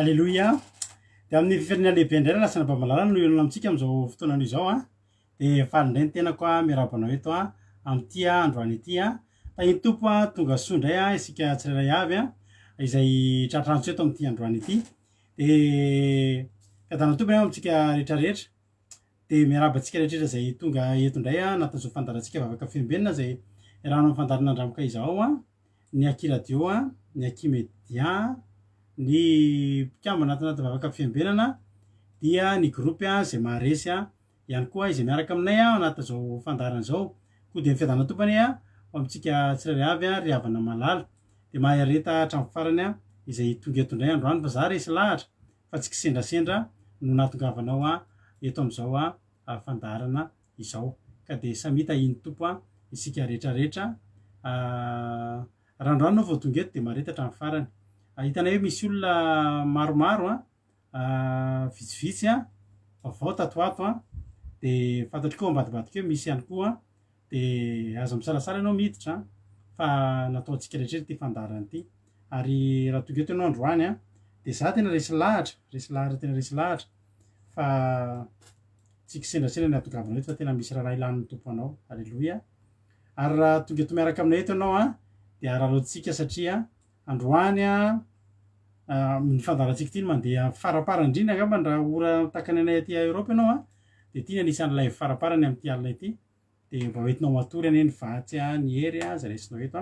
Alléluia. De amin'ny fiferina lehibe indray lasana bamalalana no ilona amintsika amin'izao fotoanany izao de faly indray ny tena koa miarabanao eto amin'ity androany ity tahiny tompo tonga soa indray isika tsirairay avy izay tratrantso eto amin'ity androany ity de fiadanao tompony amintsika rehetrarehetra de miarabantsika rehetrarehetra zay tonga eto indray natan'izao fandarantsika vavaka fiambenana zay iarahana amin'ny fandarana Andramoka izao ny Aki radio ny Aki media ny mpikambana anatin'anaty vavaka fiambenana dia ny groupe zay maharesy ihany koa izay miaraka aminay anatin'izao fandarana zao koa dia fiadanao tompony amintsika tsirairay avy ry havana malala de mahareta hatramin'ny farany izay tonga eto indray androany fa za resy lahatra fa tsy kisendrasendra no nahatongavanao eto amin'izao fandarana izao ka de samita iny tompo isika rehetrarehetra randroany no vao tonga eto de mareta hatramin'ny farany hitanay hoe misy olona maromaro vitsivitsy vaovao tatoato de fantatriko ambadibadika hoe misy ihany koa de aza misalasala ianao miditra fa nataontsika rehetrarehetra ty fandarana ty ary raha tonga eto ianao androany de za tena resy lahatra tena resy lahatra fa tsy kisendrasendra ny ahatongavanao eto fa tena misy raha ilan'ny tompo anao. Alleluia. Ary raha tonga eto miaraka aminay eto ianao de araraotsika satria androany ny fandarantsika ty mandeha farapara indrindra angamba raha ora takany anay aty Europe ianao de ty anisan'ny live faraparany amin'ity alina ity de mba hoentinao matory ane ny vatsy ny hery zay resinao eto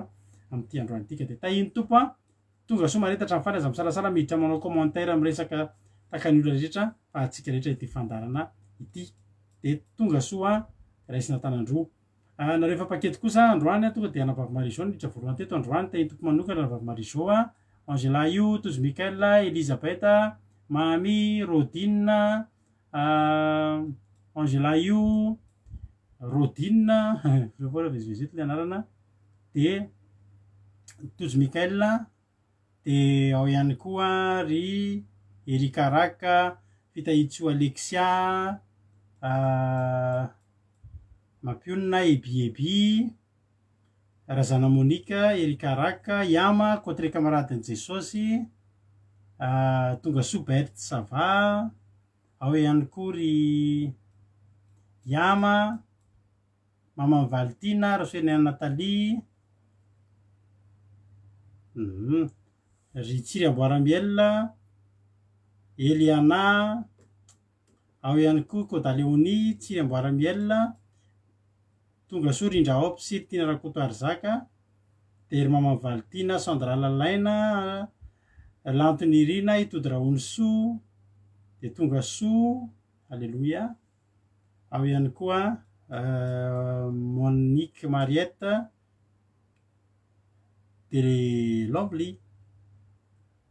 amin'ity androany ity ka de tahiny tompo tonga soa mareta hatramin'ny farany aza misalasala miditra manao commentaire miresaka takany olona rehetra fa atsika rehetra ity fandarana ity de tonga soa raisina tanandroa nareo efa-pakety kosa androany tonga de anavavy Marizao niditra voalohany teto androany tahiny tompo manokana anavavy Marizao Angela io Tozy Mikael Elisabeth Mami Rodine Angela io Rodine revoa vezivezety le anarana de Tozy Mikael de ao ihany koa ry Erika Raka Fitahitso Alexia Mampionina Ebiebi Razana Monika Erika Raka Yama Kotre Camarade Jesosy tonga soa Bert Sava ao ihany koa ry Yama Mama Valtina Rosuena Nathalie ry Tsiry Amboaramiel Eliana ao ihany koa Koda Leoni Tsiry Amboaramiel tonga soa Rindra Opsy Tina Rakoto Arzaka de ry Mama Valtina Sandra Lalaina Lantony Rina Itody Raonso de tonga soa. Alléluia. Ao ihany koa Monique Mariette de Lovely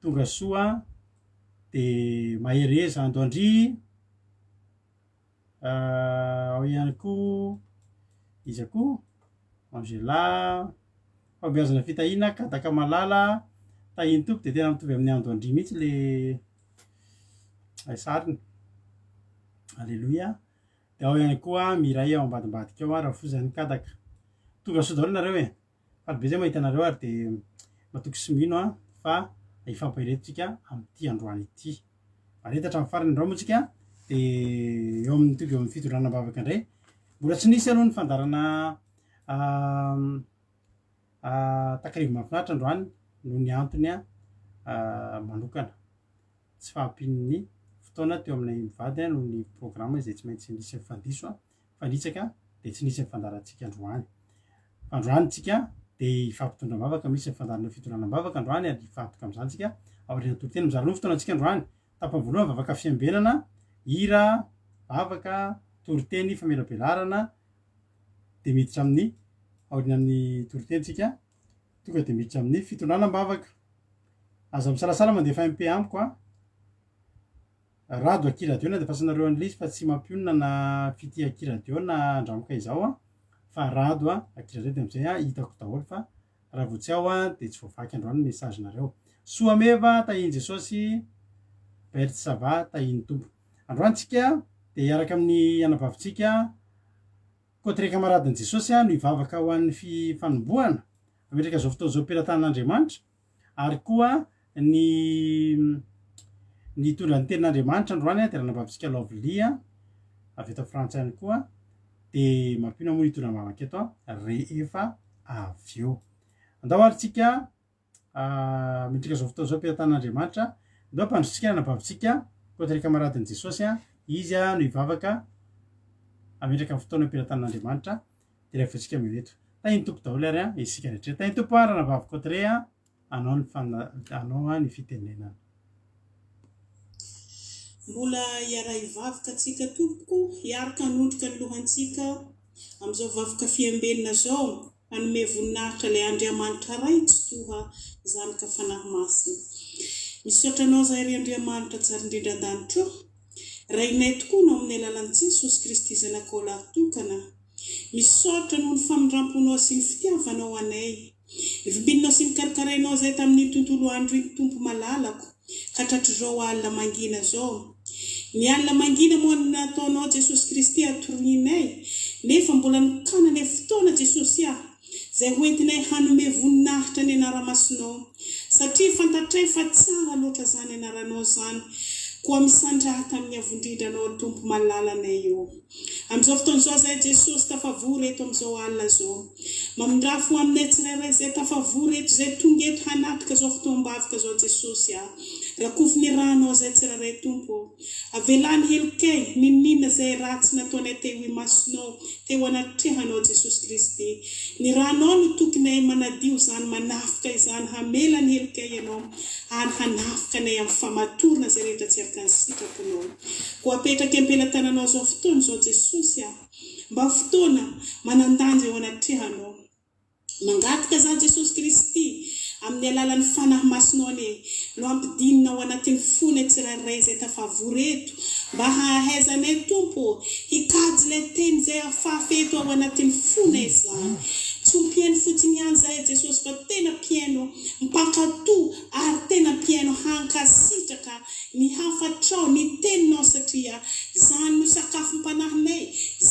tonga soa de Mahereza Andoandry ao ihany koa iza koa Angela fambeazana fitahina Kadaka Malala tahiny tompo de tena mitovy amin'ny Andoandry mihitsy le sariny. Alléluia. De ao ihany koa Miray ao ambadimbadika ao raha fozany Kadaka tonga soa daholo nareo faly be zay mahita anareo ary de matoky sy mino fa ifampairetsika amin'ity androany ity mareta hatramin'ny farany indreo motsika de eo amin'ny tonga eo amin'ny fitondranana bavaka indray mbola tsy nisy aloha ny fandarana takarivo mahafinaritra androany noho ny antony manokana tsy fahampian'ny fotoana teo aminay mivady noho ny programme izay tsy maintsy nisy mifandiso fanitsaka de tsy nisy fandarantsika androany tsika de ifampitondram-bavaka misy fandarana fitondranam-bavaka androany ary ifantoka amin'izany tsika aoriana toriteny mizara no fotoanantsika androany tapany voalohany vavaka fiambenana hira vavaka toriteny famelabelarana de miditra amin'ny aoriana amin'ny toritentsika tonga de miditra amin'ny fitondranam-bavaka aza misalasala mandefa MP amiko rado Aki radio na de fasanareo an'le izy fa tsy mampionina na fity Aki radio na Andramoka izao fa rado Aki radio de amizay hitako daholo fa raha vao tsy ao de tsy voavaky androany message nareo. Soa meva tahiny Jesosy Bert Sava tahiny tompo androany tsika de iaraka amin'ny anabavitsika Kotre Camarade Jesosy no ivavaka ho an'ny fanombohana ametraka zao fotoana zao ampelantan'Andriamanitra ary koa ny ny tondra ny tenin'Andriamanitra androany de ranabavitsika Lovely avy eto frantsay ihany koa de mampino moa ny tondra mamaky eto rehefa avy eo andao aritsika midrika zao fotoana zao mpitan'Andriamanitra andao mpandrotsika ranabavitsika koa kamaradin'i Jesosy izy no ivavaka ametraka amin'ny fotoana mpitan'Andriamanitra de rehefa antsika mileto tainy tompo daholo ary isika rehetra tainy tompo ranabavy kotre anao ny fitenenana mbola hiara hivavaka antsika tompoko hiaraka hanondrika ny lohantsika amin'izao vavaka fiambelina zao hanome voninahitra ilay Andriamanitra ray tsy toha zanaka fanahy masina misaotra anao zahay ry Andriamanitra tsara indrindra an-danitra rainay tokoa no amin'ny alalan'i Jesosy Kristy zanakao lahatokana misaotra noho ny famindramponao sy ny fitiavanao anay vimbinao sy ny karakarainao zay tamin'ny tontolo andro iny tompo malalako ka hatratro zao alina mangina zao ny alina mangina moa nataonao Jesosy Kristy atorinay nefa mbola nikanany fotoana Jesosy zay hoentinay hanome voninahitra ny anara-masonao satria fantatray fa tsara loatra zany anaranao zany koa misandraha tamin'ny avondrindranao tompo malalanay eo amin'izao fotoana zao zay Jesosy tafavory eto amin'izao alina zao mamindrafo aminay tsirairay zay tafavory eto zay tonga eto hanatrika zao fotoam-bavaka zao Jesosy rakofiny ranao zay tsirairay tompo avelany helokay ninina zay ratsy nataonay teo imasonao teo anatrehanao Jesosy Kristy ny ranao no tokonay manadio zany manafika izany hamela ny helokay ianao ary hanafika nay amin'ny famatorana zay rehetra tsy araka ny sitraponao koa apetraka ampelantananao zao fotoana zao Jesosy mba fotoana manandanja eo anatrehanao mangataka za Jesosy Kristy amin'ny alalan'ny fanahy masinao no ampidinina ao anatin'ny fony tsirairay zay tafavory eto mba hahaizanay tompo hikajy ilay teny zay afafeto ao anatin'ny fony izany tsy mpiaino fotsiny ihany zahay Jesosy fa tena mpiaino mpakato ary tena mpiaino hankasitraka ny hafatrao ny teninao satria zany no sakafo mpanahinay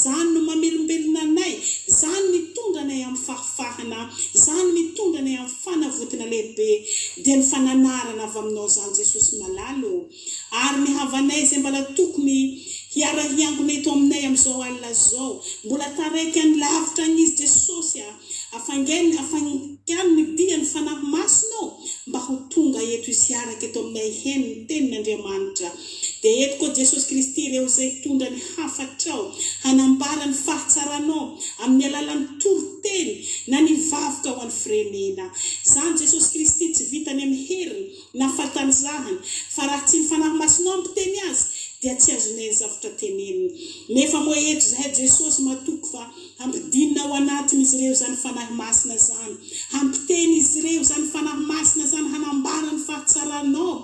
zany no mamelombelona anay zany mitondra anay amin'ny fahafahana zany mitondra anay amin'ny fanavotina lehibe dia ny fananarana avy aminao zany Jesosy malalo ary ny havanay zay mbala tokony hiara-hiangona eto aminay amin'izao alina zao mbola taraiky ny lavitra an'izy Jesosy afangany ny diany fanahy masinao mba ho tonga eto izy hiaraka eto aminay heny ny tenin'Andriamanitra dia eto koa Jesosy Kristy ireo zay tondra ny hafatrao hanambara ny fahatsaranao amin'ny alalan'ny toroteny na ny vavaka ho an'ny firenena zany Jesosy Kristy tsy vitany amin'ny heriny na fahatanjahany fa raha tsy ny fanahy masinao ampiteny azy dia tsy azonay zavatra teneniny nefa moa eto zahay Jesosy matoko fa ampidinina ao anatiny izy ireo zany fanahy masina zany ampiteny izy ireo zany fanahy masina zany hanambara ny fahatsaranao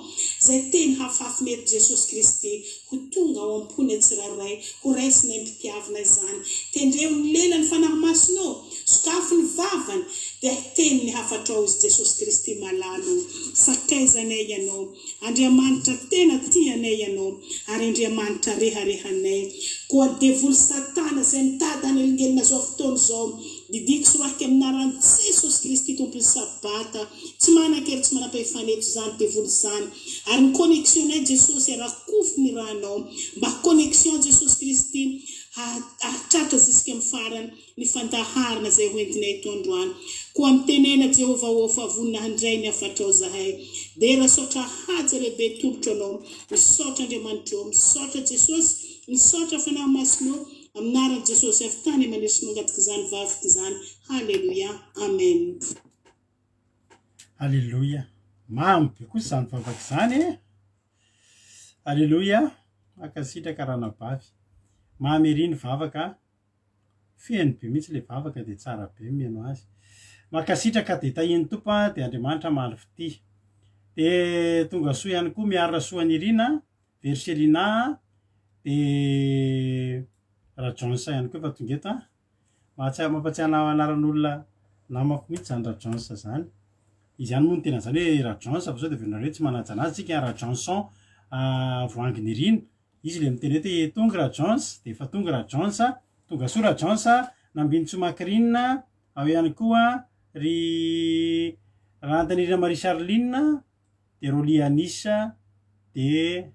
zay teny hafafy eto Jesosy Kristy ho tonga ao am-pony tsirairay ho raisinay mpitiavana izany tendreo ny lela ny fanahy masinao sokafo ny vavany dia teny ny hafatrao izy Jesosy Kristy malalo sakaizanay ianao Andriamanitra tena tianay ianao ary Andriamanitra reharehanay koa devoly satana zay mitady hanelingely zao fotoana zao didiko soraky aminaran'i Jesosy Kristy tompony Sabata tsy manan-kely tsy manam-pahefaneto zany devoly zany ary ny connexionnay Jesosy arakofo ny ranao mba connexion Jesosy Kristy hatratra zisika amin'ny farany ny fandaharana zay hoentinay eto androany koa mitenena Jehova ofa voninahindray ny afatrao zahay dia rasotra haja lehibe tolotra anao misaotra Andriamanitra misaotra Jesosy misaotra fanahy masinao aminaran'i Jesosy avy tany manesinao angataka izany vavaka izany halleluia amen halleluia mampy kosa izany vavaka izany halleluia akasitraka ranabavy mahameriny vavaka feno be mihitsy le vavaka dia tsara be mihaino azy makasitraka dia tahiny tompo dia Andriamanitra malifity dia tonga soa ihany koa miarina soanirina verselina dia rajonsa ihany koa efa tonga eto mampatsiahana anaran'olona namako mihitsy zany rajonsa zany izy ihany moa ny tena zany hoe rajonsa fa zao dia venareo tsy manaja anazy tsika rajonson voanginy izy le miteny hoe tonga rajonsa dia efa tonga rajonsa tonga soa rajonsa nambiny tsomakirinina ao ihany koa ry rantanirina Marie Charline dia Rolianisa de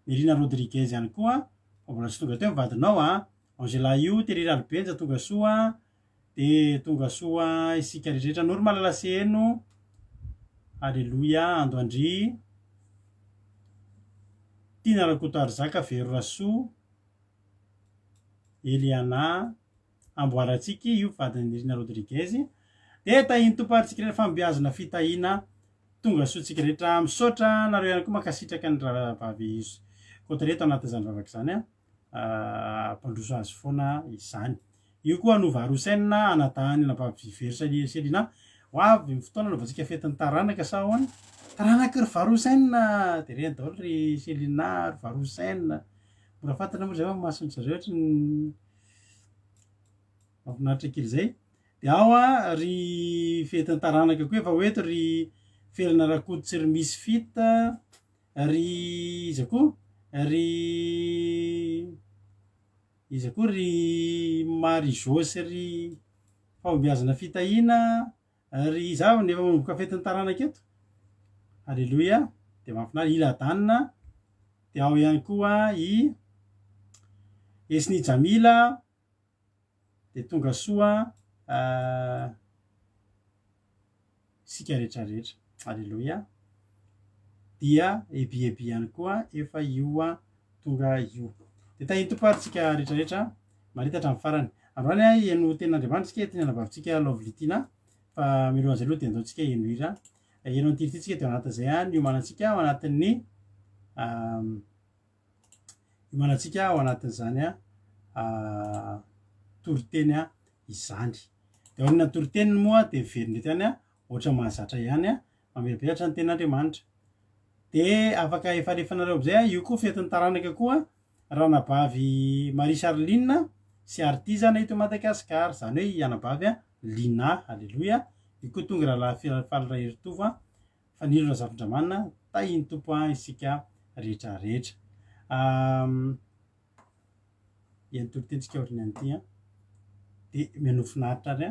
Mirina Rodriguez ihany koa mbola tsy tonga teo mivadinao Angela io Terry Albenja tonga soa de tonga soa isika rehetra Normal Laseno Alléluia Andoandry Tina Rakoto Zaka Vero Rasoa Eliana Amboaratsika io vadiny Mirina Rodriguez de tahiny toparitsika rehetra fambiazana fitahina tonga soatsika rehetra misaotra nareo ihany koa makasitraka ny rahavavy Kotereto anatin'izany vavaka zany mpandroso azy foana izany io koa Nova Rosenna anatahany anavavy Very Selina hoavy ny fotoana anaovantsika fetin'ny taranaka sa ahoana taranaka ry Varosenna de reny daholo ry Selina ry Varosenna mbola fantana moa zay masony zareo ohatra ny mahafinaritra kely zay de ao ry fetin'ny taranaka koa efa hoeto ry Felina Rakototsy ry Misfit ry iza koa ry Marijosy ry fambiazana fitahina ry zaho nefa manomboka fetin'ny taranaka eto Alléluia de mahafinaritra Iladanina de ao ihany koa i Esni Jamila de tonga soa sika rehetrarehetra Alléluia dia ebi ihany koa efa io tonga io de tahiny toparitsika rehetrarehetra maritatra amin'ny farany androany eno ten'Andriamanitra teny anavavitsika Lovely.15 fa milohan'izay aloha de andaontsika eno hira eno antirititsika de anatin'izay niomanantsika ao anatin'ny iomanantsika ao anatin'izany toriteny izany de ao nina toriteniny moa de veriny tany ohatra mahazatra ihany mamelabelatra ny ten'Andriamanitra de afaka efa alefanareo amizay io koa fetin'ny taranaka koa ranabavy Marie Charline sy artizana ito Madagasikara zany hoe anabavy Lina Alléluia io koa tonga raha falira heritova fanilo Razafindramanina tahiny tompo isika rehetrarehetra iany toritentsika oriny an'ity de menofinaritra ary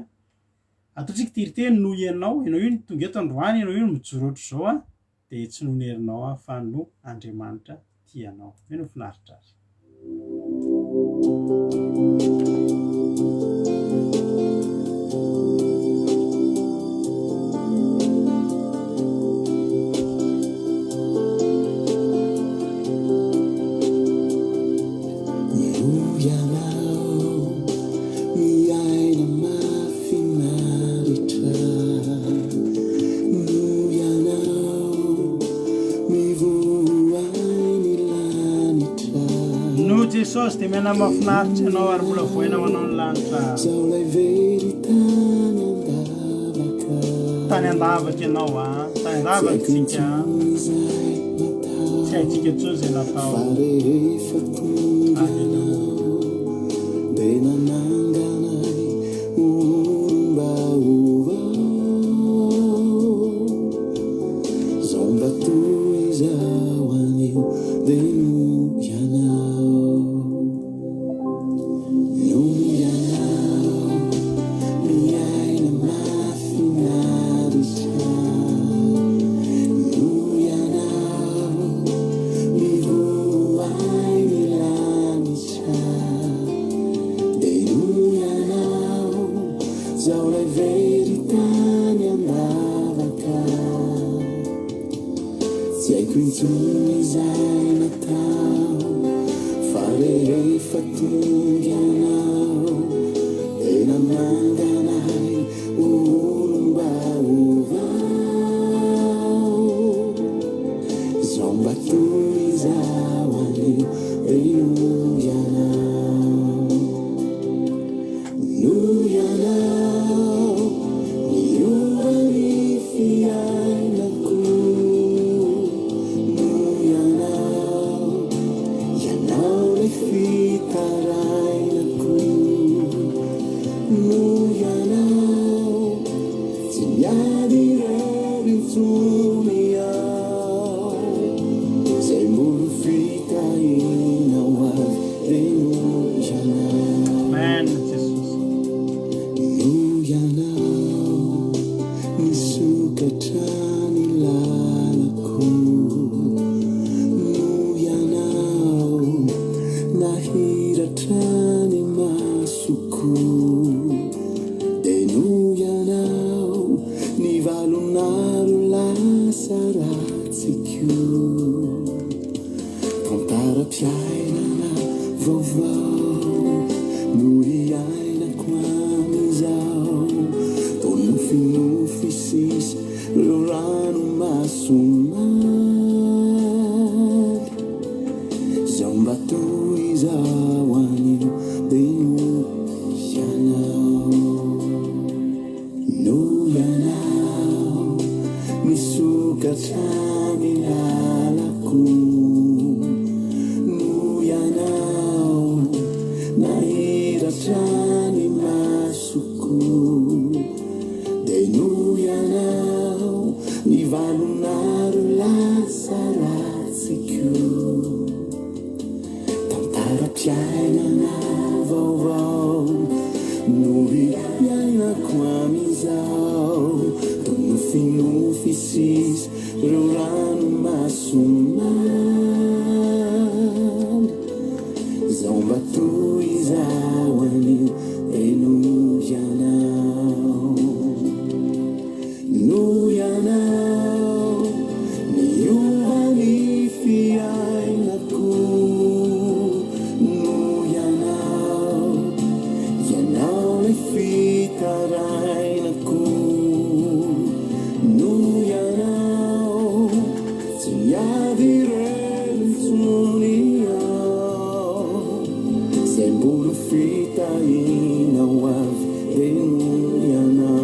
ataontsika tiriteny no ianao io tonga eto androany ianao io mijoro ohatry zao de tsy nonerinao fa no Andriamanitra tianao menofinaritra azy Jesosy de miana mafinaritra ianao ary mbola voainao anao ny lanitra tany andavaka ianao tany andavaka tsika tsy haitsika intsony zay natao Fitarai na Tantara-piainana vaovao no hiainako amizao, tonofinofi sisy reo ranomasomary, zao mba toizao anio de no ianao, no ianao misokatrany lalako, no ianao nahiratrany masoko, de no ianao nivalonaro lasa ratsiko. Tantara-piainana vaovao no hiainako amizao, tonofinofi sisy reo ranomasomary, zao mba toizao anio de no ianao, no ianao niovany fiainako, no ianao ianao lay fitarainako, no ianao tsy ady renitsony ao, zay mbolo fitahinao avy de no ianao.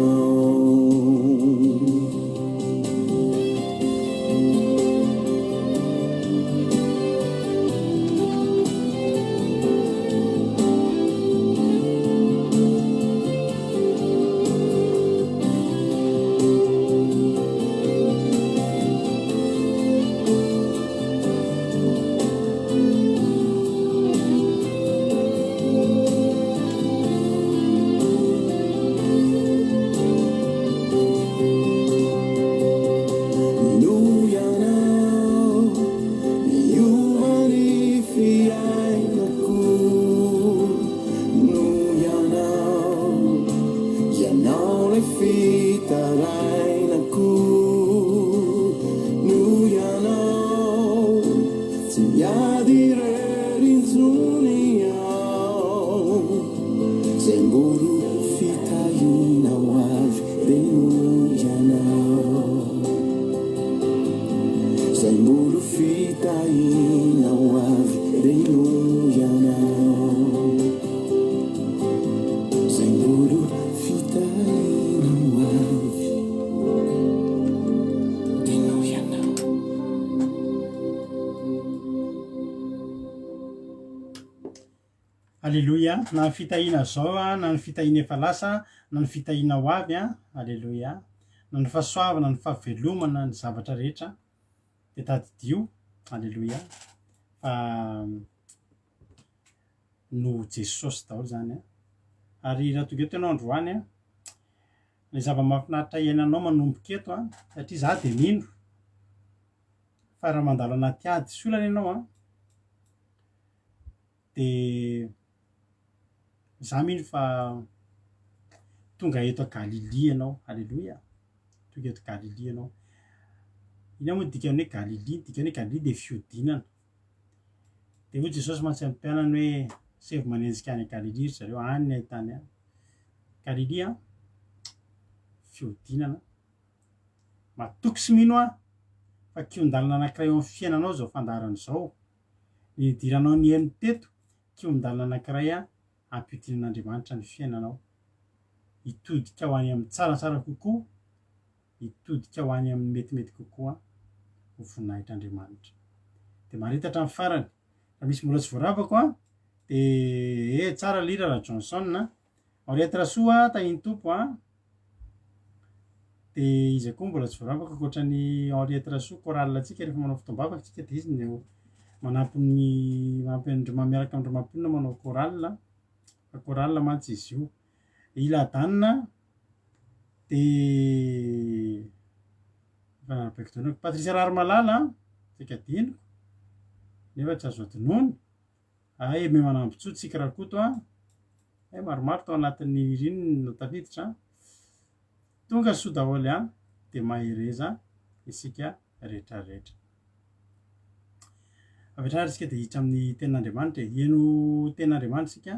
Alleloia. Na ny fitahina zao a, na ny fitahina efa lasa, na ny fitahina ho avy a, alleloia, na ny fahasoavana, ny fahavelomana, ny zavatra rehetra de tadidio, alleloia, fa no Jesosy daholo zany a. Ary raha tonga eto ianao androany a, le zava-mahafinaritra iainanao manomboka eto a, satria za de mindro fa raha mandalo anaty ady sy olana ianao a, de za mino fa tonga eto a Galily ianao, alleloia, tonga eto Galily ianao. Ina moa dikany hoe Galily? Dikany hoe Galily de fiodinana. De hoy Jesosy mantsy amin'ny mpianany hoe sevo manenjika any Galily ry zareo, any ny ahitany any. Galily a, fiodinana. Matoky sy mino a fa kion-dalana anankiray eo amin'ny fiainanao zao fandaharan'izao, ny idiranao ny heno teto, kion-dalana anankiray a ampihodinan'Andriamanitra ny fiainanao, hitodika ho any amin'ny tsaratsara kokoa, hitodika ho any amin'ny metimety kokoa ho vonahitr'Andriamanitra. De maritatra amin'ny farany, raha misy mbola tsy voaravako a, de tsara lira raha Johnson, Henriette Rasoa tahiny tompo a, de izy koa mbola tsy voaravaka ankoatran'ny Henriette Rasoa chorale antsika rehefa manao fotoam-bavaka antsika de izy no manampy miaraka amin'ny ramamponina manao chorale, fa chorale mantsy izy io. Iladanina de Patricia Rarimalala tsika diniko nefa tsy azo adinono, ay me manambotsoa tsika rakoto a, maromaro tao anatin'ny rininy no tafiditra, tonga soa daholo a de mahereza isika rehetrarehetra. apetrahary isika dia hiditra amin'ny tenin'Andriamanitra eno tenin'Andriamanitra isika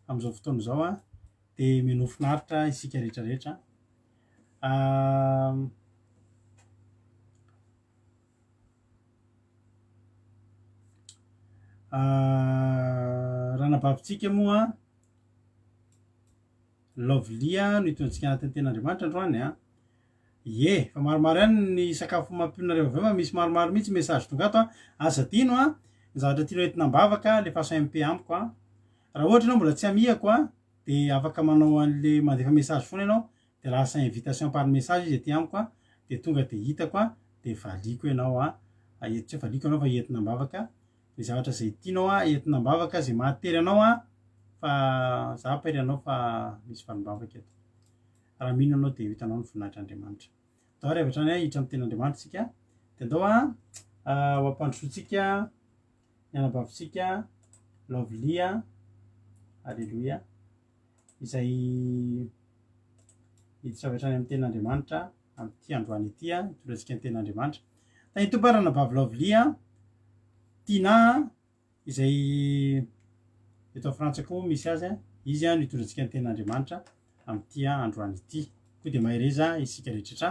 amin'izao fotoana izao dia mino finaritra isika rehetrarehetra raha nabavitsika moa Lovely no hitontsika anatin'ny tenin'Andriamanitra androany fa maromaro ihany ny sakafo mampionareo avy eo misy maromaro mihitsy message tonga ato aza tino ny zavatra tianao entina mbavaka le faso MP amiko raha ohatra ianao mbola tsy amihako dia afaka manao an'le mandefa message foana ianao dia lasa invitation par message izy aty amiko dia tonga dia hitako dia valiko ianao tsy valiko ianao fa entina mbavaka ny zavatra izay tianao entina mbavaka izay mahatery anao fa za paira anao fa misy valim-bavaka eto raha mino anao dia hitanao ny voninahitran'Andriamanitra atao rehefa hatrany hiditra amin'ny tenin'Andriamanitra isika dia andao ho ampandrosoantsika ny anabavitsika Lovely alleluia izay hiditra avy hatrany amin'ny tenin'Andriamanitra amin'ity androany ity hitondratsika ny tenin'Andriamanitra tanitomba raha nabavy Lovely tiana izay eto Frantsako misy azy izy no hitondratsika ny tenin'Andriamanitra amin'ity androany ity koa dia mahereza isika rehetrarehetra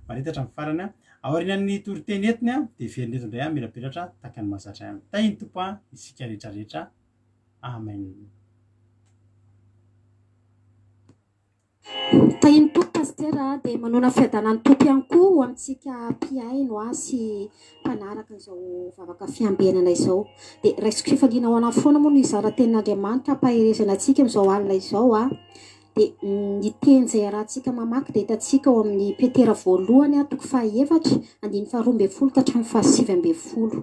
maretatra amin'ny farany aorianan'ny toriteny entiny dia verina eto indray mirapiratra tahaka ny mahazatra ihany tany tompo isika rehetrarehetra amen tahiny tompo pastera dia manona fiadanany tompo ihany koa ho amintsika mpiaino sy mpanaraka izao vavaka fiambenana izao dia raisiko fifaliana ho anany foana moa no izara tenin'Andriamanitra mpaherezana antsika amin'izao alina izao dia ny teny izay arahantsika mamaky dia hitantsika ao amin'ny Petera voalohany 2:7-10 ka hatramin'ny 7:20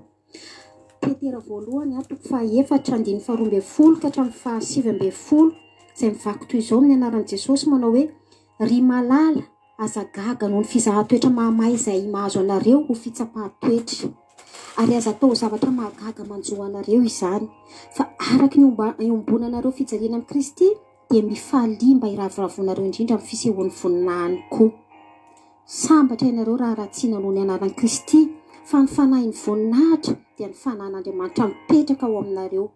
Petera voalohany 2:7-10 ka hatramin'ny 7:20 izay mivaky toy izao amin'ny anaran'i Jesosy manao hoe ry malala aza gaga noho ny fizahan-toetra mahamay izay mahazo anareo ho fitsapahan-toetra ary aza atao zavatra mahagaga manjoa anareo izany fa araka ny iombonanareo fijaliana amin'ny Kristy dia mifalia mba hiravoravoanareo indrindra amin'ny fisehoan'ny voninahiny koa sambatra ianareo raha ratsiana noho ny anaran'i Kristy fa ny fanahin'ny voninahitra dia ny fanahin'Andriamanitra mipetraka ao aminareo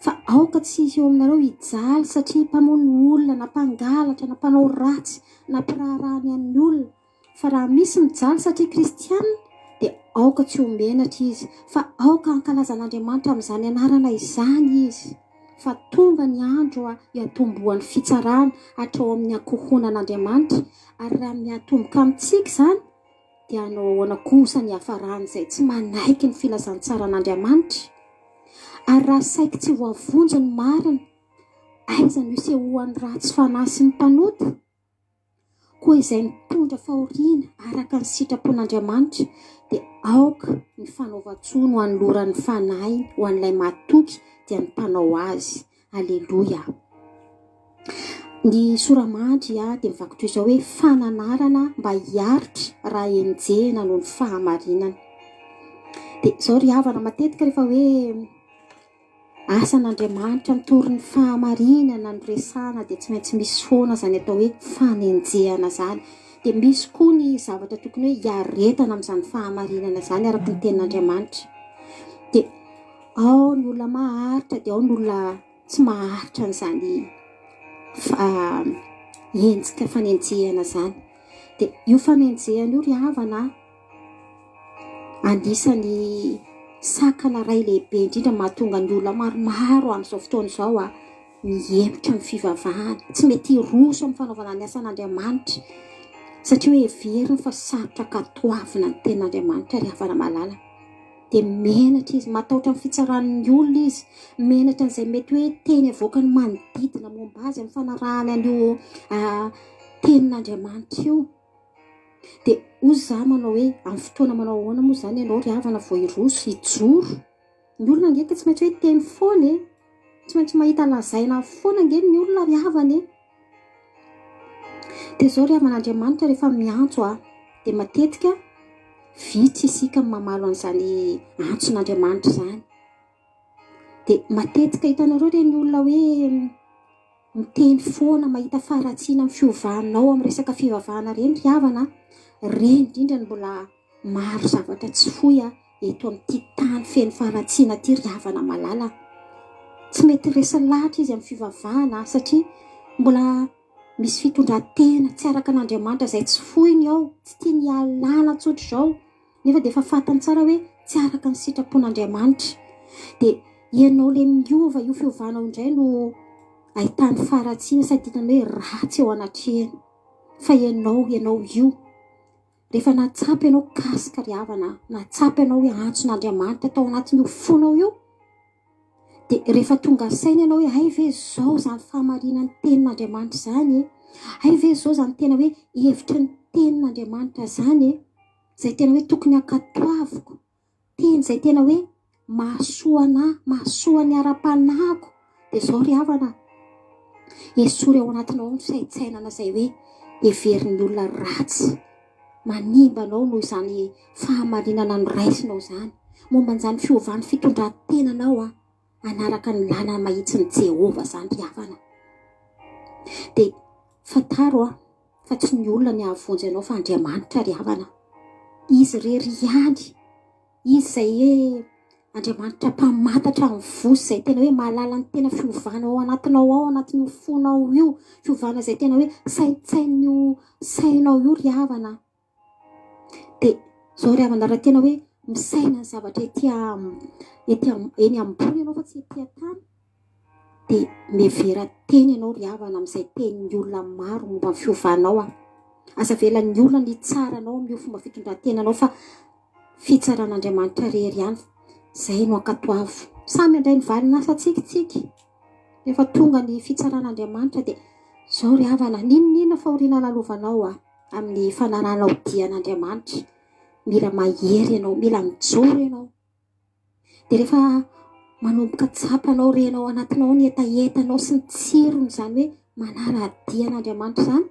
fa aoka tsy izy eo aminareo hijaly satria mpamono olona na mpangalatra na mpanao ratsy na mpiraharahany amin'ny olona fa raha misy mijaly satria kristianina dia aoka tsy homenatra izy fa aoka hankalazan'Andriamanitra amin'izany anarana izany izy fa tonga ny andro hiatombohan'ny fitsarana hatrao amin'ny ankohonan'Andriamanitra ary raha miatomboka amintsika izany dia hanao ahoana kosa ny hafarana izay tsy manaiky ny filazantsara ary raha saika tsy voavonjy ny marina aiza no isehoan'ny ratsy fanahy sy ny mpanota koa izay mitondra fahoriana araka ny sitrapon'Andriamanitra dia aoka ny fanaova-tsoa no hanoloran'ny fanahy ho an'ilay mahatoky dia ny mpanao azy alleluia ny soramandry dia mivaky toy izao hoe fananarana mba hiaritra raha enjehina noho ny fahamarinana dia izao ry havana matetika rehefa hoe asan'Andriamanitra mitory ny fahamarinana ny resana dia tsy maintsy misy foana izany atao hoe fanenjehana izany dia misy koa ny zavatra tokony hoe hiaretana amin'izany fahamarinana izany araka ny tenin'Andriamanitra dia ao ny olona maharitra dia ao ny olona tsy maharitra n'izany endrika fanenjehana izany dia io fanenjehana io ry havana anisany sakana ray lehibe indrindra mahatonga ny olona maromaro amin'izao fotoana izao mihemitra ny fivavahana tsy mety roso amin'ny fanaovana ny asan'Andriamanitra satria hoe heveriny fa sarotra katoavina ny tenin'Andriamanitra ry havana malala dia menatra izy matahotra amin'ny fitsaran'ny olona izy menatra n'izay mety hoe teny avoaka ny manodidina momba azy amin'ny fanarahany an'io tenin'Andriamanitra io dia ozy za manao hoe amin'ny fotoana manao ahoana moa izany ianao ry havana vao hiroso hijoro ny olona ngeky tsy maintsy hoe teny foana tsy maintsy mahita lazaina foana ngeny ny olona ry havana dia izao ry havan'Andriamanitra rehefa miantso dia matetika vitsy isika mamalo an'izany antson'Andriamanitra izany dia matetika hitanareo ireny olona hoe miteny foana mahita faharatsiana amin'ny fiovahanao amin'ny resaka fivavahana ireny ry havana reny indrindra ny mbola maro zavatra tsy foy eto amin'ity tany feno faratsiana ty ry havana malala. Tsy mety resa lahatra izy amin'ny fivavahana satria mbola misy fitondran-tena tsy araka an'Andriamanitra izay tsy foiny ao, tsy tia ny alàna tsotra izao, nefa dia efa fantany tsara hoe tsy araka ny sitrapon'Andriamanitra. Dia ianao ilay miova io fiovahanao indray no ahitany faratsiana sady hitany hoe ratsy eo anatrehany. Fa ianao io rehefa natsapa ianao kasika ry havana, natsapa ianao hoe antson'Andriamanitra tao anatin'io fonao io, dia rehefa tonga saina ianao hoe ay ve zao zany fahamarinan'ny tenin'Andriamanitra zany, ay ve zao zany tena hoe hevitry ny tenin'Andriamanitra zany, izay tena hoe tokony hakatoaviko, teny izay tena hoe mahasoa anahy, mahasoa ny ara-panahiko. Dia zao ry havana, esory ao anatinao ny fisaintsainana izay hoe heverin'ny olona ratsy manimba anao noho izany fahamarinana ny raisinao zany, momba an'izany fiovan'ny fitondran-tenanao anaraka ny lalana mahitsy ny Jehova zany ry havana. Dia fantaro fa tsy ny olona ny ahavonjy anao fa Andriamanitra ry havana. Izy rery ihany, izy izay hoe Andriamanitra mpamatatra ny vosy izay tena hoe mahalala ny tena fiovanao ao anatinao ao, anatin'io fonao io, fiovana izay tena hoe saintsain'io sainao io ry havana. Dia zao ry havana, raha tena hoe misaina ny zavatra eny ambony ianao fa tsy ety an-tany, dia mevera teny ianao ry havana amin'izay tenin'ny olona maro momba ny fiovanao. Aza velan'ny olona ny tsaranao amin'io fomba fitondran-tenanao fa fitsaran'Andriamanitra rery ihany. Izay no ankatoavo. Samy andray ny valin'asa tsikitsiky. Rehefa tonga ny fitsaran'Andriamanitra dia zao ry havana, ninona fahoriana lalovanao amin'ny fanaranao dian'Andriamanitra. Mila mahery ianao, mila mijoro ianao. Dia rehefa manomboka tsapanao renao anatinao ny etaetanao sy ny tsirony izany hoe manara dian'Andriamanitra izany,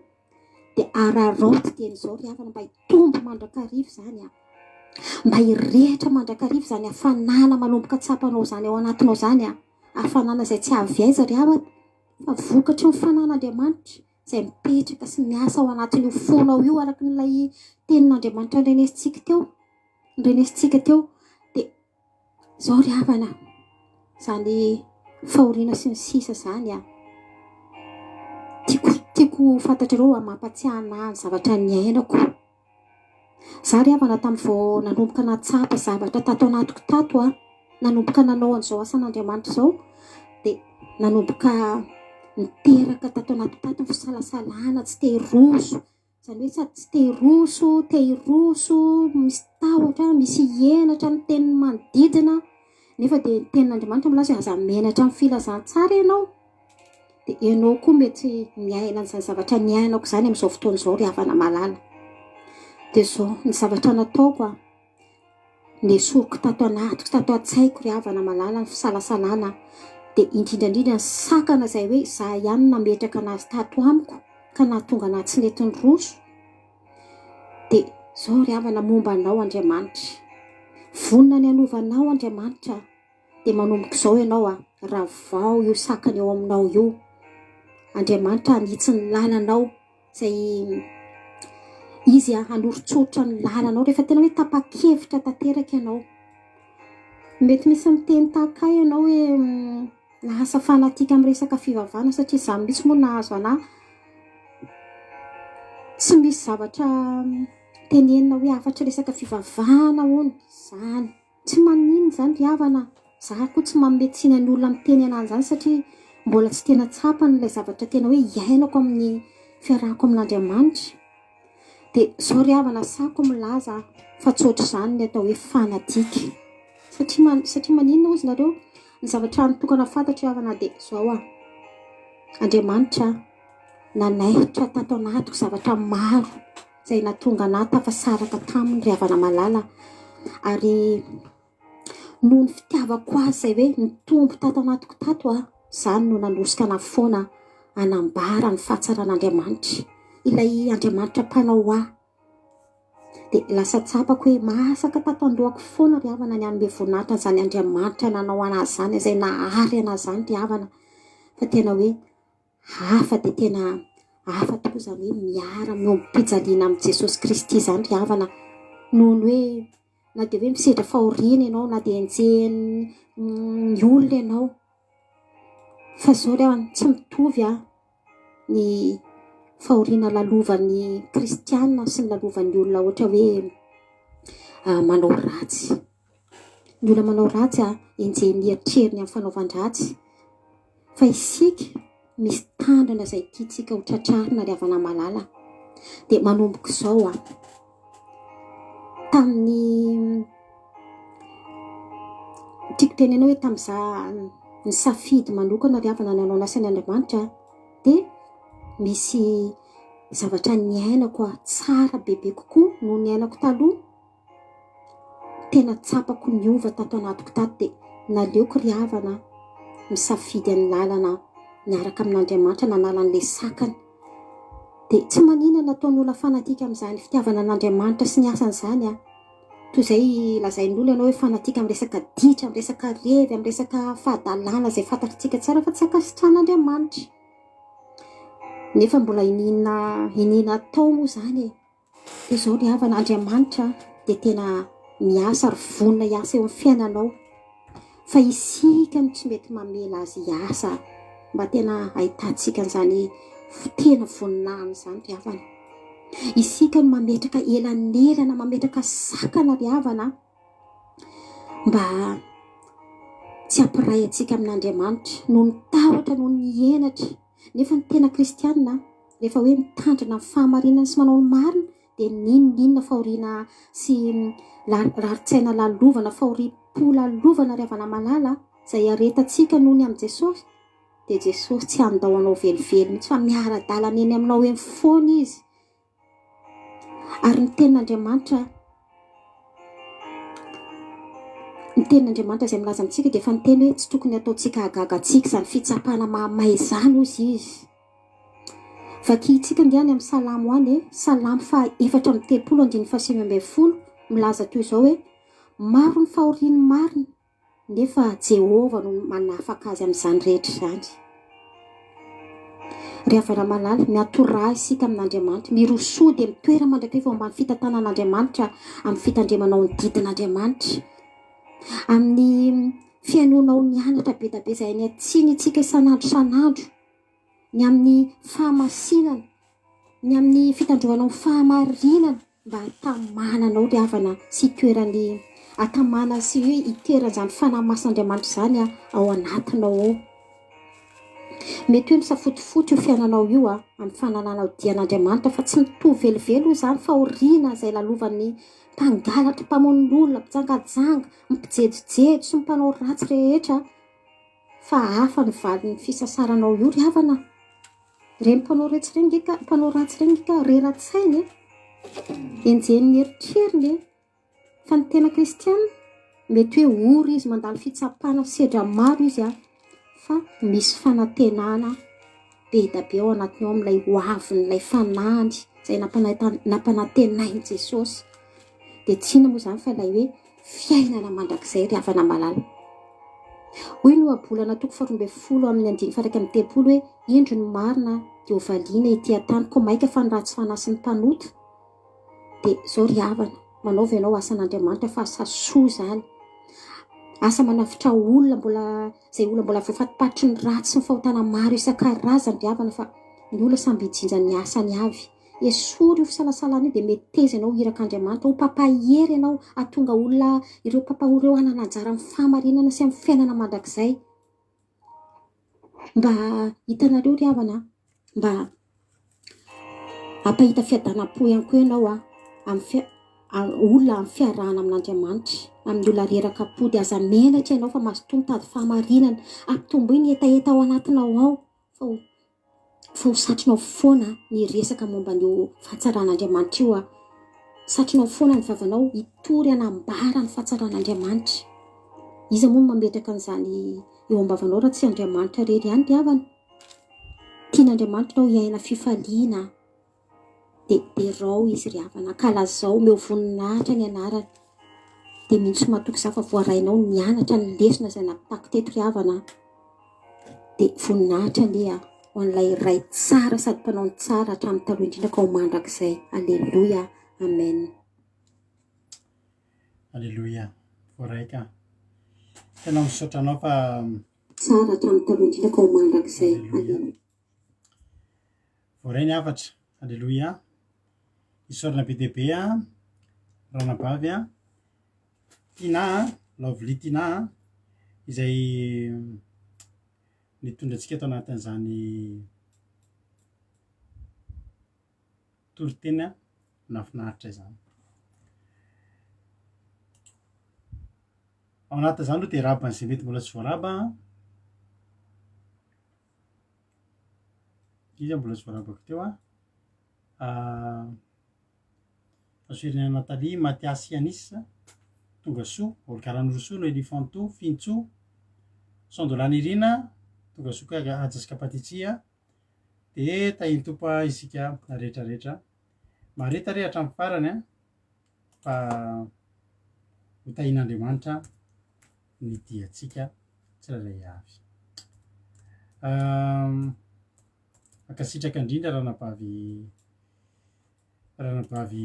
dia araraoty dian'izao ry havana mba hitombo mandrakariva izany mba hirehitra mandrakariva izany hafanana manomboka tsapanao izany ao anatinao izany hafanana izay tsy aviaiza ry havana, fa vokatry ny fanan'Andriamanitra izay mipetraka sy miasa ao anatin'io fonao io araka n'ilay tenin'Andriamanitra nrenesintsika teo. Dia zao ry havana, izany fahoriana sy ny sisa izany tiako fantatrareo mampatsiahy anahy ny zavatra niainako. Za ry havana tamin'ny vao nanomboka natsapa zavatra tato anatiko tato nanomboka nanao an'izao asan'Andriamanitra izao, dia nanomboka niteraka tato anatiko tato ny fisalasalana, tsy tehiroso, izany hoe sady tsy tehiroso, misy tahotra, misy henatra ny teniny manodidina, nefa dia ny tenin'Andriamanitra milaza aza menatra amin'ny filazantsara ianao. Dia ianao koa mety miaina an'izany zavatra niainako izany amin'izao fotoana izao ry havana malala. Dia zao ny zavatra nataoko nesoriko tato anatiko, tato an-tsaiko ry havana malala ny fisalasalana. Dia indrindrandrindra ny sakana izay hoe za ihany nametraka anazy tato amiko ka nahatonga anahy tsy nety ny roso. Dia zao ry havana momba anao Andriamanitra, vonona ny hanovanao Andriamanitra, dia manomboka izao ianao raha vao io sakana eo aminao io, Andriamanitra hanitsy ny lalanao izay izy hanorotsoritra ny lalanao rehefa tena hoe tapa-kevitra tanteraka ianao. Mety misy miteny tahaka ianao hoe lasa fanatika amin'ny resaka fivavahana satria za mihitsy moa nahazo anahy tsy misy zavatra tenenina hoe afatra resaka fivavahana hono zany, tsy maninona zany ry havana. Za koa tsy mametsina ny olona miteny anazy zany satria mbola tsy tena tsapany ilay zavatra tena hoe iainako amin'ny fiarahako amin'Andriamanitra. Dia zao ry havana, sako milaza fa tsotra izany ny atao hoe fanatika satria maninona ozy nareo ny zavatra nitokana fantatra ry havana. Dia zao Andriamanitra nanahitra tato anatiko zavatra maro izay nahatonga anahy tafasaraka taminy ry havana malala, ary noho ny fitiavako azy izay hoe nitombo tato anatiko tato izany no nanosika anahy foana hanambara ny fahatsaran'Andriamanitra, ilay Andriamanitra mpanao ahy. Dia lasa tsapako hoe masaka tato andohako foana ry havana ny hanome voninahitra n'izany Andriamanitra nanao anazy izany, izay nahary anazy izany ry havana. Fa tena hoe hafa dia tena hafa tokoa izany hoe miara miombi-pijaliana amin'i Jesosy Kristy izany ry havana, noho ny hoe na dia hoe misedra fahoriana ianao na dia enjehany ny olona ianao fa zao ry havana tsy mitovy ny fahoriana lalovan'ny kristianina sy ny lalovan'ny olona ohatra hoe manao ratsy. Ny olona manao ratsy enjehany eritreriny amin'ny fanaovan-dratsy fa isika misy tandrina izay tiantsika ho tratrarina ry havana malala dia manomboka izao tamin'ny tiako tenena hoe tamin'izaho ny safidy manokana ry havana nanao nasan'ny Andriamanitra dia misy zavatra niainako tsara bebe kokoa no niainako taloha tena tsapako niova tato anatiko tato dia naleoko ry havana misafidy ny lalana miaraka amin'Andriamanitra nanala an'ilay sakana dia tsy manina nataony olona fanatika amin'izany fitiavana an'Andriamanitra sy ny asan'izany toy izay lazain'olona ianao hoe fanatika amin'ny resaka ditra, amin'ny resaka revy, amin'ny resaka fahadalàna izay fantatritsika tsara fa tsy ankasitrahan'Andriamanitra nefa mbola inina tao moa izany dia izao ry havana Andriamanitra dia tena miasa ary vonona hiasa eo amin'ny fiainanao fa isika no tsy mety mamela azy hiasa mba tena ahitantsika an'izany tena voninahiny izany ry havana. Isika no mametraka elanelana mametraka sakana ry havana mba tsy hampiray antsika amin'Andriamanitra noho ny tahotra noho ny henatra nefa ny tena kristianina rehefa hoe mitandrina amin'ny fahamarinana sy manao ny marina dia ninona fahoriana sy raritsaina lalovana fahoriam-po lalovana ry havana malala izay aretantsika noho ny amin'i Jesosy dia Jesosy tsy andao anao velively mitsy fa miara-dalana eny aminao eny foana izy ary ny tenin'Andriamanitra izay milaza amintsika dia efa niteny hoe tsy tokony ataontsika agagantsika izany fitsapana mahamay izany ozy izy vakitsika ngiany amin'ny salamo any salamo fa 4:30 milaza toy izao hoe maro ny fahoriany marina nefa Jehova no manafaka azy amin'izany rehetra izany. Ry havana malala miatorahy isika amin'Andriamanitra mirosoa dia mitoera mandrakariva ambany fitantanan'Andriamanitra amin'ny fitandremanao ny didin'Andriamanitra amin'ny fiainonao nianatra be da be izay any atsiny itsika isan'andro ny amin'ny fahamasinana ny amin'ny fitandroanao ny fahamarinana mba hatamananao ry havana sy toerany hatamana sy hoe iteran'izany fanahy mason'Andriamanitra izany ao anatinao ao mety hoe misafotifoty io fiainanao io amin'ny fananana dian'Andriamanitra fa tsy mitovy velivelo izany fahoriana izay lalovan'ny mpangalatra mpamonolona mpijangajanga mipijejojejo sy mpanao ratsy rehetra fa hafa ny valin'ny fisasaranao io ry havana ireny mpanao ratsy ireny ka reratsainy enjehin'ny eritreriny fa ny tena kristianina mety hoe ory izy mandalo fitsapana sedra maro izy fa misy fanantenana be da be ao anatiny ao amin'ilay hoaviny ilay fanandy izay nampanantenainy Jesosy dia tsina moa izany fa ilay hoe fiainana mandrakizay ry havana malala hoy no abolana toko 12 amin'ny 9:30 hoe indro ny marina dia ovaliana ety an-tany ko maika fa ny ratsy fanahy sy ny mpanota dia izao ry havana manaova ianao asan'Andriamanitra fa asa soa izany asa manafitra olona mbola voafatipatry ny ratsy sy ny fahotana maro isan-karazany ry havana fa ny olona samby hijinja ny asany avy esory io fisalasalana io dia meteza ianao hirak'Andriamanitra ho papahery ianao atonga olona ireo papahory eo hanana anjara amin'ny fahamarinana sy amin'ny fiainana mandrakizay mba hitanareo ry havana mba hampahita fiadanam-po ihany koa ianao olona amin'ny fiarahana amin'Andriamanitra amin'ny olona reraka-po dia aza menatra ianao fa mazotoa mitady fahamarinana ampitomboy ny etaeta ao anatinao ao fa ho satrinao foana ny resaka momba ny fahatsaran'Andriamanitra io satrinao foana ny vavanao hitory hanambara ny fahatsaran'Andriamanitra iza moa mametraka an'izany eo am-bavanao raha tsy Andriamanitra rery ihany ry havana tian'Andriamanitra nao hiaina fifaliana dia rao izy ry havana kalazao meo voninahitra ny anarany dia mihitsy matoky za fa voarainao nianatra ny lesona izay napitako teto ry havana dia voninahitra lia ho an'ilay ray tsara sady mpanao ny tsara hatramin'ny taloha indrindra ka ho mandrakizay. Alleluia, amen. Alleloia. Voaraika. Tena misaotra anao fa tsara hatramin'ny taloha indrindra ka ho mandrakizay. voaray ny afatra. Alleloia. Isaorana be deaibe a ranabavy a tina Lovely.15 izay nitondratsika atao anatin'izany toriteny nafinaritra izany. Ao anatin'izany aloha de rabany izay mety mbola tsy voaraba. Izy mbola tsy voarabako teo asoirina Natalie Mathiasy Anissa tonga soa Olgaranorosoa Noelifanto Fintso Sondolany-Irina tonga soa ka Ajaska Patitsia de tahintopa isika rehetrarehetra maretare hatramin'ny farany fa ho tahin'Andriamanitra ny diatsika tsirairay avy. Akasitraka indrindra ranabavy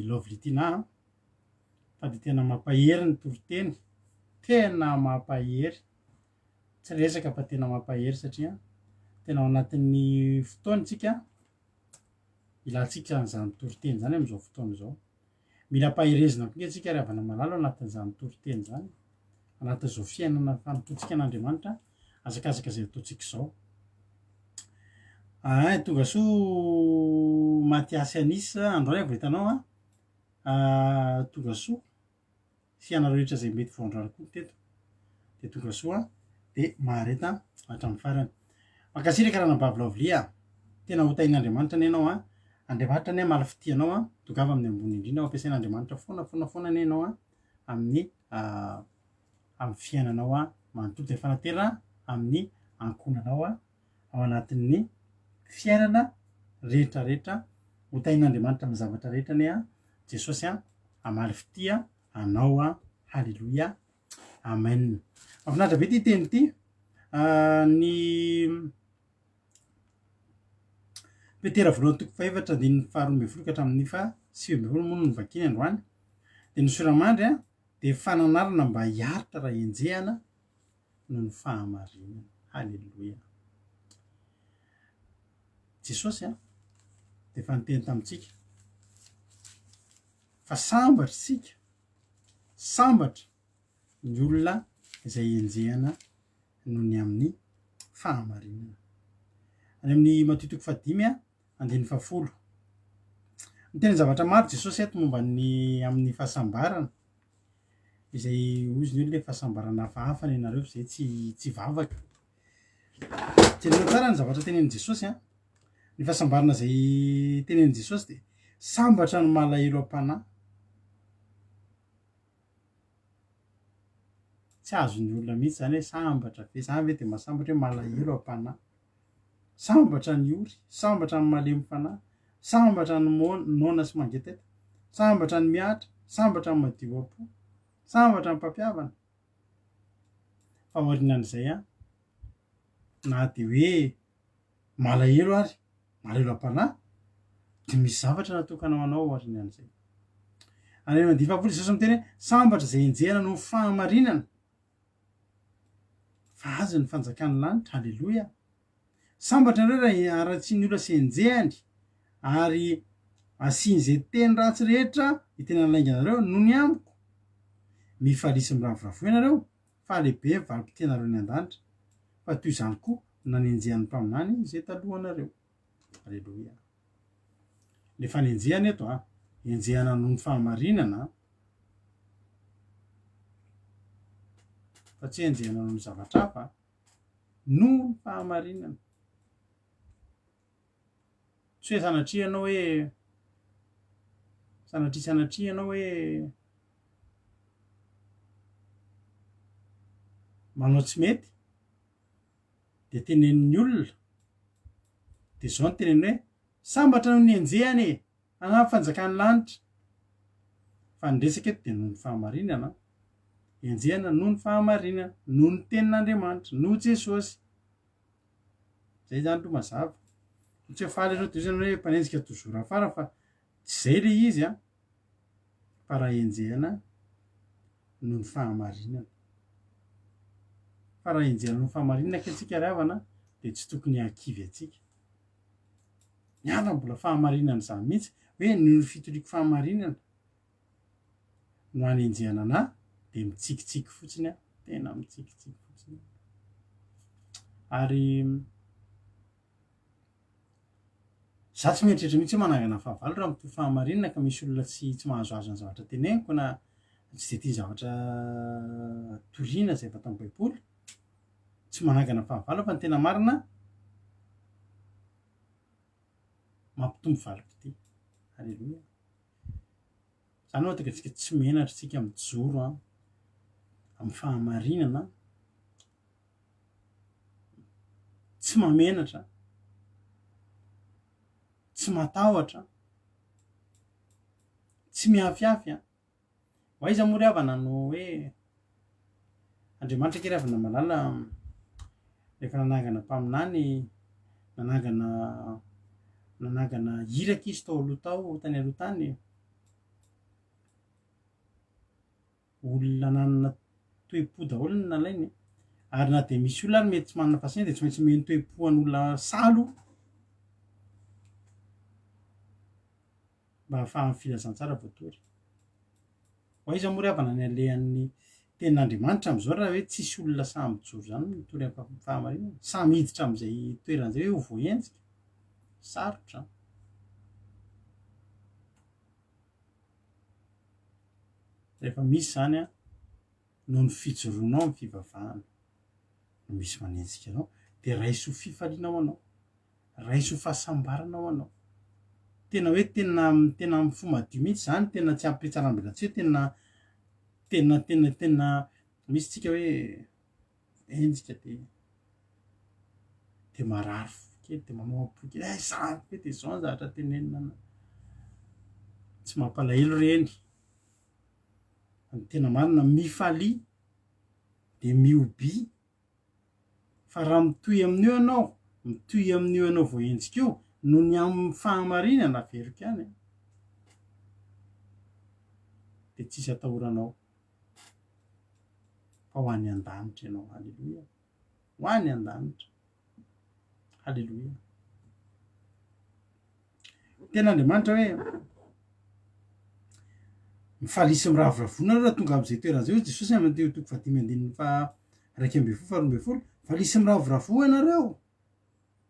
Lovely.15 fa de tena mampahery ny toriteny, tena mampahery, tsy resaka fa tena mampahery satria tena ao anatin'ny fotoantsika ilantsika n'izany toriteny zany amin'izao fotoana zao. Mila paherezina koa antsika ry havana malala anatin'izany toriteny zany, anatin'izao fiainana fanotontsika an'Andriamanitra azakazaka zay ataontsika izao. Tonga soa Mathiasy Anissa androany vao hitanao tonga soa fianareo rehetra zay mety voandrariko koa teto de tonga soa de mahareta hatramin'ny farany. Mankasitraka ranabavy Lovely tena ho tahin'Andriamanitra ny ianao Andriamanitra ny malafity anao tongava amin'ny ambony indrindra ho ampiasain'Andriamanitra foana ny ianao amin'ny amin'ny fiainanao manontolo de fanatera amin'ny ankonanao ao anatin'ny fiainana rehetrarehetra ho tahin'Andriamanitra amin'ny zavatra rehetra ny Jesosy amalifity anao Halleloia. Amen. Mahafinaritra be ty teny ty. Ny petera voalohany toko faefatra andininy faharoambin'ny ka hatramin'ny fa 7 moa no vakiny androany de ny soramandry de fananarana mba hiaritra raha enjehana no ny fahamarinana. Halleloia. Jesosy de fa niteny tamintsika fa sambatra sika, sambatra ny olona izay enjehana noho ny amin'ny fahamarinana. Any amin'ny Mateo toko 5 andininy 10 miteny zavatra maro Jesosy eto momba ny amin'ny fahasambarana izay ozy ny olona fahasambarana hafahafa ny anareo zay tsy vavaka. Jerena tsara ny zavatra tenenin Jesosy ny fahasambarana zay tenenin Jesosy de sambatra ny malahelo am-panahy. Tsy azon'ny olona mihitsy zany hoe sambatra ve zany ve de mahasambatra hoe malahelo am-panahy, sambatra ny ory, sambatra ny malemy fanahy, sambatra ny nona sy mangeteta, sambatra ny miatra, sambatra ny madio am-po, sambatra ny mpampiavana. Fa aorianan'izay na de hoe malahelo ary malahelo am-panahy de misy zavatra natokana ho anao aorianan'izay. Any amin'ny 10 Jesosy miteny hoe sambatra zay enjehana no fahamarinana fa azy ny fanjakan'ny lanitra. Halleloia. Sambatra nareo raha aratsy ny olona sy enjehany ary asiany zay teny ratsy rehetra hitena lainganareo no ny amiko mifalisy miravoravo ianareo fa lehibe valim-pitenareo ny an-danitra fa toy izany koa nanenjehan'ny mpaminany zay talohanareo. Halleloia. Le fanenjehana eto enjehana noho ny fahamarinana fa tsy enjehana noho ny zavatra hafa noho ny fahamarinana. Tsy hoe sanatria ianao hoe manao tsy mety de tenenin'ny olona de zao ny teneny hoe sambatra noho ny enjehany anahy fanjakan'ny lanitra. Fa ny resaka eto de noho ny fahamarinana, enjehana noho ny fahamarinana, noho ny tenin'Andriamanitra, noho Jesosy. Zay zany ro mazava. Tsy hoe faly ianao de izy hoe mpanenjika tozora afara fa tsy zay le izy fa raha enjehana noho ny fahamarinana. Fa raha enjehana ny fahamarinana ka antsika ravana dia tsy tokony hankivy atsika. Miala mbola fahamarinana zany mihitsy hoe noho ny fitoriako fahamarinana no hanenjehana anahy dia mitsikitsiky fotsiny aho, tena mitsikitsiky fotsiny. Ary za tsy mieritreritra mihitsy hoe manangana fahavalo raha mitohy fahamarinana ka misy olona tsy mahazoazo ny zavatra teneniko na tsy de tia zavatra toriana zay efa tamin'ny baiboly, tsy manangana fahavalo fa ny tena marina mampitombo valim-pity. Halleloia. Zany ohatra ka tsika tsy menatra tsika mijoro amin'ny fahamarinana, tsy mamenatra, tsy matahotra, tsy mihafiafy ho aiza moa ry havana no hoe Andriamanitra kely havana malala rehefa nanangana mpaminany, nanangana iraka izy tao aloha tao tany aloha tany, olona nanana toe-po daholo ny nalainy, ary na de misy olona ary mety tsy manana pasiensa dia tsy maintsy meno toe-po an'olona salo mba hahafahan'ny filazantsara voatory. Ho aiza moa ry havana ny alehan'ny tenin'Andriamanitra amin'izao raha hoe tsisy olona samy mijoro zany mitory amin'ny fahamarinana, samy hiditra amin'izay toeran'izay hoe ho voahenjika, sarotra. Rehefa misy zany noho ny fijoroanao amin'ny fivavahana no misy manenjika anao dia raiso ho fifaliana ho anao, raiso ho fahasambarana ho anao. Tena hoe tena amin'ny fo madio mihitsy zany, tena tsy ampitsaram-belatsihy, tena misy tsika hoe enjika de marary fo kely de manao am-po kely zany ve de zao ny zavatra tenenina ana, tsy mampalahelo reny. Tena marina mifalia de mioby, fa raha mitohy amin'io ianao, mitohy amin'io ianao voahenjika io no ny amin'ny fahamarinana averiko ihany de tsisy atahoranao fa ho any an-danitra ianao. Halleloia, ho any an-danitra. Halleloia. Tena Andriamanitra hoe mifalisy miravoravoana raha tonga amin'izay toeran'izay hoy Jesosy amin'ny Mateo 5:1-2, mifalisy miravoravo ianareo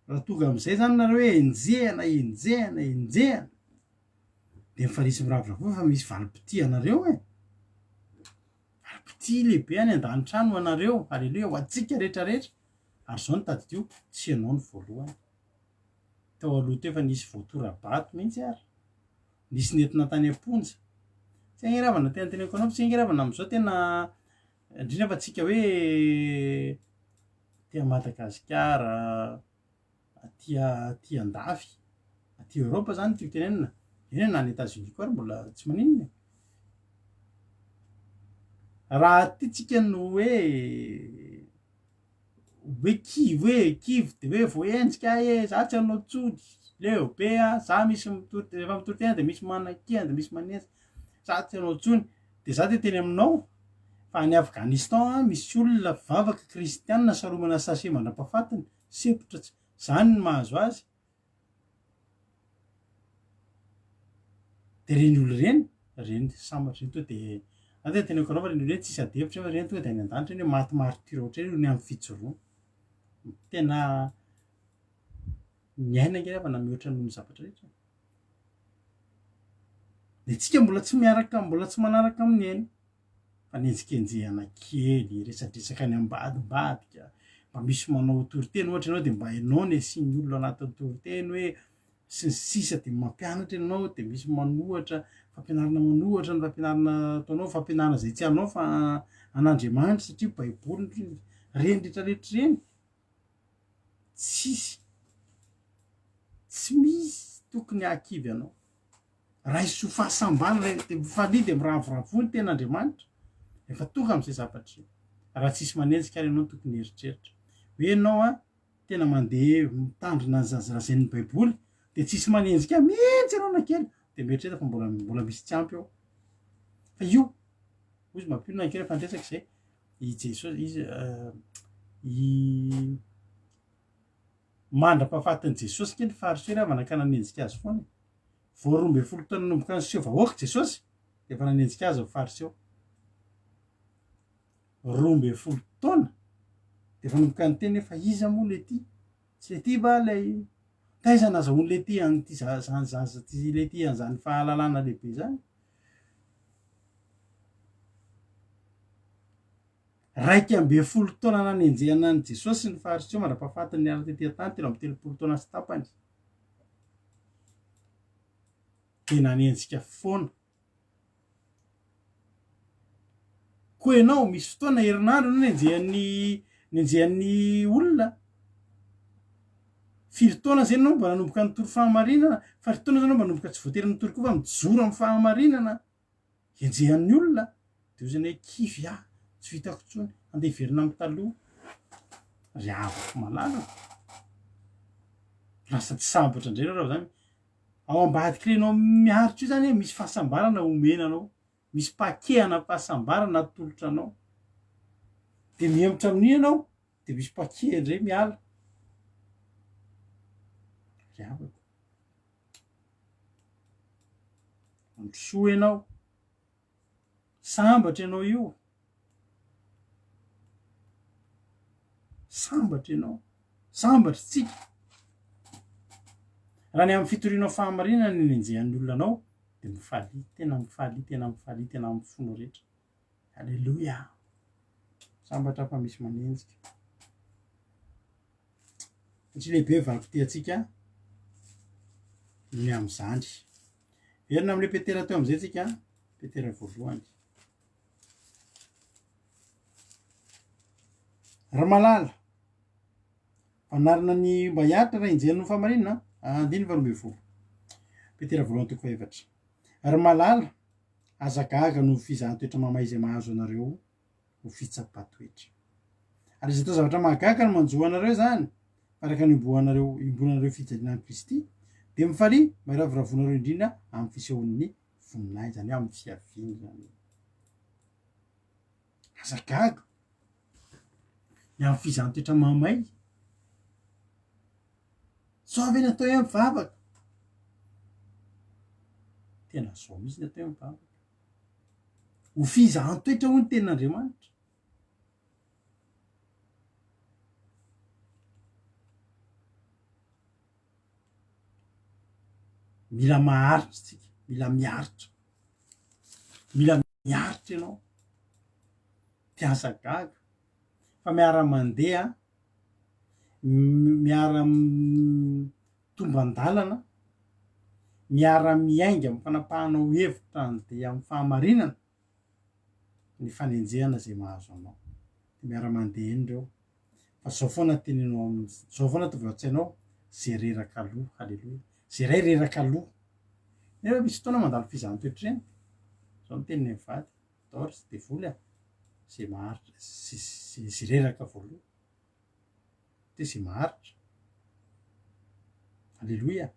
raha tonga amin'izay zany nareo hoe enjehana de mifalisy miravoravo fa misy valim-pity anareo valim-pity lehibe any an-danitra any ho anareo. Halleloia, ho antsika rehetrarehetra. Ary zao ny tadidio tsy ianao ny voalohany. Tao aloha teo efa nisy voatora-bato mihitsy ary nisy nentina tany am-ponja. Tsy agneravana tena teneniko anao, tsy agneravana amin'izao tena indrindra fa tsika hoe tia Madagasikara, tia andafy, tia Europa zany tiako tenenina, eny na ny États-Unis koa ary mbola tsy maninona. Raha tia tsika no hoe kivy de hoe voahenjika za tsy hanao tsody, leo be za misy mitory, rehefa mitory tena de misy manan-kihana de misy manenjika, za tsy hanao tsony de za te teny aminao fa any Afghanistan misy olona vavaka kristianina saromana sase mandram-pahafatiny, sepotra zany ny mahazo azy. De reny olo reny sambatra reny to de aza teneniko anao fa reny olo tsisy adevitra fa reny tonga de any an-danitra reny hoe maty martyra ohatra reny ny amin'ny fijoroana. Tena miaina nge avana mihoatra noho ny zavatra rehetra. De tsika mbola tsy miaraka, mbola tsy manaraka amin'ny ainy fa nenjikenjehana kely, resadresaka any ambadimbadika, mba misy manao toriteny ohatra ianao de mba hainao ny asian'ny olona anatin'ny toriteny hoe sy ny sisa de mampianatra ianao de misy manohatra, fampianarana manohatra ny fampianarana ataonao, fampianarana zay tsy anao fa an'Andriamanitra satria baiboly reny rehetrarehetra reny tsy misy tokony hakivy anao. Raiso fahasambarana de mifalia de miravoravo ny ten'Andriamanitra efa tonga amin'izay zavatra io. Raha tsisy manenjika ary ianao tokony heritreritra hoe ianao tena mandeha mitandrina ny zazalazain'ny baiboly de tsisy manenjika mihitsy ianao na kely de mieritreretra fa mbola misy tsy ampy ao. Fa io ozy mampino ankera fandresaka zay Jesosy izy mandra-pahafatiny Jesosy kely fariseo raha manaka nanenjika azy foana vao 12 taona nomboka ny seho vahoaka Jesosy de efa nanenjika azy fariseo 12 taona de efa nomboka ny teny efa iza moa le ty tsy le ty ba lay taiza nazahoany le ty any ty zaza ty le ty an'izany fahalalana lehibe zany 12 taona nanenjehana ny Jesosy ny fariseo mandra-pahafatiny ny ala tetỳ tany 30 taona sy tapany de nanenjika foana koa ianao misy fotoana herinandro no nenjehan'ny olona firy taona zay anao mba nanomboka nitory fahamarinana fary taona zay anao mba nanomboka tsy voatery nitory koa fa mijoro amin'ny fahamarinana enjehan'ny olona de zany hoe kivy tsy hitako tsony andeha hiverina amin'ny taloha ry avako malala lasa tsy sambatra indray raha zany ao ambadika renao miaritra io zany hoe misy fahasambarana omenanao misy pakehana fahasambarana atolotra anao de mihemotra amin'io ianao de misy pakeha indray miala ry avako androsoa ianao sambatra ianao io sambatra ianao sambatra tsika raha ny amin'ny fitorianao fahamarinana ny nenjehan'ny olona anao de mifaly tena mifaly tena mifaly tena amin'ny fona rehetra alleloia sambatra fa misy manenjika satria lehibe valiko ty atsika ny am'izany verina am'le petera teo am'izay tsika petera voalohany raha malala fanarina ny mba hiaritra raha injehan'ny fahamarinana andiny 12 petera voalohany toko faefatra ary malala azagaga no fizahan-toetra mamay izay mahazo anareo ho fitsapatoetra ary izy atao zavatra mahagaga no manjoa anareo zany araka ny imbonanareo fijaliana Kristy de mifaly mba iravoravoanareo indrindra amin'ny fisehoan'ny voninahitra zany hoe amin'ny fiaviany zany azagaga ny amin'ny fizahan-toetra mamay sao ve natao hoe mivavaka tena zao mihitsy natao hoe mivavaka ho fizahan-toetra ho ny tenin'Andriamanitra mila maharitra tsika mila miaritra ianao tiazagaga fa miara-mandeha miara-tomban-dalana miara-miainga amin'ny fanapahanao hevitra andeha amin'ny fahamarinana ny fanenjehana zay mahazo anao de miara-mandeha eny reo fa zao foana teninao zao foana tovy an-tsainao zay reraka aloha halleloia zay ray reraka aloha nefa misy fotoana mandalo fizahan-toetra reny zao ny teniny mivady daholo sy de voly zay maharitra zay reraka voaloha de zay maharitra halleloia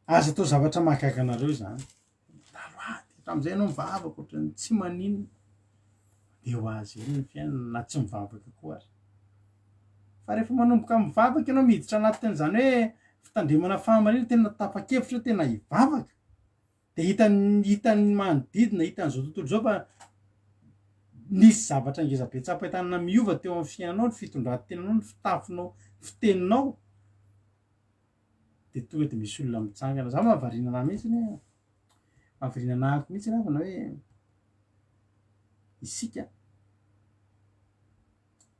aza atao zavatra mahagaga anareo zany taloady hatram'izay ianao mivavaka ohatrany tsy maninona de ho azy eny ny fiainana na tsy mivavaka koa ary fa rehefa manomboka mivavaka ianao miditra anatin'izany hoe fitandremana fahamarinana tena tapa-kevitra tena hivavaka de hitany manodidina hitan'izao tontolo zao fa nisy zavatra ngezabe tsapahitanana miova teo amin'ny fiainanao ny fitondran-tenanao ny fitafinao fiteninao de tonga de misy olona mitsangana za mahavariana mihitsy ny mahavariana ako mihitsy ravana hoe isika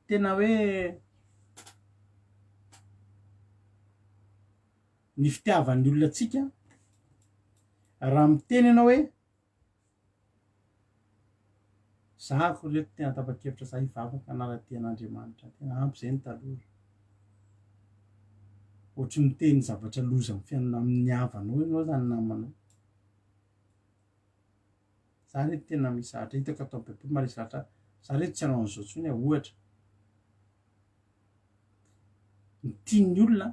tena hoe ny fitiavan'ny olona atsika raha miteny ianao hoe zako reto tena tapa-kevitra za hivavaka anara-tian'Andriamanitra tena ampy zay ny taloha ohatry miteny zavatra loza amin'ny fiainana amin'ny havanao ianao zany namanao za reto tena misy zavatra hitako atao bebe marisy lahatra za reto tsy hanao an'izao tsony ohatra ny tian'ny olona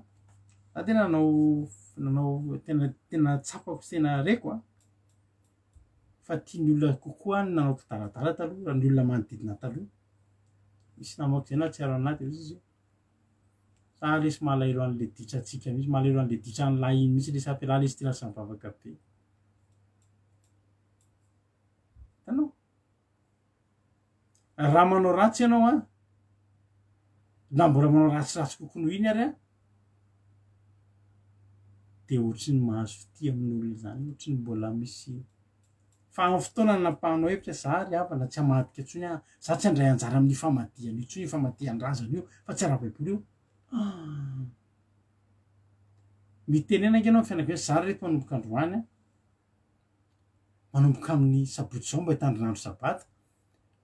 za tena nanao tena tsapako tena reko a fa tiany olona kokoa ny nanao kitaratara taloha raha ny olona manodidina taloha misy namako zay na tsy aro anaty izy sa lesy malaelo an'le ditratsika misy malaelo an'le ditra ny lahy iny misy le sampela lesy ty lasa mivavaka be tanao raha manao ratsy ianao a na mbola manao ratsiratsy kokoa noho iny ary a de ohatry ny mahazo fity amin'olona zany ohatry ny mbola misy fa amin'ny fotoana napahanao hevitra za ry havana tsy hamadika intsony a za tsy handray anjara amin'ny famadiana io tsony famadian-drazana io fa tsy ara-baiboly io mitenenaka ianao fianakaviana za reto manomboka androany a manomboka amin'ny sabotsy zao mba hitandrinandro sabata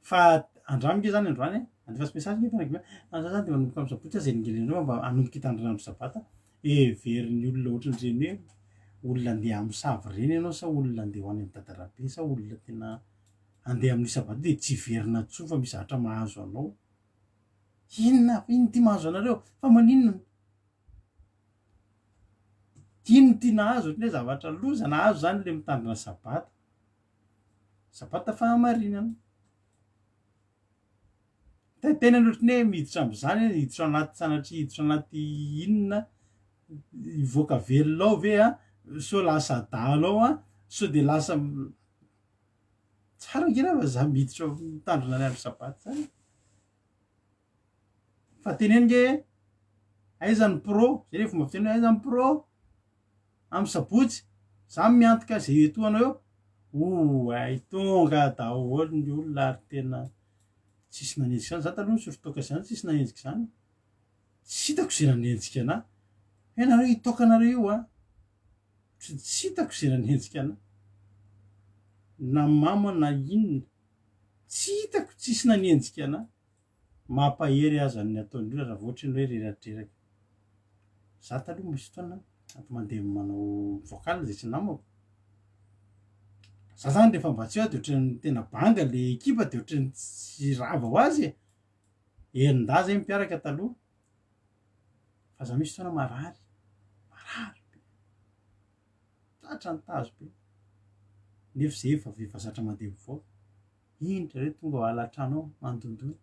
fa andramiko zany androany andefasy mesazy ny fianakaviana za zany de manomboka amin'ny sabotsy zay ningelenao mba hanomboka hitandrinandro sabata everiny olona ohatran'ireny hoe olona andeha am'savy reny ianao sa olona andeha ho any amin'ny dadarabe sa olona tena andeha amin'ny sabata de tsy verina tsoa fa misy zavatra mahazo anao inona ino ty mahazo anareo fa maninona ino ty nahazo ohatrin'le zavatra loza nahazo zany le mitandrina sabata fahamarinana tena ohatrin'ny hoe miditra am'zany hiditra anaty sanatry hiditra anaty inona ivoaka velonao ve a so lasa adalao a so de lasa tsara ngina fa za miditra mitandrina ny andro sabata zany fa tenenige aizany pro zay le fomba fiteny aizany pro amin'ny sabotsy za miantoka zay etoanao eo ay tonga daholo ny olona ary tena tsisy nanenjika zany za taloha misotro toka zany tsisy nanenjika zany tsy hitako zay nanenjika ana ianareo hitoka anareo io a tsy hitako zay nanenjika ana na mama na inona tsy hitako tsisy nanenjika ana mampahery azany ataony raha voatra ny hoe reradreraka za taloha misy fotoana ato mandeha manao voakaly zay tsy namako za zany rehefa mba tsy eo de ohatran'ny tena banga le ekipa de ohatran'ny tsy rava ho azy enin-da zay mipiaraka taloha fa za misy fotoana marary be tratra ny tazo be nefa zay efa zatra mandeha mivoaka indra re tonga ho alatranao mandondony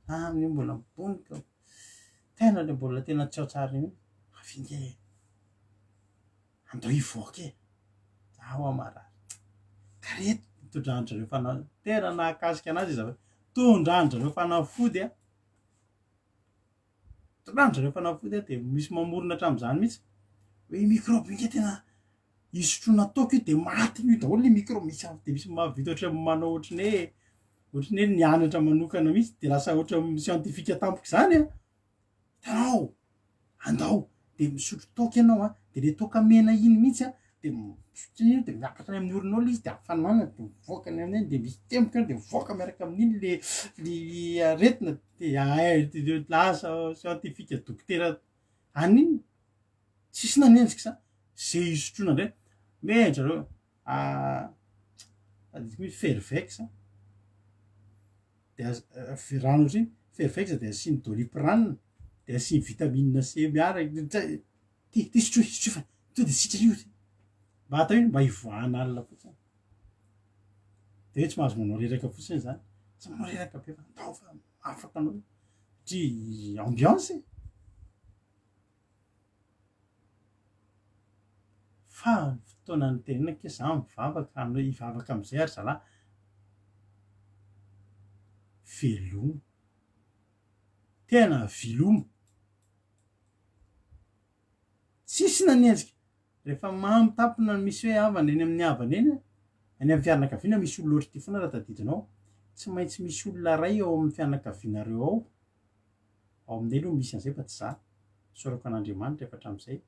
aminy mbola mibonika tena le mbola tena tsy ao tsara iny afinge andao hivoaka zaho amarary kareto tondrandrareo fanao tena nahakasika anazy izy tondrandrareo fanafody a tondrandrareo fanafody a de misy mamorona hatram'zany mihitsy hoe microbe inge tena isotrona ataoko io de maty io daholo le microbe misy de misy mahavita ohatra manao ohatriny hoe nianatra manokana mihitsy de lasa ohatra scientifika tampoko zany a hitanao andao de misotro toka ianao a de le toka mena iny mihitsy a de misotro iny de miakatra any amin'ny orinao le izy de afanana de mivoaka ny amin'iny de misy tempoka de mivoaka miaraka amin'iny le aretina de lasa scientifika dokotera aniny tsisy nanenjika sa zay isotrona ndray mendrareo misy fervex de rano ohatriny fervex de asiny doliprane de asiny vitamine C miaraka ty sotro fa to de sitra io mba atao iny mba hivoahana alina fotsiny de hoe tsy mahazo manao reraka fotsiny zany tsy manao reraka be fa andao fa afaka anao ty ambiance fa fotoana ny tenenake za mivavaka hivavaka am'izay ary zalahy velomo tena velomo tsisy nanenjika rehefa mamitampona misy hoe havana eny amin'ny havana eny any amin'ny fianakaviana misy olona ohatry ty foana raha tadidinao tsy maintsy misy olona ray ao amin'ny fianakavianareo ao aminay aloha misy an'izay fa tsy za sorako an'Andriamanitra efa hatram'izay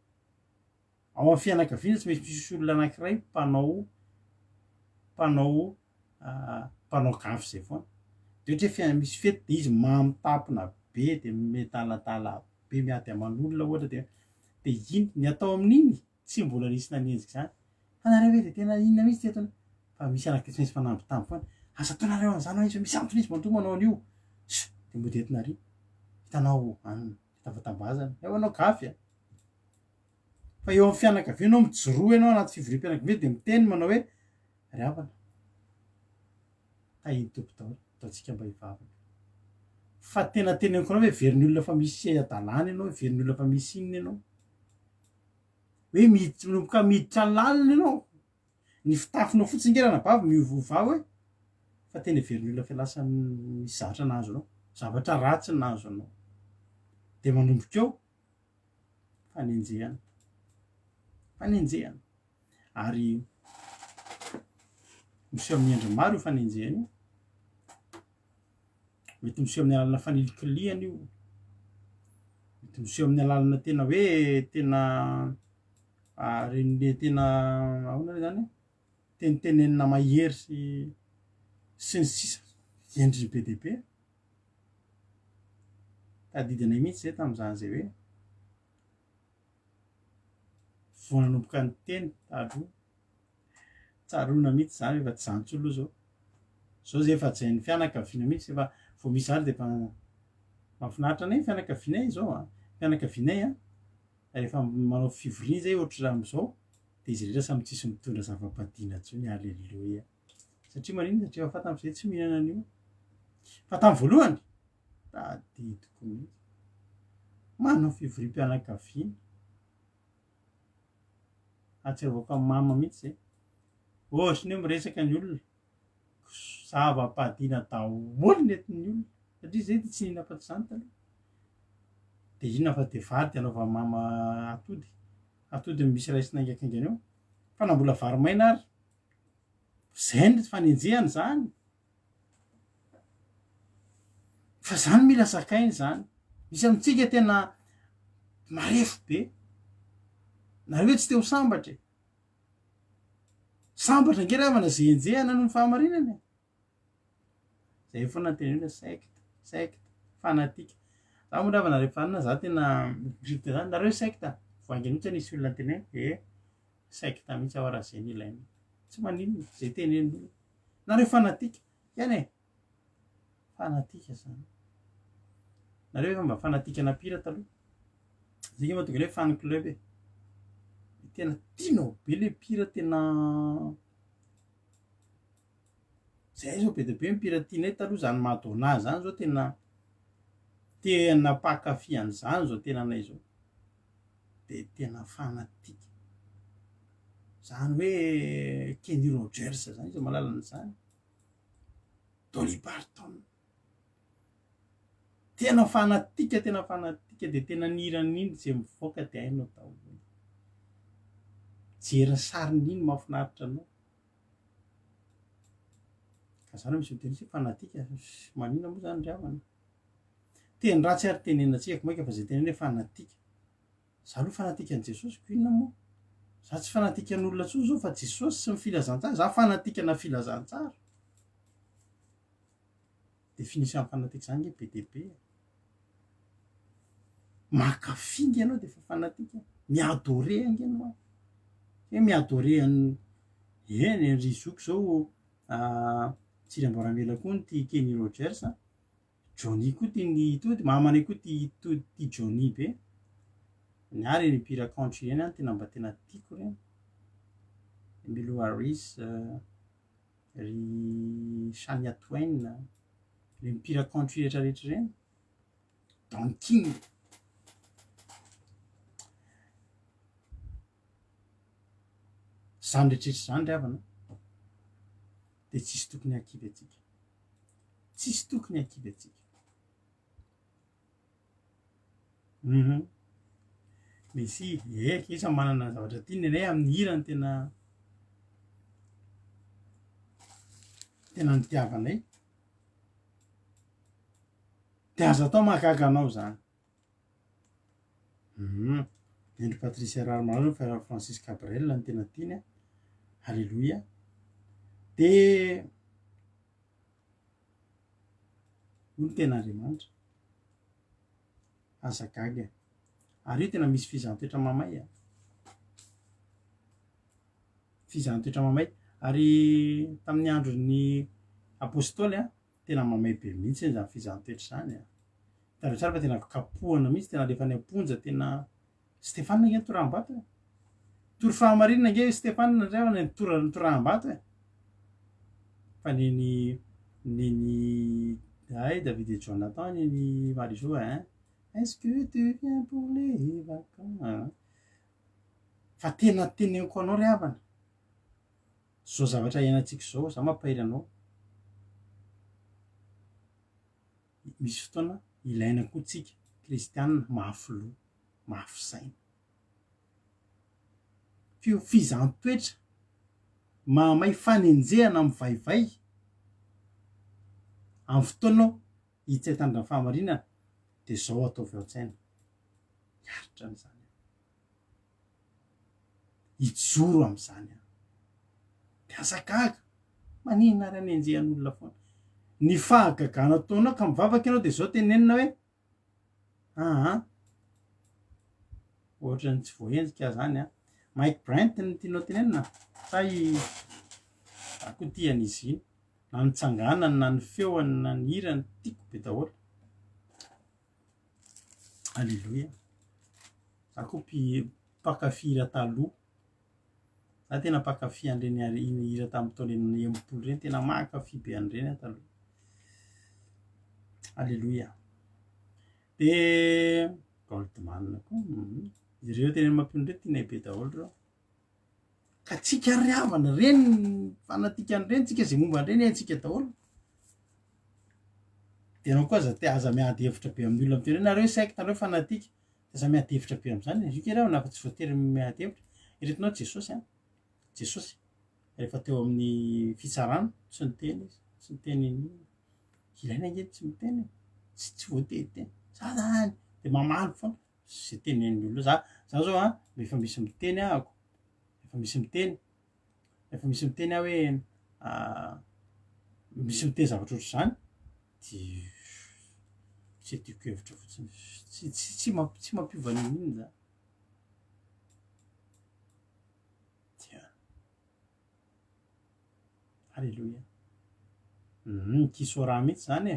ao amin'ny fianakaviana tsy maintsy misy olona anankiray mpanao gafy zay foana de ohatra hoe misy fety de izy mamitampona be de metalatala be miady aman'olona ohatra de iny ny atao amin'iny tsy mbola nisy nanenjika zany anareo hoe de tena inona mihitsy tetona fa misy anaky tsy maintsy fanamby tamby foana asa ataonareo an'izany izy misy antony izy mantoa manao an'io de mbodetinary hitanao fitavatambazana eo anao gafy a fa eo amin'ny fianakaviana ao mijoroa ianao anaty fivorim-pianakaviana de miteny manao hoe ry havana tahidy tompo daholo ataontsika mba hivavaka fa tena teneniko anao hoe veriny olona fa misy adalàna ianao veriny olona fa misy inona ianao hoe miditra miditra lalina ianao ny fitafinao fotsiny ngerana bavy miovova hoe fa tena veriny olona fa lasa misy zavatra nahazo anao zavatra ratsy nahazo anao de manomboka eo fanenjehana fanenjehana ary miseho amin'ny endry maro io fanenjehana io mety miseho amin'ny alalana fanilikiliana io mety miseho amin'ny alalana tena hoe tena renyle tena ahoana zany tenitenenina mahery sy ny sisa endriny be deaibe tadidinay mihitsy zay tamin'izany zay hoe vo nanomboka ny teny taloha tsaroana mihitsy zany efa tsy zantso aloha zao zay efa jain'ny fianakaviana mihitsy efa vo misy zany de efa mahafinaritra anay fianakavianay zao fianakavianay rehefa manao fivoriana zay ohatry am'izao de izy rehetra samy tsisy mitondra zava-padina tsony aleluia satria manino satria efa tam'izay tsy mihinana an'io fa tamin'ny voalohany tadidiko mihitsy manao fivorim-pianakaviana atsiarovako amin'ny mama mihitsy zay ohatry ny hoe miresaka ny olona zava-padina daholo nentin'ny olona satria zay de tsy ninapaty zany taloha de inona fa de vary de anaova mama atody misy raisina aingaikaingany eo fa na mbola vary maina ary zay ny fanenjehany zany fa zany mila zakainy zany misy amitsika tena marefo be nareo hoe tsy te ho sambatra sambatra ngeravana zay enjehana no ny fahamarinany zay foana tenena secte fanatika za moa ndravana rehefanina za tena grite zany nareo secte voangy mihitsy nisy olona tena secte mihitsy ao raha zay ny ilaina tsy maninona zay tenen'olona nareo fanatika iany fanatika zany nareo efa mba fanatika napira taloha zay mahatonga hoe fan club tena tianao be le pira tena zay zao be de be mipira tianay taloha zany madonna zany zao tena pakafiany zany zao tena anay zao de tena fanatika zany hoe Kenny Rogers zany izy malalan'izany Dolly Parton tena fanatika de tena niran'iny zay mivoaka de hainao daholo jery sarin'iny mahafinaritra anao ka zany misy teny hoe fanatika manina moa zany ry havana teny ratsy ary tenenantsika maika fa zay tenena hoe fanatika za aloha fanatika an' Jesosy ko inona moa za tsy fanatika n'olona tsoa zao fa Jesosy sy ny filazantsara za fanatikana filazantsara de finisy amin'ny fanatika zany nge be deaibe makafingy ianao de fa fanatika miadore ange anao hoe miadore eny ry zoko zao tsiramboramela koa ny ty Kenny Rogers Johnny koa ty ny tody mamanay koa ty Johnny be ny ary ny pira country eny any tena mba tena tiako reny Milo Harris ry Shania Twain le mipira country rehetrarehetra reny Don King zany rehetrarehetra zany ry havana de tsisy tokony akivy atsika tsisy tokony akivy atsika misy isa manana zavatra tiany anay amin'ny hirany tena nitiavanay de azo atao mahagaga anao zany endry Patricia Rarmalao fa Francis Cabrel ny tena tiany halleloia de olo tena Andriamanitra azagaga ary io tena misy fizahatoetra mamay fizahatoetra mamay ary tamin'ny andro ny apôstôly tena mamay be mihitsy eny zany fizahatoetra zany tareo tsara fa tena kapohana mihitsy tena alefa ny amponja tena Stefana nge Torambatra tory fahamarinana nge Stéphane ndray ny toraham-bato e fa neny ay David et Jonathan neny Marie-Jo hein est-ce que tu viens pour les vacances fa tena teneniko anao ry havana zao zavatra iainantsika zao za mampahiry anao misy fotoana ilaina koa tsika kristianina mafy loha mafy saina fizaham-toetra mahamay fanenjehana amin'ny vaivay amin'ny fotoanao hitsy tandrina fahamarinana de zao ataovy ao an-tsaina hiaritra am'izany hijoro am'izany de azagaga maninona ary anenjehan'olona foana ny fahagagana ataonao ka mivavaka ianao de zao tenenina hoe ohatrany tsy voahenjika zany Mike Brent ny tianao tenenina fa ako tian'izy iny na ny tsanganany na ny feoany na ny hirany tiako be daholo alleloia ako mpakafy hira taloha za tena mpakafy an'ireny hira tamin'ny taona enimpolo reny tena mankafy be an'ireny taloha alleloia de Goldman koa ireo tena mampion'ireo tianay be daholo reo ka tsika ry havana reny fanatikan'ireny tsika zay momba an'ireny haintsika daholo de anao koa aza miady hevitra be amin'ny olona am'tena nareo saiko tanareo fanatika aza miady hevitra be am'izany izy io reo nafa tsy voatery miady hevitra eretinao Jesosy rehefa teo amin'ny fitsarana tsy niteny izy tsy niteny ilaina angety tsy miteny tsy voateny za zany de mamaly foana zay tenen'ny olona za zao efa misy miteny ahako efa misy miteny aho hoe misy miteny zavatra ohatry zany de tsy tiako hevitra fotsiny tsy mampiova an'iny za alleloia kisora mihitsy zany e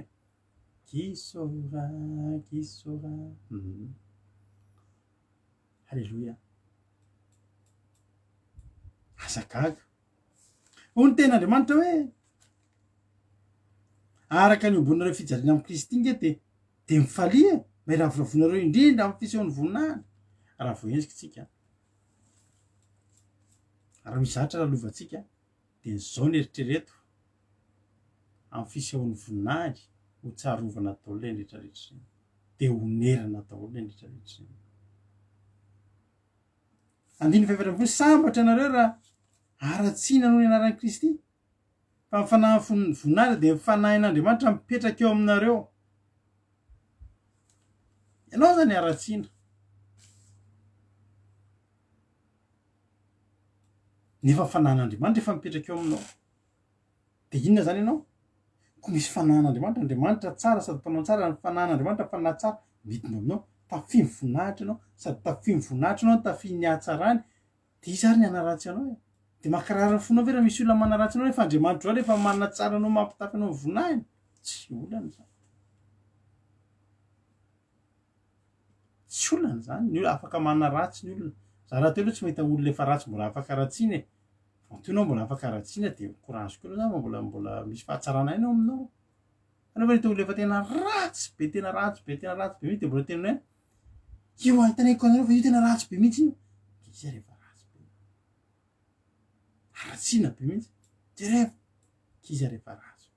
kisora alleloia azagaga ho ny ten'Andriamanitra hoe araka ny ombonareo fijaliana amin'ny Kristy inge de mifalia may ravoravoanareo indrindra amin'ny fisehoan'ny voninahiny raha voenjika tsika raha mizatra raha lovantsika de zao ny eritrereto amin'ny fisehoan'ny voninahiny ho tsarovana daholo le rehetrarehetra zany de honerana daholo le rehetrarehetra zany andiny fahaverany sambatra anareo raha aratsina noho ny anaran'i Kristy fa mifanahy voninahiny de mifanahin'Andriamanitra mipetraka eo aminareo ianao zany aratsina nefa fanahin'Andriamanitra efa mipetraka eo aminao de inona zany ianao ko misy fanahin'Andriamanitra Andriamanitra tsara sady mpanao tsara ny fanahin'Andriamanitra fanahy tsara midina aminao tafimy voninahitra ianao sady tafimy voninahitra ianao tafimy ny hatsarany de izy ary ny anaratsy anao de makarary fonao ve raha misy olona manaratsy anao refa Andriamanitra ao rehefa manana tsara anao mampitafy anao voninahiny tsy olana zany tsy olana zany ny olona afaka manaratsy ny olona za raha teo aloha tsy mahita olona efa ratsy mbola afaka ratsiny e antonao mbola afaka ratsiny de courage koa zany mbola misy fahatsarana ainao aminao anaova nita olona efa tena ratsy be mihitsy de mbola tena hoe io hitanayko anareo fa io tena ratsy be mihitsy io izy rehefa ratsy be aratsina be mihitsy jereva kizy rehefa ratsy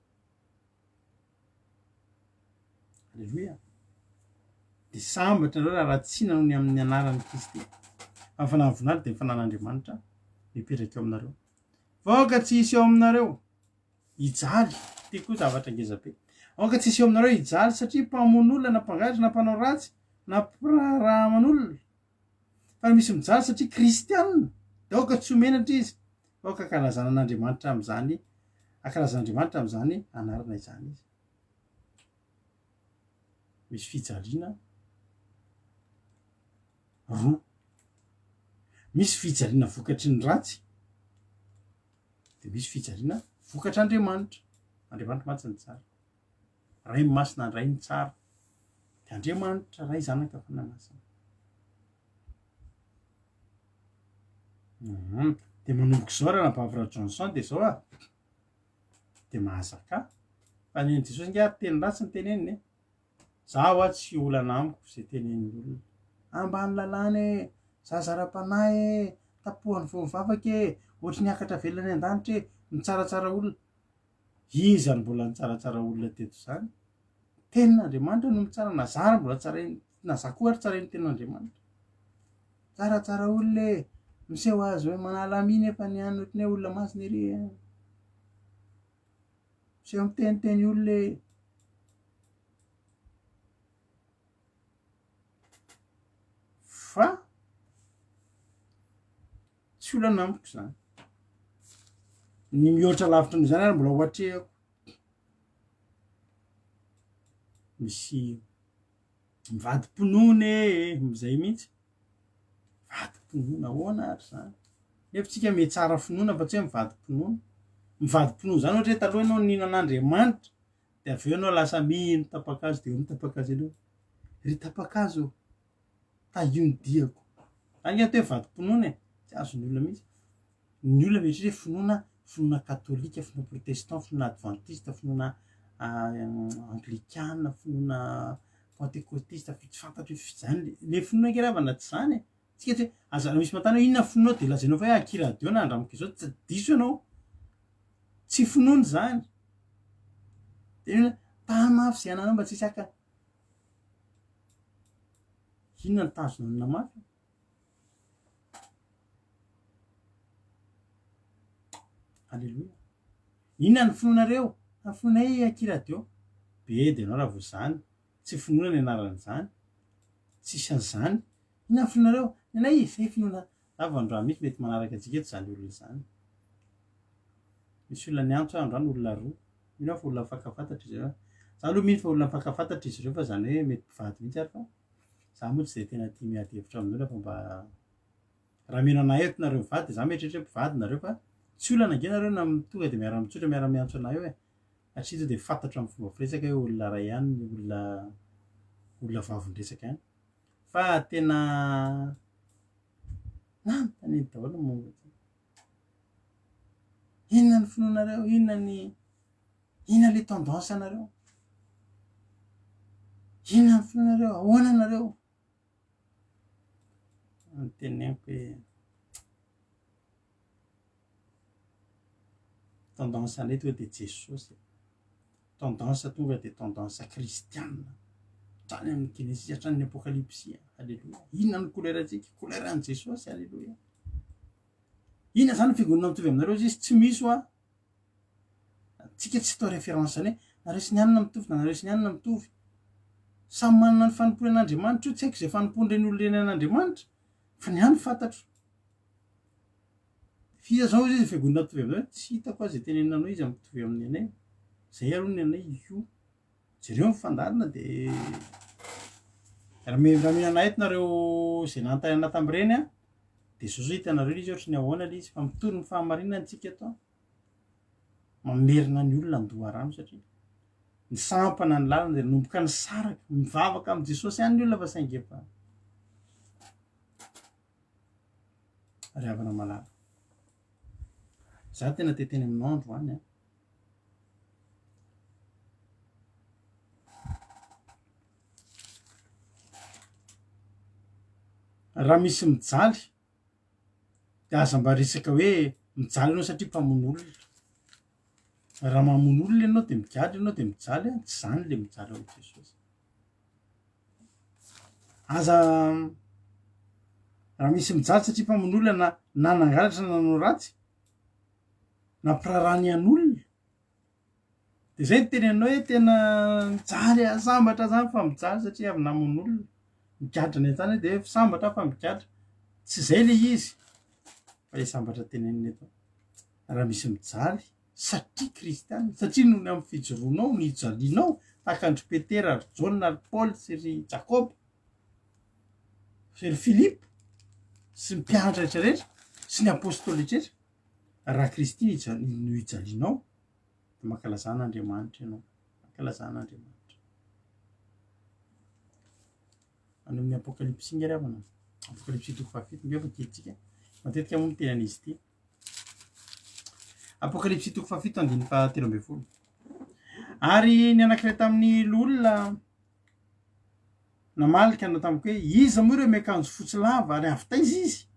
alleloia de sambatra nareo raha ratsina noho ny amin'ny anaran'ny Kristy amin'ny fanahy voninahitra de fanan'Andriamanitra mipetraka eo aminareo vaoka tsy hisy eo aminareo hijaly te koa zavatra ngeza be vaoka tsy hisy eo aminareo hijaly satria mpamono olona na mpangalatra na mpanao ratsy na mpiraharaha aman'olona fa misy mijaly satria kristianina daoka tsy homenatra izy vaoka akalazan'Andriamanitra am'izany akalazan'Andriamanitra am'izany anarana izany izy misy fijaliana roa misy fijaliana vokatry ny ratsy de misy fijaliana vokatra Andriamanitra matsy ny tsara ray masina ray ny tsara de Andriamanitra ray zanaka fananasana De manomboka zao raha nabavy Johnson de zao de mahazaka fa ny Jesosy nge ary teny ratsy ny teneniny zaho tsy olana amiko zay tenen'ny olona ambany lalàna zazara-panahy tapohan'ny vovavaka ohatry ny akatra velany an-danitra mitsaratsara olona izany mbola nitsaratsara olona teto zany tenin'Andriamanitra no mitsara na zara mbola tsarainy na zakoa ary tsarainy tenin'Andriamanitra tsaratsara olona miseho azy hoe manalaminy efa ny any ohatry ny olona masina ery miseho miteniteny olona fa tsy olana amiko zany ny mihoatra lavitra noho zany ary mbola hoatrehako misy mivadi-ponona mizay mihitsy mivadi-ponona ahoana ary zany nefa tsika metsara finoana fa tsy hoe mivadi-ponona mivadi-ponona zany ohatra hoe taloha ianao ninan'Andriamanitra de aveo ianao lasa mino tapakazo de mitapakazo anao ry tapakazo taio ny diako zany atao hoe vadi-ponona tsy azony olona mihitsy ny olona rehetra hoe finoana katolika finoana protestant finoana adventiste finoana anglikana finoana pentecôtiste tsy fantatro hoe zany le finoana ankeravana tsy zany tsika tsy aza misy mantany hoe inona finoana de lazainao fa hoe akiradio na andramoko izao tsy diso ianao tsy finoana zany de tamafy zay ananao mba tsy hisy aka inona ny tazonana mafy alleloia inona ny finoanareo amin'ny finoanay akiradio be de anao raha vo zany tsy finoana ny anaran'izany tsisy an'izany inona ny finoanareo nenay zay finoana avandroa mihitsy mety manaraka antsika eto zany olona zany misy olona ny antso androany olona roa ino fa olona mifankafantatra izy reo za aloha mihitsy fa olona mifankafantatra izy reo fa zany hoe mety mpivady mihitsy ary fa za moa tsy zay tena tia miady hevitra amin'olona fa mba raha mino anahy eto nareo mivady de za mieritreritra hoe mpivady nareo fa tsy olana ange nareo na tonga de miara mitsotra miara miantso anahy eo satria to de fantatro amin'ny fomba firesaka hoe olona ray ihany ny olona vavondresaka ihany fa tena taneny daholo momba inona ny finoanareo inona le tendance anareo inona ny finoanareo ahoana anareo teneniko hoe tendance anay tonga de Jesosy tendance tonga de tendance kristianina hatrany amin'ny genesis hatrany ny apokalypsia alleloia inona ny kolerantsika koleran'i Jesosy alleloia inona zany figonana mitovy aminareo izy tsy misy ho tsika tsy atao référence zany hoe nareo sy ny anina mitovy na nareo sy ny anina mitovy samy manana ny fanompony an'Andriamanitra io tsy haiko zay fanompony reny olona reny an'Andriamanitra fa ny any fantatro fiza zao izy figonana mitovy aminareo tsy hitako azy tenenanao izy mitovy amin'ny anay zay aloha ny anay io jereo mifandalina de raha mino anay eto nareo zay nanontany tam'ireny de zao zao hitanareo izy ohatry ny ahoana le izy fa mitory ny fahamarinana antsika eto mamerina ny olona andoha rano satria ny sampana ny lalana de nomboka ny saraka mivavaka amin'ny Jesosy ihany ny olona fa saingy efa ry havana malala za tena teteny aminao androany raha misy mijaly de aza mba resaka hoe mijaly anao satria mpamono olona raha mamono olona ianao de mijaly ianao de mijaly tsy zany le mijaly ao Jesosy aza raha misy mijaly satria mpamono olona na nangalatra nanao ratsy nampirarany an'olona de zay ny tenenao hoe tena mijaly sambatra zany fa mijaly satria avy namono olona mikatra ny an-tany de sambatra fa mikatra tsy zay le izy fa sambatra tenenina eto raha misy mijaly satria kristianina satria nohony amin'ny fijoroanao ny ijalinao tahaka andry Petera ary Jaona ary Paoly sy ry Jakoba sy ry Filipo sy ny mpianatra rehetrarehetra sy ny apôstôly rehetrarehetra raha Kristy no ijalinao de mankalazan'Andriamanitra ianao mankalazan'Andriamanitra any amin'ny apokalypsy nge ravana apokalypsy 17 nge fa keitsika matetika moa miteny an'izy ity. Apokalypsy 7:7-13. Ary ny anankiray tamin'ny olona namalika anao tamiko hoe iza moa ireo miakanjo fotsy lava ary avy taiza izy.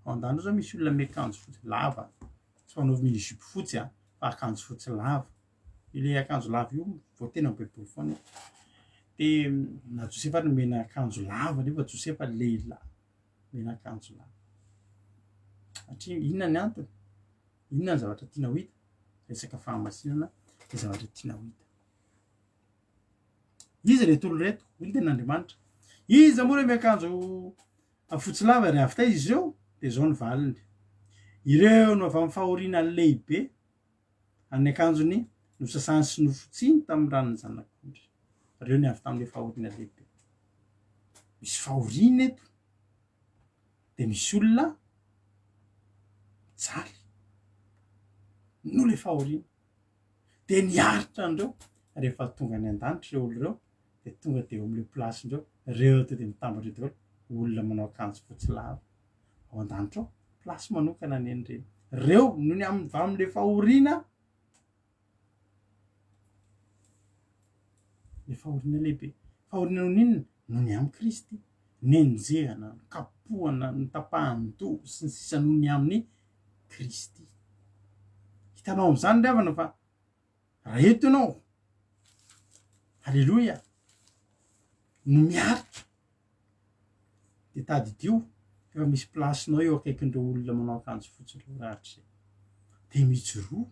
Ao an-dano zao misy olona miakanjo fotsy lava, tsy fanaovy mini-jupe fotsy fa akanjo fotsy lava. Ile akanjo lava io vao tena baiboly foana. De na Josefa ny mena akanjo lava nefa Josefa lehilahy mena akanjo lava. Satria inona ny antony? Inona ny zavatra tiana ho hita? Resaka fahamasinana ny zavatra tiana ho hita. Izy reto olo reto, olo ten'Andriamanitra. Iza moa ireo miakanjo fotsy lava ary avy taiza izy ireo? De zao ny valiny. Ireo no avy amin'ny fahoriana lehibe amin'ny akanjony nosasany sy nofotsiny tamin'ny ranony zanak'ondry. Ireo ny avy tamin'ilay fahoriana lehibe. Misy fahoriana eto. De misy olona jaly no le fahoriana. De niaritra andreo rehefa tonga any an-danitra ireo olo ireo. De tonga de eo amin'ilay plasin-dreo. Reo de mitambatra daholo olona manao akanjo fotsy lava. Ao an-danitra ao, plasy manokana ny an'ireny. Reo no ny amin'ilay fahoriana. Le fahoriana lehibe. Fahoriana no ninona? No ny amin'ny Kristy. Nenjehana, kapohana, ny tapahando sy ny sisa no ny amin'ny Kristy. Hitanao amin'izany ry havana fa raha eto ianao, halleloia, no miaritra de tadidio efa misy plasinao eo akaikin'ireo olona manao akanjo fotsy rahatra izay. De mijoroa,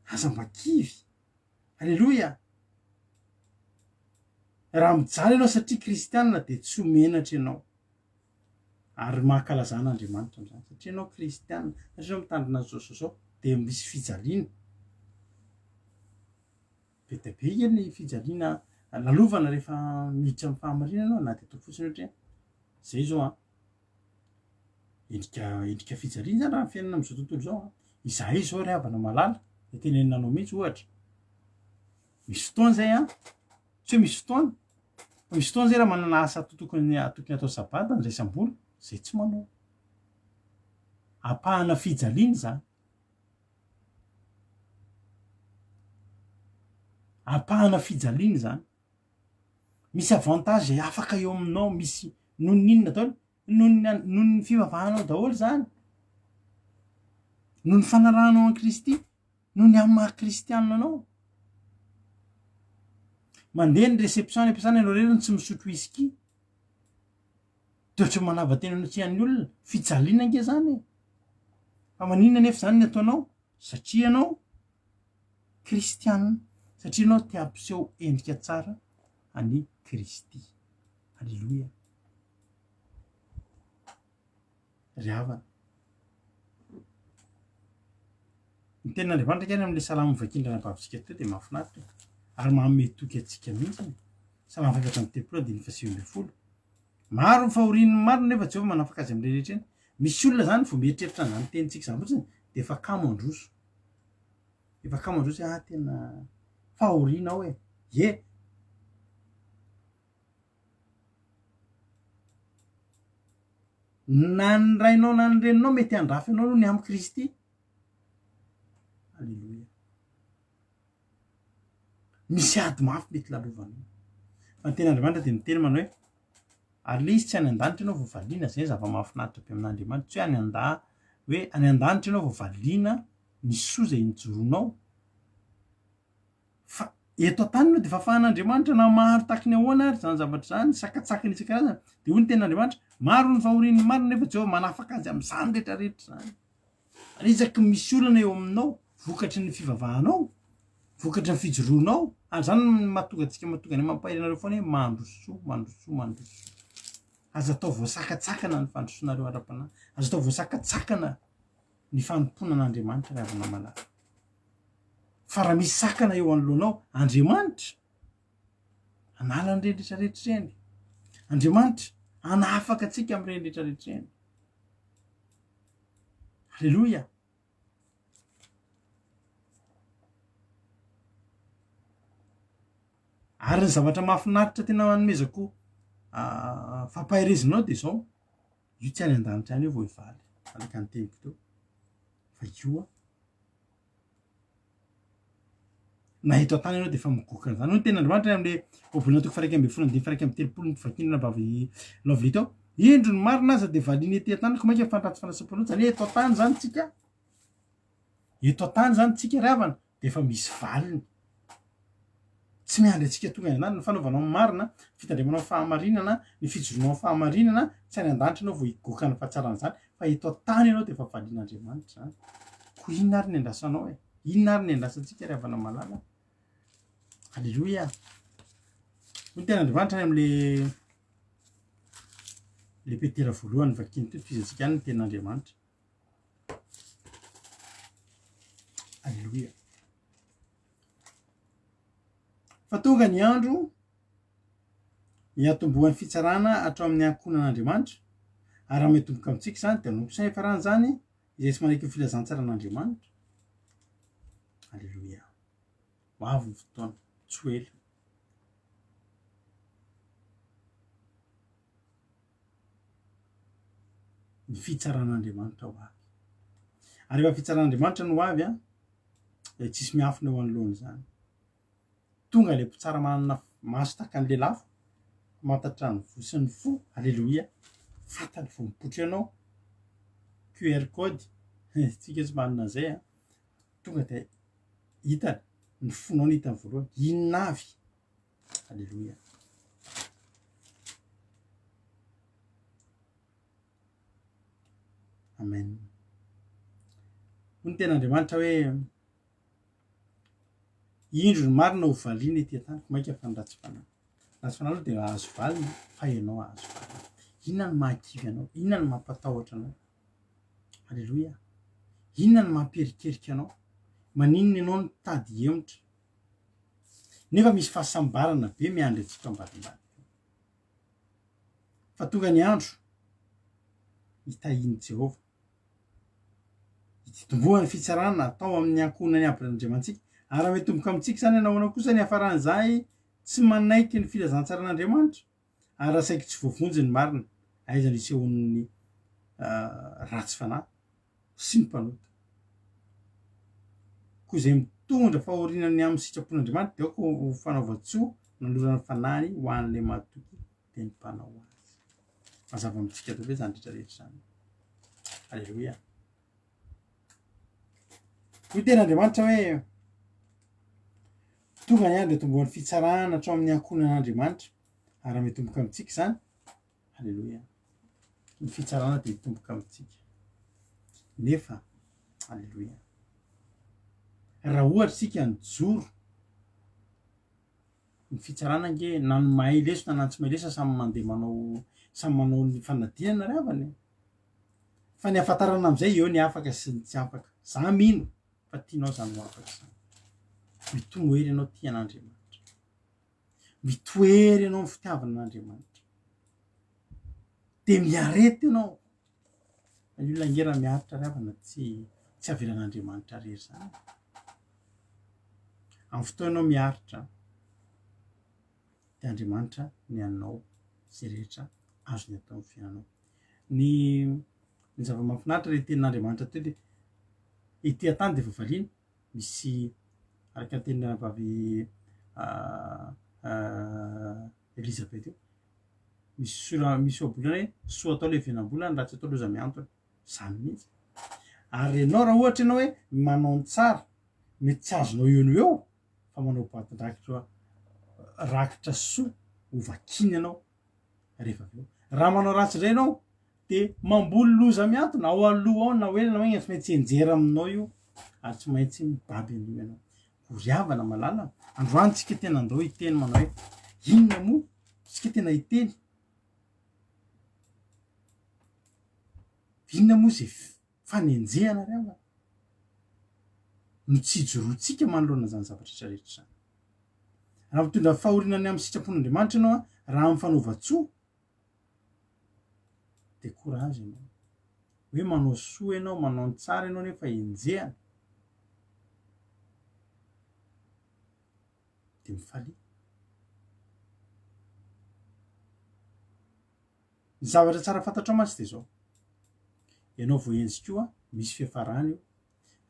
aza makivy, halleloia. Raha mijaly ianao satria kristianina de tsy ho menatra ianao. Ary mahakalazan'Andriamanitra amin'izany satria ianao kristianina, satria mitandrina Jesosy zao de misy fijaliana. Be dia be ny fijaliana lalovana rehefa miditra amin'ny fahamarinana ianao na de atao fotsiny ohatra zay zao endrika fijaliana zany raha fiainana amin'izao tontolo zao. Izay zao ry havana malala de teneninanao mihitsy ohatra. Misy fotoana zay tsy hoe misy fotoana. Misy fotoana zay raha manana asa tokony atao sabata ny raisam-bola zay tsy manao. Apahana fijaliana zany. Apahana fijaliana zany. Misy avantage zay afaka eo aminao, misy noho ny inona daholo, noho ny fivavahanao daholo zany. Noho ny fanarahanao an Kristy, noho ny amin'ny maha-kristianina anao. Mandeha ny reception any ampiasana ianao reriny tsy misotro whisky. De ohatry manava-tena ny tian'ny olona, fijaliana ange zany. Fa maninona nefa zany ny ataonao? Satria ianao kristianina, satria ianao te hampiseho endrika tsara any Kristy. Halleloia. Ry havana. Ny ten'Andriamanitra kany amin'ilay salamo vakindra nampahavitsika teo de mahafinaritra. Ary manome toky atsika mihitsy. Salamo 4:7-10. Maro ny fahoriana maro nefa Jehovah manafaka azy amin'ny rehetra eny. Misy olona zany vao mieritreritra an'izany tenintsika izany fotsiny de efa kamo androso. Efa kamo androso tena fahoriana ao e. Ye. Na ny rainao na ny reninao mety handrafy anao noho ny amin'ny Kristy. Halleloia. Misy ady mafy mety lalovanao. Fa ny ten'Andriamanitra de miteny manao hoe ary le izy tsy any an-danitra ianao vao valiana, zay zava-mahafinaritra be amin'Andriamanitra. Tsy hoe any any an-danitra ianao vao valiana ny soa zay nijoroanao. Fa eto an-tany ianao de fa fahan'Andriamanitra na maro tahaka ny ahoana ary zany zavatra zany, sakatsakany isan-karazany. De hoy ny ten'Andriamanitra, maro ny fahoriany maro nefa Jehovah manafaka azy amin'izany rehetrarehetra zany. Anisaky misy olana eo aminao, vokatry ny fivavahanao, vokatry ny fijoroanao. Ary zany mahatonga antsika mahatonga ny mampahiranareo foana hoe mandrosoa. Aza atao voasakatsakana ny fandrosoanareo ara-panahy. Aza atao voasakatsakana ny fanompoana an'Andriamanitra ry havana malala. Fa raha misy sakana eo anoloanao, Andriamanitra anala ny rehetrarehetra eny. Andriamanitra anafaka atsika amin'ireny rehetrarehetra eny. Halleloia. Ary ny zavatra mahafinaritra tena manomezako fampahirezinao de zao, io tsy any an-danitra any io vao hivaly. alaka ny teniko teo fa ioa na eto an-tany ianao de efa migokana zany. Hoy ny ten'Andriamanitra am'le ohabolana toko faraika amby folo dimy faraika amby telopolo ny vakina vavy Lovely tao, indro ny marina aza de valiny ety an-tany ko maika fantatsy fanasam-panoa zany eto an-tany zany tsika, eto an-tany zany tsika ry havana de efa misy valiny, tsy miandry atsika tonga any an-tany. Ny fanaovanao ny marina, fitandremanao fahamarinana, ny fijoroanao fahamarinana, tsy any an-danitra ianao vao higokana fa tsaran'izany, fa eto an-tany ianao de efa valin'Andriamanitra zany. Ko inona ary ny andrasanao e? Inona ary ny andrasantsika ry havana malala? Halleloia. Hoy ny ten'Andriamanitra am'le petera voalohany vakiny teo fizatsika any ny ten'Andriamanitra. Halleloia. Fa tonga ny andro hiatombohan'ny fitsarana hatrao amin'ny ankonan'Andriamanitra, ary raha metomboka amintsika zany de anompo saina farany zany izay tsy manaiky ny filazantsaran'Andriamanitra. Halleloia. Ho avy ny fotoana tsy ho ela. Ny fitsaran'Andriamanitra ho avy, ary rehefa fitsaran'Andriamanitra no ho avy de tsisy miafina eo anoloany zany. Tonga le mpitsara manana maso tahaka an'le lafo, mantatra ny vo sy ny fo. Halleloia. Fantany vao mipotry anao QR code tsika tsy manana zay tonga de hitany ny fonao ny hitany voalohany inona avy. Halleloia. Amen. Hoy ny ten'Andriamanitra hoe indro ny marina ho valiana ety an-tany ko maika fa ny ratsy fanahy. Ratsy fanahy aloha de ahazo valiny fa ianao ahazo valiny. Inona ny mahakivy anao? Inona ny mampatahotra anao? Halleloia. Inona ny mamperikerika anao? Maninona ianao no tady hemotra? Nefa misy fahasambarana be miandry atsika ambadimbady. Fa tonga ny andro hitahiny Jehovah, hitombohan'ny fitsarana atao amin'ny ankonany Abrahamantsika. Ary metomboka amintsika zany anaonao kosa ny hafaran'izay tsy manaiky ny filazantsaran'Andriamanitra, ary raha saika tsy voavonjy ny marina, aiza ny isehon'ny ratsy fanahy sy ny mpanota. Koa izay mitondra fahorinany amin'ny sitrapon'Andriamanitra de ao ho fanaova-tsoa nanorana fanahy ho an'le matoky de ny mpanao azy. Mazava amintsika daholo zany rehetrarehetra zany. Halleloia. Hoy ten'Andriamanitra hoe tonga ny andro hiatombohan'ny fitsarana hatrao amin'ny ankonan'Andriamanitra, ary metomboka amintsika zany. Halleloia. Ny fitsarana de hitomboka amintsika. Nefa halleloia, raha ohatra sika ny joro, ny fitsarana nge na ny mahay leso na tsy mahay leso samy mandeha manao ny fanadinana ry havany. Fa ny ahafantarana am'izay eo ny afaka sy ny tsy afaka. Za mino fa tianao zany ho afaka zany. Mitohery ianao tian'Andriamanitra, mitohery ianao amin'ny fitiavan'Andriamanitra, de miarety ianao. Io langera miaritra ry havana tsy avelan'Andriamanitra rery zany. Amin'ny fotoanao miaritra de Andriamanitra ny anao zay rehetra azony atao amin'ny fiainanao. Ny zava-mahafinaritra le tenin'Andriamanitra teo de ety an-tany de efa valiana, misy araka ny tena vavy Elizabeth io, misy ohabolana hoe soa atao le venam-bolany ratsy atao loza miantona. Zany mihitsy. Ary ianao raha ohatra ianao hoe manao ny tsara, mety tsy azonao eo no eo, fa manao rakitra soa ho vakina ianao rehefa avy eo. Raha manao ratsy indray ianao de mamboly loza miantona ao aloha ao na hoe na hoe tsy maintsy enjera aminao io, ary tsy maintsy mibaby an'io ianao. Ho ry havana malala, androany tsika tena andao hiteny manao hoe inona moa tsika tena hiteny, inona moa zay fanenjehana ry havana no tsy hijoroantsika manoloana zany zavatra rehetra zany. Raha mitondra fahorinany amin'ny sitrapon'Andriamanitra ianao raha amin'ny fanaova-tsoa de courage ianao, hoe manao soa ianao, manao ny tsara ianao nefa enjehana de mifalia. Ny zavatra tsara fantatrao mantsy de zao, ianao voenjika io a misy fiafarany io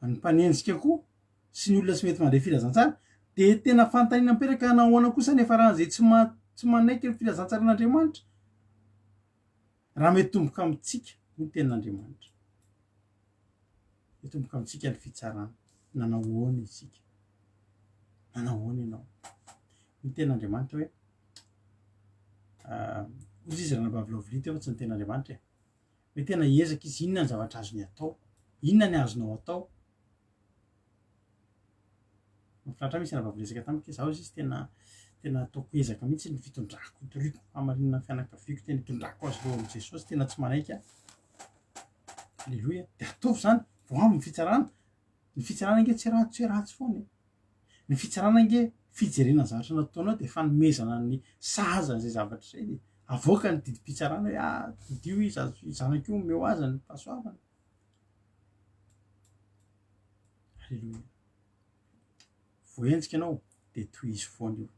ny mpanenjika koa sy ny olona tsy mety mandray filazantsara de tena fantanina miperaka nahoana kosa ny efaran'zay tsy manaiky ny filazantsara'Andriamanitra raha mety tomboka amitsika no tenin'Andriamanitra tomboka amitsika ny fitsarana nanahoana isika nanahoana ianao ny tenin'Andriamanitra hoe ozy izy raha nabavy teo fa tsy ny tenin'Andriamanitra hoe tena ezaka izy inona ny zavatra azony atao inona ny azonao atao mahafinaritra misy nabavy resaka tamiko zaho izy tena ataoko ezaka mihitsy ny fitondrako itoriko amarinina fianakaviako tena hitondrako azy lo am' Jesosy tena tsy manaiky alleloia de ataovy zany vo avy ny fitsarana nge tsy ratsy foana ny fitsarana nge fijerena zavatra nataonao de fanomezana ny sahaza zay zavatra zay de avoaka ny didim-pitsarana hoe dio izanakio meo azy ny fahasoavana alleloia voenjika anao de toy izy foana io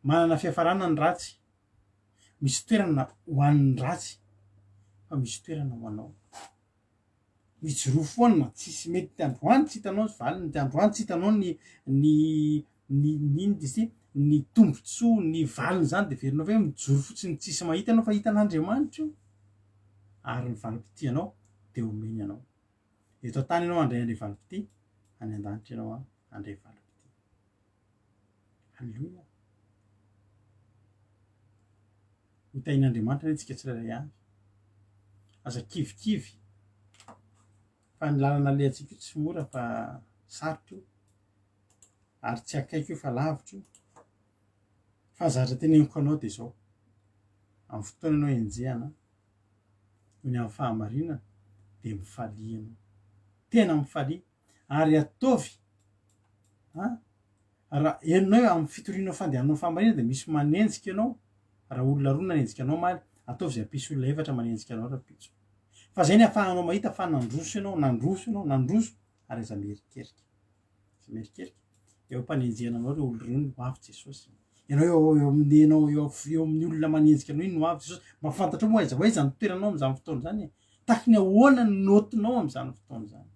manana fiafarana ny ratsy misy toerana ho an'ny ratsy fa misy toerana ho anao mijoro foana na tsisy mety androany tsy hitanao ny valiny de androany tsy hitanao ino dizy ny tombotsoa ny valiny zany de verinao ve mijoro fotsiny tsisy mahita anao fa hitan'Andriamanitra io ary ny valim-pity anao de omeny anao eto an-tany ianao andray andray valim-pity any an-danitra ianao andray valim-pity alleloia hotain'Andriamanitra ny tsika tsirairay avy aza kivikivy fa ny lalana le atsika io tsy mora fa sarotro ary tsy akaiky io fa lavitro fa zatra teneniko anao de zao amin'ny fotoana anao enjehana ny amin'ny fahamarinana de mifalia anao tena mifalia ary ataovy raha enonao hoe amin'ny fitorianao fandehananao fahamarinana de misy manenjika ianao raha olona roa nanenjika anao maly ataovy zay ampisy olona efatra manenjika anao rapitso fa zay ny ahafahanao mahita fa nandroso ianao ary aza merikerika eo mpanenjehana anao reo olo reo no avy Jesosy ianao eo amin'ny olona manenjika anao iny no avy Jesosy mahafantatra moa aiza hoaiza ny toeranao am'zany fotoana zany taky ny ahoana ny notinao am'zany fotoana zany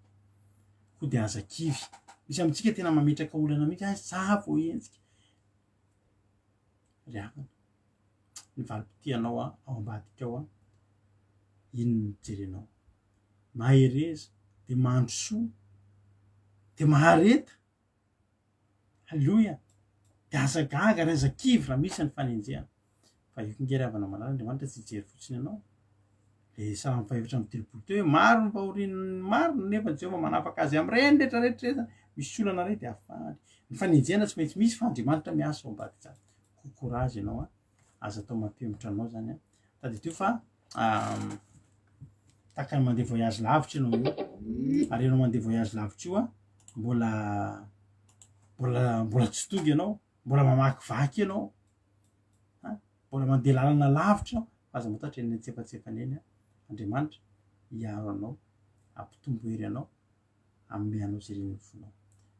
ko de aza kivy misy amitsika tena mametraka olana mihitsy za voenjika ry havana ny valim-pity anao ao ambadika ao iny ny mijerenao mahereza de mandrosoa de mahareta halleloia de aza gaga ary aza kivy raha misy ny fanenjehana fa io kingery havana malala Andriamanitra tsy hijery fotsiny anao le Salamo fahaefatra amby telopolo teo hoe maro ny vahorin'ny maro nefa Jehovah manapaka azy am'reny rehetrarehetra misy olana ray de afahany ny fanenjehana tsy maintsy misy fa Andriamanitra miasa ao ambady tsara kokorazy ianao aza atao mampihemotra anao zany tady teo fa takany mandeha voyage lavitra ianao io ary ianao mandeha voyage lavitra io mbola tsy tonga ianao mbola mamaky vaky ianao mbola mandeha lalana lavitra fa aza matatra eny tsefatsefany eny Andriamanitra hiaro anao ampitombo hery anao ame anao zay reny fonao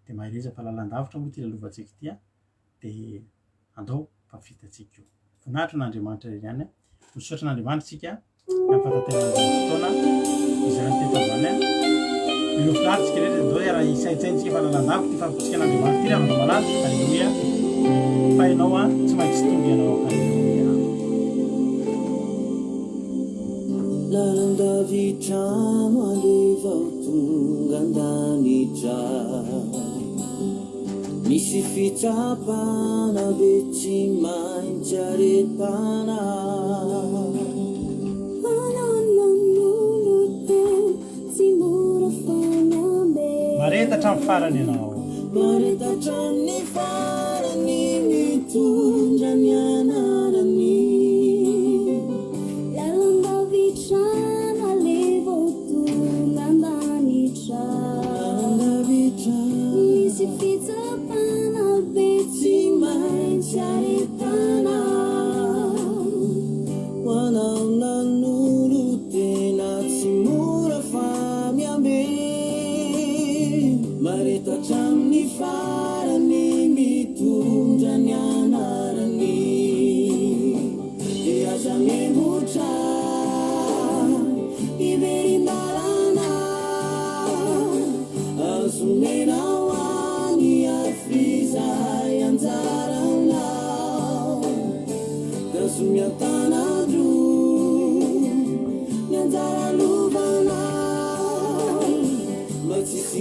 de mahereza fa lalan-davitra moa ty lalovantsika ty de andao fa vitatsika io voninahitra n'Andriamanitra rery ihany misaotra n'Andriamanitra tsika ampataterana fotoana izany tetavany io filatsika rehetra do raha isaitsaintsika fa lalan-davitra ty fampiposika n'Andriamanitra ty raha manao malazy alleluia fa ianao tsy maintsy tonga ianao alleluia lalan-davitrano alevao tonga andanitra misy fitsapana be tsy maintsy aretana maretatra amin'ny farany ianao maretatra amin'ny farany mitondra ny anarany lalan-davitrana alevao tonga andanitra misy fitsapana be tsy maintsy aretana hoanao nanolo tena tsy mora fa miambe maretatra amin'ny farany mitondra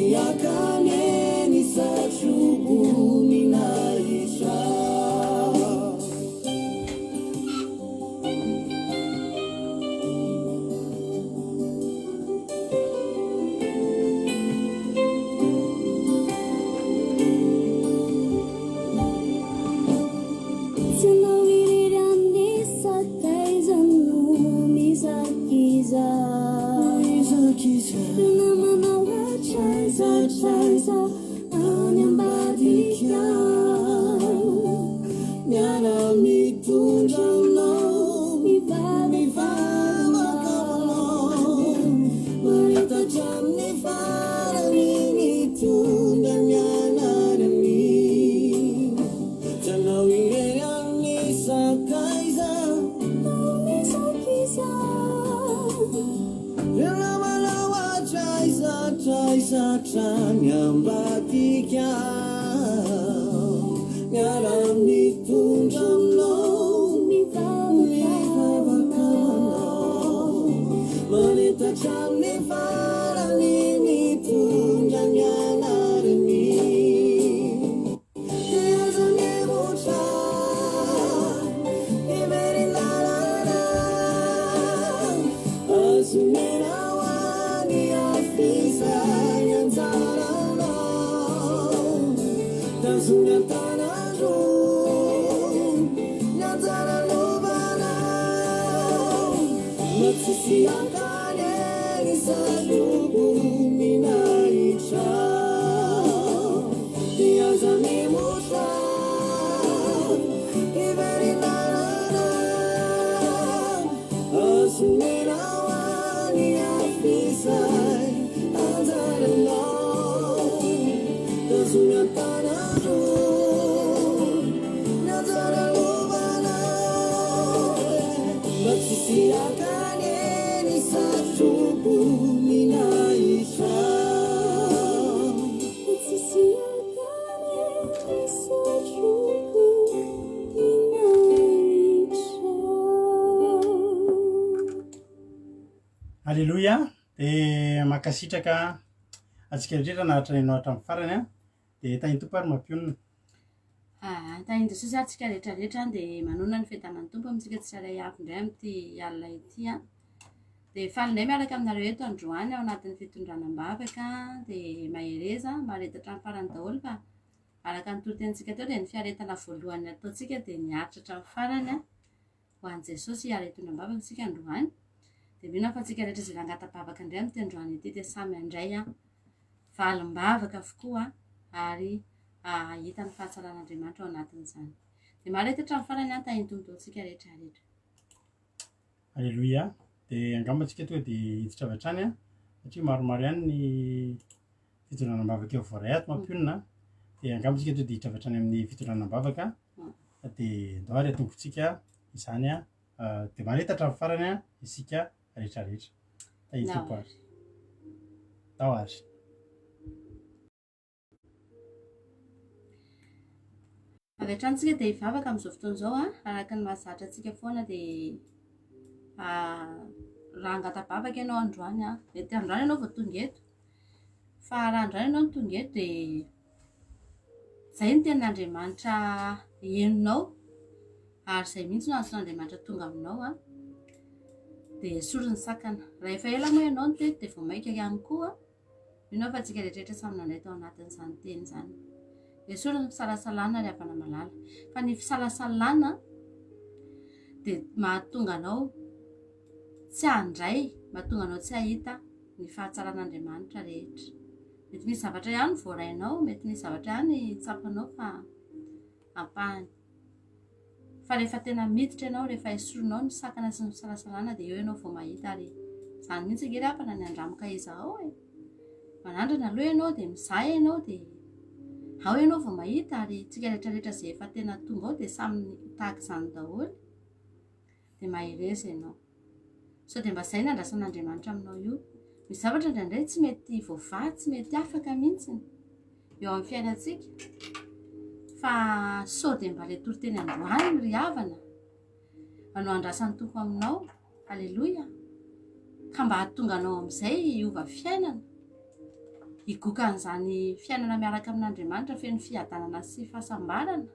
Tatisiakane satrubuni naisha nyambatika ngarami tunjamno mivavakano manita chamni farani mitunjanyanarmi yazanimucha iverinalana asuminawani afisa Sunyatanaru Nazara Lubana Matsisiakane Nisalubu Minaisha Yazami Musha Iverinara Asuminawani Afisai Nazara Sunyatanaru Matsisiakane Nisalubu Minaisha Matsisiakane Nisalubu Minaisha. Alléluia. Dia makasitraka atsika rehetra nahatra nenao hatramin'ny farany a dia tany tompo ary mampionona. Tahin Jesosy atsika rehetrarehetra dia manonona ny fitanan'ny tompo amintsika tsirairay avy indray amin'ity alina ity a. Dia faly indray miaraka aminareo eto androany ao anatin'ny fitondranam-bavaka dia mahereza maharetatra ny farany daholo fa araka ny toro-tenitsika teo dia ny fiaretana voalohany ataontsika dia niaritra hatramin'ny farany a ho an'i Jesosy hiaretondram-bavaka isika androany. Dia mino fa antsika rehetra izay nangata-bavaka indray amin'ity androany ity dia samy andray a valim-bavaka avokoa ary hita ny fahatsaran'Andriamanitra ao anatin'izany. Dia maharetatra ny farany an tahiny tombotontsika rehetrarehetra. Alléluia. Dia angambantsika tonga dia hiditra avy hatrany a satria maromaro ihany ny fitondranam-bavaka eo voaray ato mampionona. Dia angambantsika tonga dia hiditra avy hatrany amin'ny fitondranam-bavaka dia ndao ary atombotsika izany a dia maharetatra ny farany a isika rehetrarehetra. Tahiny tompo ary. Tao ary. Avy hatrany dia hivavaka amin'izao fotoana izao a araka ny mahazatra antsika foana dia raha hangata-bavaka ianao androany a mety androany ianao vao tonga eto fa raha androany ianao no tonga eto dia izay ny tenin'Andriamanitra henonao ary izay mihitsy no antsoin'Andriamanitra tonga aminao a dia esory ny sakana. Raha efa ela moa ianao no teto dia vao maika ihany koa mino fa antsika rehetrarehetra samy nandray tao anatin'izany teny izany. Esory ny fisalasalana ary havana malala fa ny fisalasalana dia mahatonga anao tsy handray, mahatonga anao tsy hahita ny fahatsara'Andriamanitra rehetra. Mety misy zavatra ihany voarainao, mety misy zavatra ihany tsapanao fa ampahany. Fa rehefa tena miditra ianao, rehefa esorinao ny sakana sy ny fisalasalana dia eo ianao vao mahita ary izany mihitsy angery hapana ny Andramoka izahao e. Manandrana aloha ianao dia mizaha ianao dia ao ianao vao mahita ary tsika rehetrarehetra izay efa tena tonga ao dia samy tahaka izany daholo dia mahereza ianao. So dia mba izay ny andrasan'Andriamanitra aminao io. Misy zavatra indraindray tsy mety voavahy, tsy mety afaka mihitsy eo amin'ny fiainantsika fa sao dia mba ilay toro-teny androany ry havana anao andrasan'ny tompo aminao. Alleloia. Ka mba hahatonga anao amin'izay hiova fiainana higokan'izany fiainana miaraka amin'Andriamanitra feno fiadanana sy fahasambarana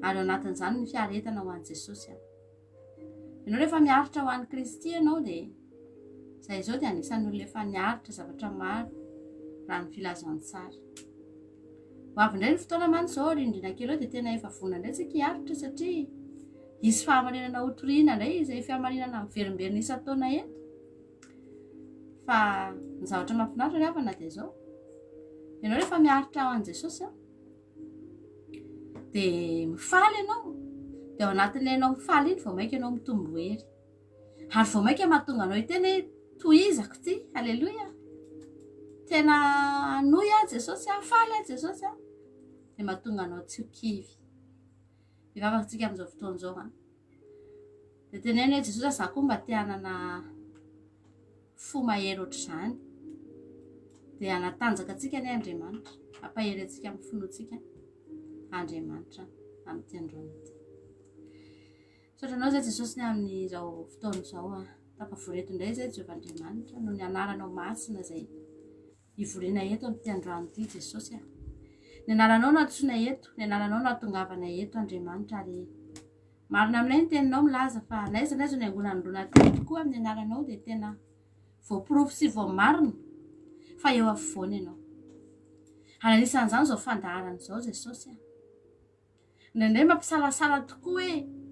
ary ao anatin'izany ny fiaretana ho an'i Jesosy. Ianao rehefa miaritra ho an'i Kristy ianao dia izay izao dia anisan'ny olona efa niaritra zavatra maro raha ny filazany tsara. Ho avy indray ny fotoana mantsy izao rindrina kely eo dia tena efa vonona indray tsika hiaritra satria hisy fahamarinana hotoriana indray izay fihamarinana miverimberina isan-taona eto. Fa ny zavatra mahafinaritra rehefa na dia izao ianao rehefa miaritra ho an'i Jesosy dia mifaly ianao dia ao anatin'ilay ianao mifaly iny vao maika ianao mitombo hery ary vao maika mahatonga anao hiteny hoe tohizako ty, aleloia, tena anoy aho Jesosy, faly aho Jesosy dia mahatonga anao tsy ho kivy. Hivavakantsika amin'izao fotoana izao dia teneny hoe Jesosy za koa mba te hanana fo mahery ohatr'izany dia hanatanjaka antsika ny Andriamanitra, hampahery antsika amin'ny finoantsika Andriamanitra amin'ity androany ity. Sotranao izay Jesosy ny amin'izao fotoana izao tapavoreto indray izay Jehovah Andriamanitra noho ny anaranao masina izay hivoriana eto amin'ity androany ity Jesosy. Ny anaranao no antsoina eto, ny anaranao no atongavana eto Andriamanitra ary marina aminay ny teninao milaza fa naiza ny haingona androna teny tokoa amin'ny anaranao dia tena voaporofo sy voamarina fa eo afovoany ianao. Ary anisan'izany izao fandaharana izao Jesosy. Indraindray mampisalasala tokoa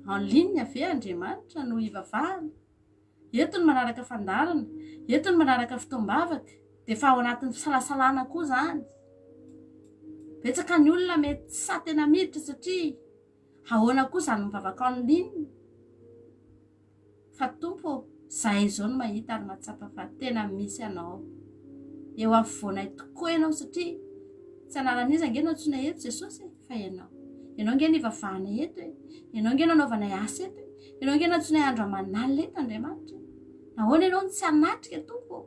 hoe en ligne ave Andriamanitra no hivavahana. Eto ny manaraka fandaharana, eto ny manaraka fitoam-bavaka dia fa ao anatin'ny fisalasalana koa izany. Betsaka ny olona mety sa tena miditra satria ahoana koa izany mivavaka en ligne. Fa tompo zahay izao no mahita ary mahatsapa fa tena misy anao eo afovoanay tokoa ianao satria tsy anaran'iza ange no antsoina eto Jesosy fa ianao. Ianao nge nivavahana eto ianao nge nanaovanay asa eto ianao nge nantsonay andro aman'alina eto Andriamanitra. Nahoana ianao no tsy hanatrika tompo.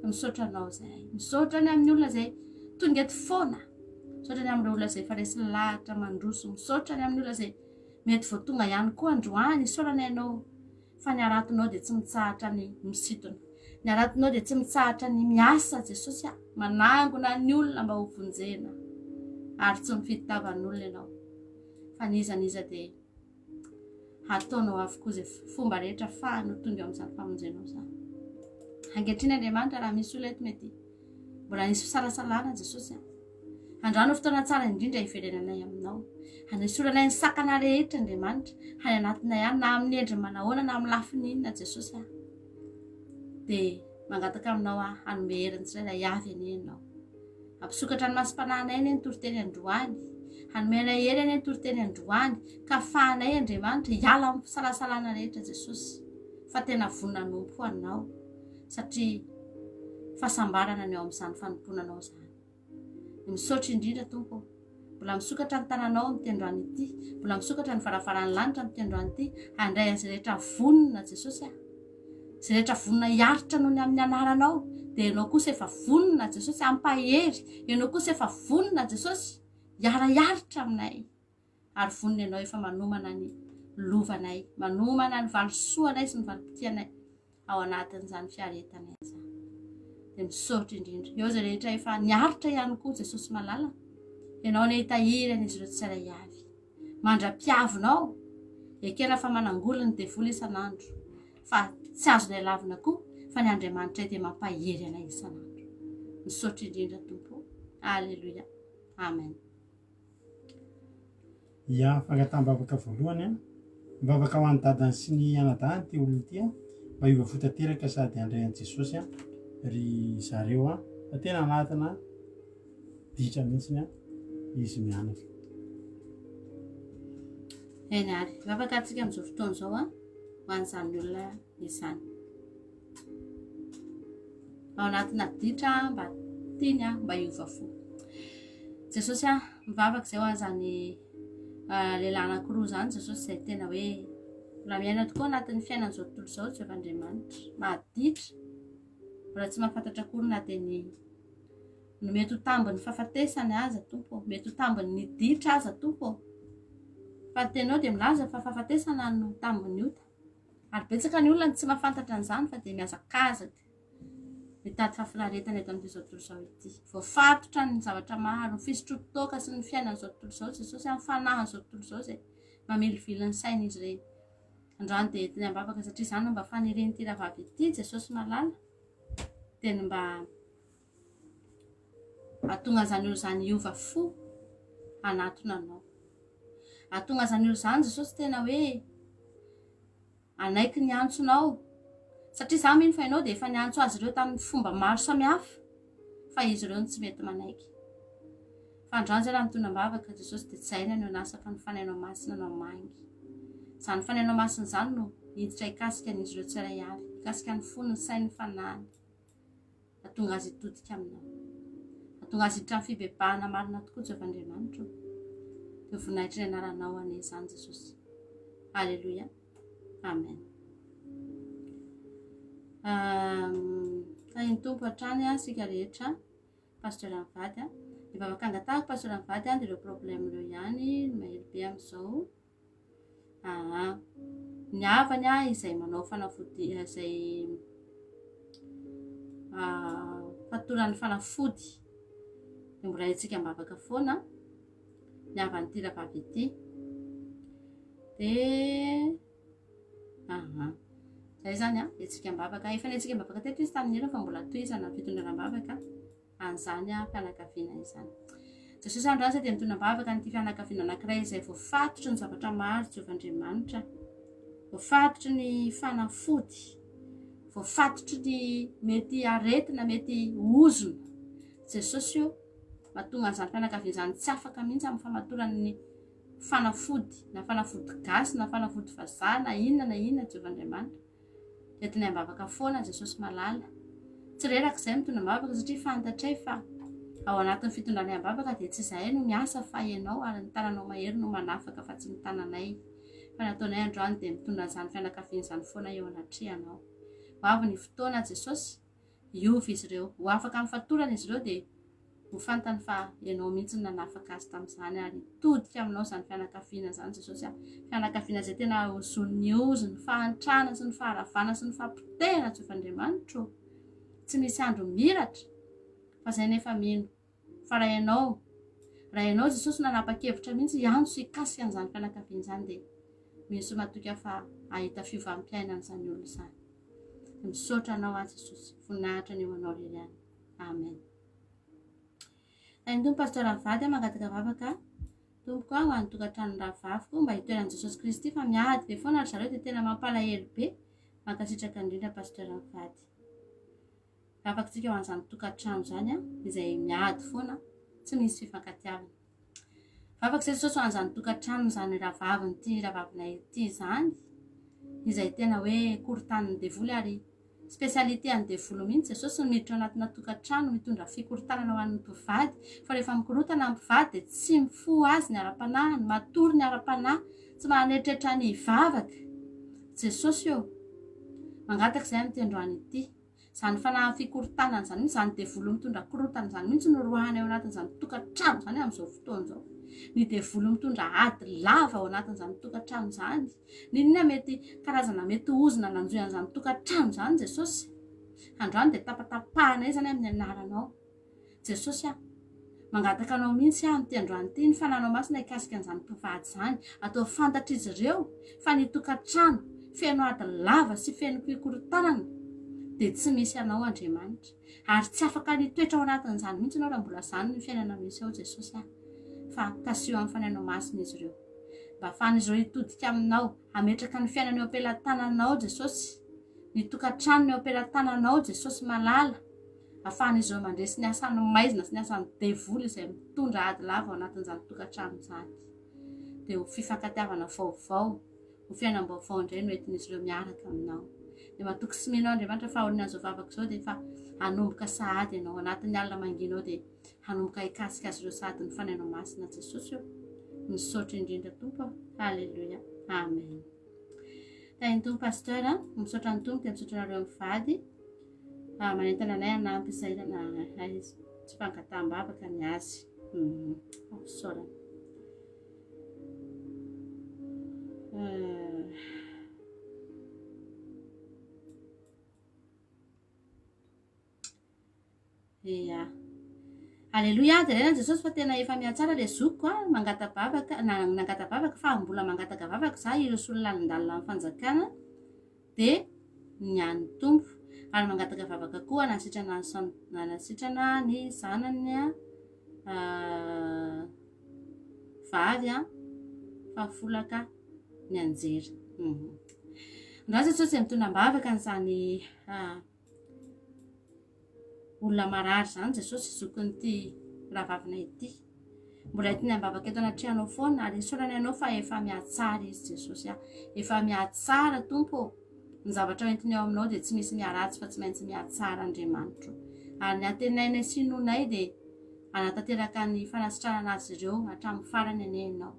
Misaotra anao izay, misaotra ny amin'ny olona izay tonga eto foana, misaotra ny amin'ny olona izay fa resy lahatra mandroso, misaotra ny amin'ny olona izay mety voatonga ihany koa androany isaorana ianao fa ny aratonao dia tsy mitsahatra ny misintona, ny aratonao dia tsy mitsahatra ny miasa Jesosy manangona ny olona mba ho vonjena ary tsy mifidy tavan'olona ianao fa nizaniza dia hataonao avokoa izay fomba rehetra fahanao tonga amin'izany famonjenao izany. Ankehitriny Andriamanitra raha misy olona eto mety mbola nisy fisalasalana Jesosy andrano fotoana tsara indrindra hiverenanay aminao. Hanesoranay ny sakana rehetra Andriamanitra any anatinay any na amin'ny endriny manahoana na amin'ny lafiny inona Jesosy dia mangataka aminao hanome heriny tsirairay avy anie ianao. Ampisokatra ny masom-panahinay ny toriteny androany, hanomenay hery any toriteny androany ka fahanay Andriamanitra hiala amin'ny fisalasalana rehetra Jesosy fa tena vonina nompo anao satria fahasambarana ny eo amin'izany fanomponanao izany. Misaotra indrindra tompo, mbola misokatra ny tananao amin'ity androany ity, mbola misokatra ny varavaran'ny lanitra amin'ity androany ity, handray an'izay rehetra vonina Jesosy izay rehetra vonina hiaritra noho ny amin'ny anaranao dia ianao kosa efa vonina Jesosy ampahery, ianao kosa efa vonina Jesosy hiara-hiaritra aminay ary vonina ianao efa manomana ny lovanay, manomana ny valisoanay sy ny valim-potianay ao anatin'izany fiaretanay izany. Dia misaotra indrindra eo izay rehetra efa niaritra ihany koa Jesosy malala, ianao ny hitahiry an'izy ireo tsirairay avy, mandra-piavinao ekena fa manangoly ny devoly isan'andro fa tsy azonay lavina koa fa ny Andriamanitra dia mampahery anay isan'andro. Misaotra indrindra tompo. Aleluia, amen. Ia, fangataham-bavaka voalohany mivavaka ho an'ny dadany sy ny anadahany ty olona ity mba hiova fotanteraka sady handray an'i Jesosy ry zareo fa tena anatina ditra mihitsiny izy mianatra. Eny ary mivavaka antsika amin'izao fotoana izao ho an'izany olona izany ao anatina ditra mba tiany mba hiova fo. Jesosy mivavaka izay ho an'izany lehilahy anankiroa izany Jesosy izay tena hoe mbola miaina tokoa anatin'ny fiainan'izao tontolo izao Jehovah Andriamanitra mahaditra, mbola tsy mahafantatra akory na dia ny mety ho tambiny fahafatesany aza tompo, mety ho tambiny ny ditra aza tompo fa tenao dia milaza fa fahafatesana no tambiny ota ary betsaka ny olona tsy mahafantatra an'izany fa dia mihazakazaka mitady fahafinaretana eto amin'izao tontolo izao ity. Voafatotra ny zavatra maro, ny fisotrotoka sy ny fiainan'izao tontolo izao, Jesosy amin'ny fanahin'izao tontolo izao izay mamelivily ny sain'izy ireny. Androany dia teny ambavaka satria izany no mba faneren'ity rahavavy ity, Jesosy malala, teny mba atonga izany olo izany hiova fo anatona anao. Atonga izany olo izany Jesosy tena hoe anaiky ny antsonao. Satria za mino fa ianao dia efa niantso azy ireo tamin'ny fomba maro samihafa, fa izy ireo tsy mety manaiky. Fa androany izay raha mitondra ambavaka Jesosy dia tsy hainy anao nasa fa ny fanainao masina no mangy. Izany fanainao masina izany no hiditra hikasika an'izy ireo tsirairay avy, hikasika ny fony ny sainy ny fanahiny. Atonga azy hitodika aminao. Atonga azy hiditra amin'ny fibebahana marina tokoa Jehovahandriamanitra. Dia voninahitra ny anaranao anie izany Jesosy. Alleluia. Amen. Tahiny tompo hatrany sika rehetra, pasteur mivady. Ny vavakanga tahako pasteur mivady dia ireo problème ireo ihany mahely be amin'izao. Ny havany izay manao fanafody, izay fatoran'ny fanafody. Dia mbola etsika mivavaka foana ny havan'ity rahavavy ity. Dia zay zany etsika mivavaka. Efa etsika mivavaka teto izy tamin'ny elo fa mbola tohizana fitondrana mivavaka an'izany fianakaviana izany. Jesosy androany izay dia mitondra mivavaka n'ity fianakaviana anankiray izay voafatotry ny zavatra maro Jehovahandriamanitra. Voafatotry ny fanafody, voafatotry ny mety aretina, mety ozona. Jesosy io mahatonga an'izany fianakaviana izany tsy afaka mihitsy amin'ny famatoran'ny fanafody, na fanafody gasy, na fanafody vazaha, na inona Jehovahandriamanitra. Dia teny ambavaka foana Jesosy malala. Tsy reraka izay mitondra ambavaka satria fantatray fa ao anatin'ny fitondrany ambavaka dia tsy izahay no miasa fa ianao ary ny tananao mahery no manafaka fa tsy ny tananay. Fa nataonay androany dia mitondra an'izany fianakaviana izany foana eo anatrehanao. Ho avy ny fotoana Jesosy hiova izy ireo, ho afaka amin'ny fatorana izy ireo dia ho fantany fa ianao mihitsy nanafaka azy tamin'izany ary todika aminao izany fianakaviana izany Jesosy. Fianakaviana izay tena ozon'ny ozy, ny fahantrana sy ny faharavana sy ny fampitena Jehovahandriamanitra. Tsy misy andro miratra fa izay nefa mino. Fa raha ianao Jesosy nanapa-kevitra mihitsy hiantso hikasika an'izany fianakaviana izany dia misy matoka fa ahita fiovam-piainana izany olo izany. Misaotra anao Jesosy, voninahitra ny eo anao irery any. Amen. Tompo pasteur mivady mangataka vavaka tompoko ho an'ny tokantrano rahavaviko mba hitoeran'i Jesosy Kristy fa miady be foana ry zareo dia tena mampalahelo be. Mankasitraka indrindra pasteur mivady. Afakantsika ho an'izany tokantrano izany izay miady foana, tsy misy fifankatiavana. Afaka Jesosy ho an'izany tokantrano izany rahavavinay ity izany, izay tena hoe korontanin'ny devoly ary spesialite an'ny devoly mihitsy Jesosy no miditra anatina tokantrano mitondra fikorontanana ho an'ny mpivady. Fa rehefa mikorotana ny mpivady dia tsy mifo azy ny ara-panahy, ny matory ny ara-panahy, tsy manetrehitra ny hivavaka. Jesosy io mangataka izay amin'ny androany ity. Izany fanahy fikorontanana izany mihitsy, izany devoly mitondra korotana izany mihitsy no roahana eo anatin'izany tokantrano izany amin'izao fotoana izao. Ny devoly mitondra ady lava ao anatin'izany tokantrano izany. Ninona mety karazana mety ozona nanjohan'izany tokantrano izany Jesosy. Androany dia tapatapahana izany amin'ny anaranao. Jesosy mangataka anao mihitsy amin'ity androany ity ny fananao masina hikasika an'izany mpivady izany. Atao fantatra izy ireo fa ny tokantrano feno ady lava sy feno fikorontanana dia tsy misy anao Andriamanitra. Ary tsy afaka nitoetra ao anatin'izany mihitsy anao raha mbola izany ny fiainana misy ao Jesosy. Fa kasio amin'ny fanainao masina izy ireo. Mba ahafahan'izy ireo hitodika aminao, hametraka ny fiainana eo am-pelantananao Jesosy. Ny tokantrano eo am-pelantananao Jesosy malala. Ahafahan'izy ireo mandresy ny asan'ny maizina sy ny asan'ny devoly izay mitondra ady lava ao anatin'izany tokantrano izany. Dia ho fifankatiavana vaovao, ho fiainam-baovao indray no entin'izy ireo miaraka aminao. Dia matoky sy mino Andriamanitra fa aoriana izao vavaka izao dia efa hanomboka sahady ianao anatin'ny alina manginao dia hanomboka hikasika azy ireo sahady ny fanainao masina Jesosy io. Misaotra indrindra tompo. Alleluia. Amen. Tahiny tompo pasteur, misaotra ny tompo dia misaotra nareo mivady. Manentana anay hanampy izay tsy fangataham-bavaka ny azy. Saorana. Ia. Aleloia, dia rena Jesosy fa tena efa mihatsara le zokiko mangatabavaka nangatabavaka fa mbola mangatagavavaka za ireo solona lalindalina amin'ny fanjakana dia niany tompo ary mangatagavavaka koa nasitrana ny zanany vavy fahafolaka ny anjery. Ndra Jesosy mitondram-bavaka n'izany olona marary zany Jesosy zokin'ity rahavavina ity. Mbola ity ambavaka eto anatrihanao foana ary isaorana ianao fa efa mihatsara izy Jesosy efa mihatsara tompo ny zavatra entiny ao aminao dia tsy misy miharatsy fa tsy maintsy mihatsara Andriamanitro. Ary ny antenainay sy nonay dia anatanteraka ny fanasitrana azy ireo hatramin'ny farany anenao.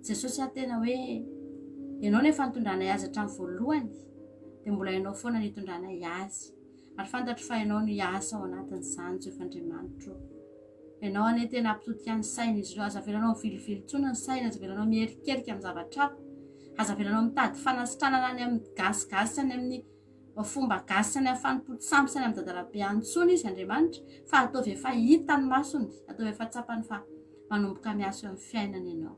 Jesosy tena hoe ianao nefa nitondranay azy hatramin'ny voalohany dia mbola ianao foana nitondranay azy. Ary fantatro fa ianao no hiasa ao anatin'izany Jehovah Andriamanitro. Ianao anie tena ampitotika ny saina izy ireo. Aza velanao mivilivily-tsona ny saina, aza velanao mierikerika amin'ny zavatra hafa, aza velanao mitady fanasitrana any amin'ny gasigasy any amin'ny fomba gasy any amin'ny fanimpoti sampy sy any amin'ny dadalabe antsony izy Andriamanitra fa ataovy efa hitany masony, ataovy efa tsapany fa manomboka miasa eo amin'ny fiainana ianao.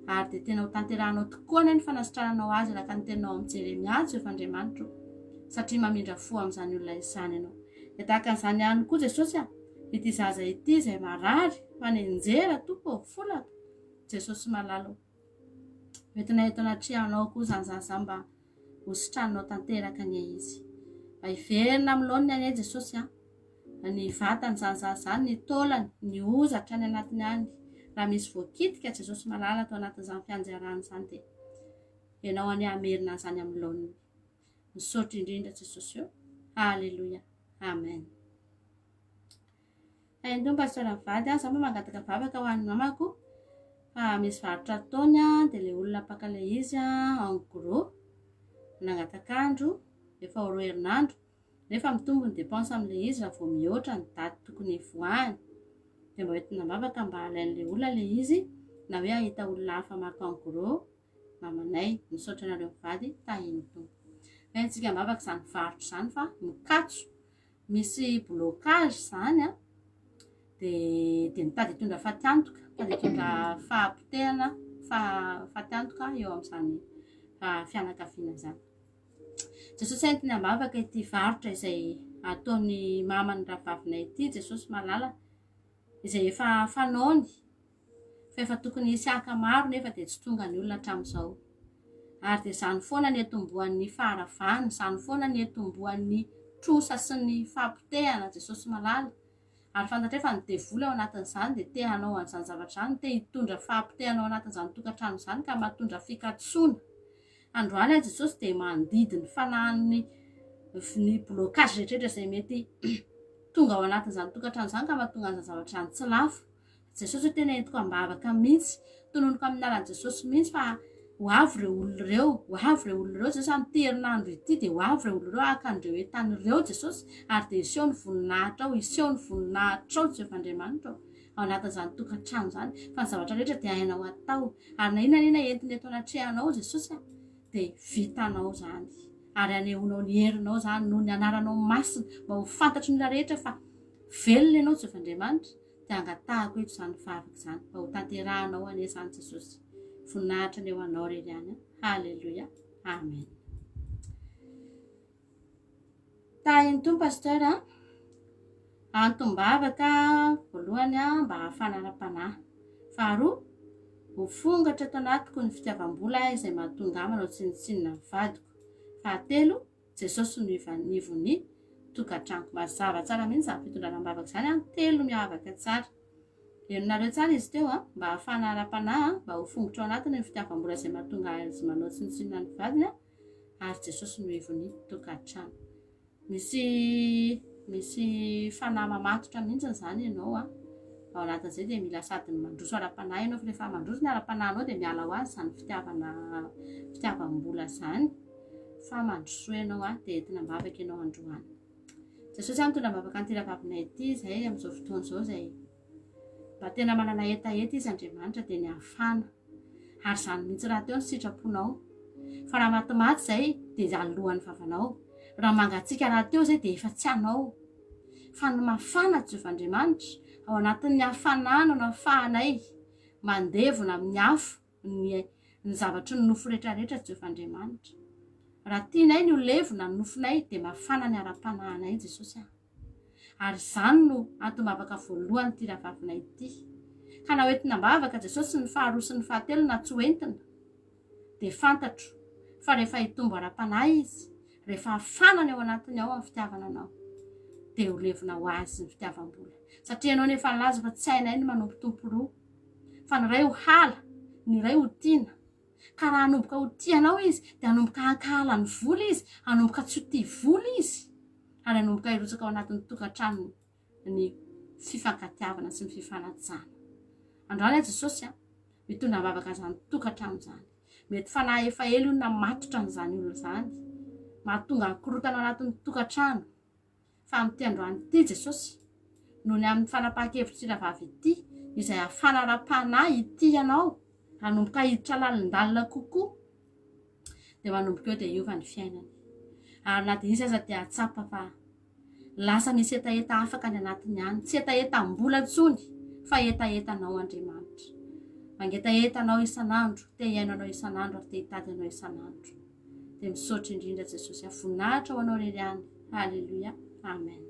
Ary dia tena ho tanterahanao tokoa ny fanasitrananao azy araka ny tenao amin'ny Jeremia Jehovah Andriamanitro satria mamindra fo amin'izany olona izany ianao. Dia tahaka an'izany ihany koa Jesosy ity zaza ity izay marary fa nenjera tompo folaka Jesosy malalo. Entina eto anatrihanao koa izany zaza mba hositranao tanteraka ny izy. Mba hiverina amin'ny laoniny anie Jesosy ny vatany izany zaza izany, ny taolany, ny hozatra any anatiny any. Raha misy voakitika Jesosy malala atao anatin'izany fianjarana izany dia ianao anie hamerina izany amin'ny laoniny. Misaotra indrindra Jesosy eo. Halleluja. Amen. Haintompo pastora mivady za mba mangataka vavaka ho an'ny mamako fa misy varotra ataony dia ilay olona mpaka ilay izy en gros nangatakandro efa ho 2 herinandro nefa mitombo ny dépense amin'ilay izy raha vao mihoatra ny daty tokony hivoahany. Dia mba hoentina bavaka mba alain'ilay olona ilay izy na hoe ahita olona hafa maka en gros mamanay. Misaotra anareo mivady tahiny tompo. Haintsika bavaka izany varotra izany fa mikatso misy blocage izany dia mitady hitondra fatiantoka, mitady hitondra fahampotehana fatiantoka eo amin'izany fianakaviana izany. Jesosy entiny ambavaka ity varotra izay ataony mamany rahavavina ity Jesosy malala izay efa fanaony fa efa tokony hisy aka maro nefa dia tsy tonga ny olona hatramin'izao. Ary dia izany foana ny etombohan'ny faharavany, izany foana ny etombohan'ny trosa sy ny fahampotehana Jesosy malala. Ary fantatra efa nidevoly ao anatin'izany dia te hanao an'izany zavatra izany, te hitondra fahampotehana ao anatin'izany tokantrano izany ka mahatondra fikatsoana. Androany Jesosy dia mandidy ny fanahin'ny ny blocage rehetrarehetra izay mety tonga ao anatin'izany tokantrano izany ka mahatonga an'izany zavatra izany tsy lafo. Jesosy tena entiko ambavaka mihitsy, tononoko amin'ny alalan'i Jesosy mihitsy fa ho avy ireo olona ireo Jesosy amin'ny herinandro ity dia ho avy ireo olona ireo hakan'ireo entan'ireo Jesosy ary dia iseho ny voninahitra ao, iseho ny voninahitra ao Jehovah Andriamanitra ao anatin'izany tokantrano izany fa ny zavatra rehetra dia hainao atao ary na inona entiny eto anatrehanao Jesosy dia vitanao izany ary anehonao ny herinao izany noho ny anaranao masina mba ho fantatry ny olona rehetra fa velona ianao Jehovah Andriamanitra dia angatahako eto izany vavaka izany mba ho tanterahanao anie izany Jesosy. Voninahitra ny eo anao rery any. Halleluja. Amen. Tahiny tompo pasteur antom-bavaka voalohany mba hafanara-panahy. Faharoa ho fongatra ato anatiko ny fitiavam-bola izay mahatonga ahy manao tsinitsinina ny vadiko. Fahatelo Jesosy nivony tokantranoko. Mazava tsara mihitsy izany fitondranam-bavaka izany telo miavaka tsara. Enonareo tsara izy teo mba hafanara-panahy mba ho fongotra ao anatiny ny fitiavam-bola izay mahatonga azy manao tsinitsinina ny vadiny ary Jesosy nivony tokantrano. Misy fanahy mamatotra mihitsy izany ianao ao anatin'izay dia mila sady mandroso ara-panahy ianao fa rehefa mandroso ny ara-panahinao dia miala ho azy izany fitiavam-bola izany fa mandroso ianao dia entina mbavaka ianao androany. Jesosy mitondra mbavaka ny rahavavina ity izay amin'izao fotoana izao izay mba tena manana etaeta izy Andriamanitra dia ny hafana ary izany mihitsy raha teo ny sitraponao fa raha matimaty izay dia alohan'ny vavanao, raha mangatsiaka raha teo izay dia efa tsy anao fa ny mafana Jehovandriamanitra ao anatin'ny hafanana no afahanay mandevona amin'ny afo ny zavatry ny nofo rehetrarehetra Jehovandriamanitra. Raha tianay ny olevona ny nofonay dia mafana ny ara-panahinay Jesosy ary izany no antomavaka voalohany ty ravavinay ity. Ka na hoentina mbavaka Jesosy ny faharoa sy ny fahatelo na tsy hoentina dia fantatro fa rehefa hitombo ara-panahy izy, rehefa hafanany ao anatiny ao amin'ny fitiavana anao dia ho levona ho azy ny fitiavam-bola. Satria ianao nefa nilaza fa tsy hainay ny manompo tompo roa, fa ny ray ho hala, ny ray ho tiana. Ka raha hanomboka ho tianao izy dia hanomboka hankahala ny vola izy, hanomboka tsy ho tia vola izy, ary hanomboka hirotsaka ao anatin'ny tokantrano ny fifankatiavana sy ny fifanajana. Androany Jesosy mitondra mbavaka izany tokantrano izany. Mety fanahy efa elo na matotra n'izany olona izany, mahatonga hakorotana ao anatin'ny tokantrano. Fa amin'ity androany ity Jesosy noho ny amin'ny fanapahan-kevitry vavy ity izay ahafana ra-panahy ity ianao, hanomboka hiditra lalindalina kokoa dia manomboka eo dia hiova ny fiainany. Ary na dia izy aza dia atsapa fa lasa misy etaeta afaka ny anatiny any, tsy etaetam-bola tsony fa etaetanao Andriamanitra. Mangetaetanao isan'andro, te hiainanao isan'andro ary te hitady anao isan'andro. Dia misaotra indrindra Jesosy, voninahitra ho anao irery any. Halleluia, amen.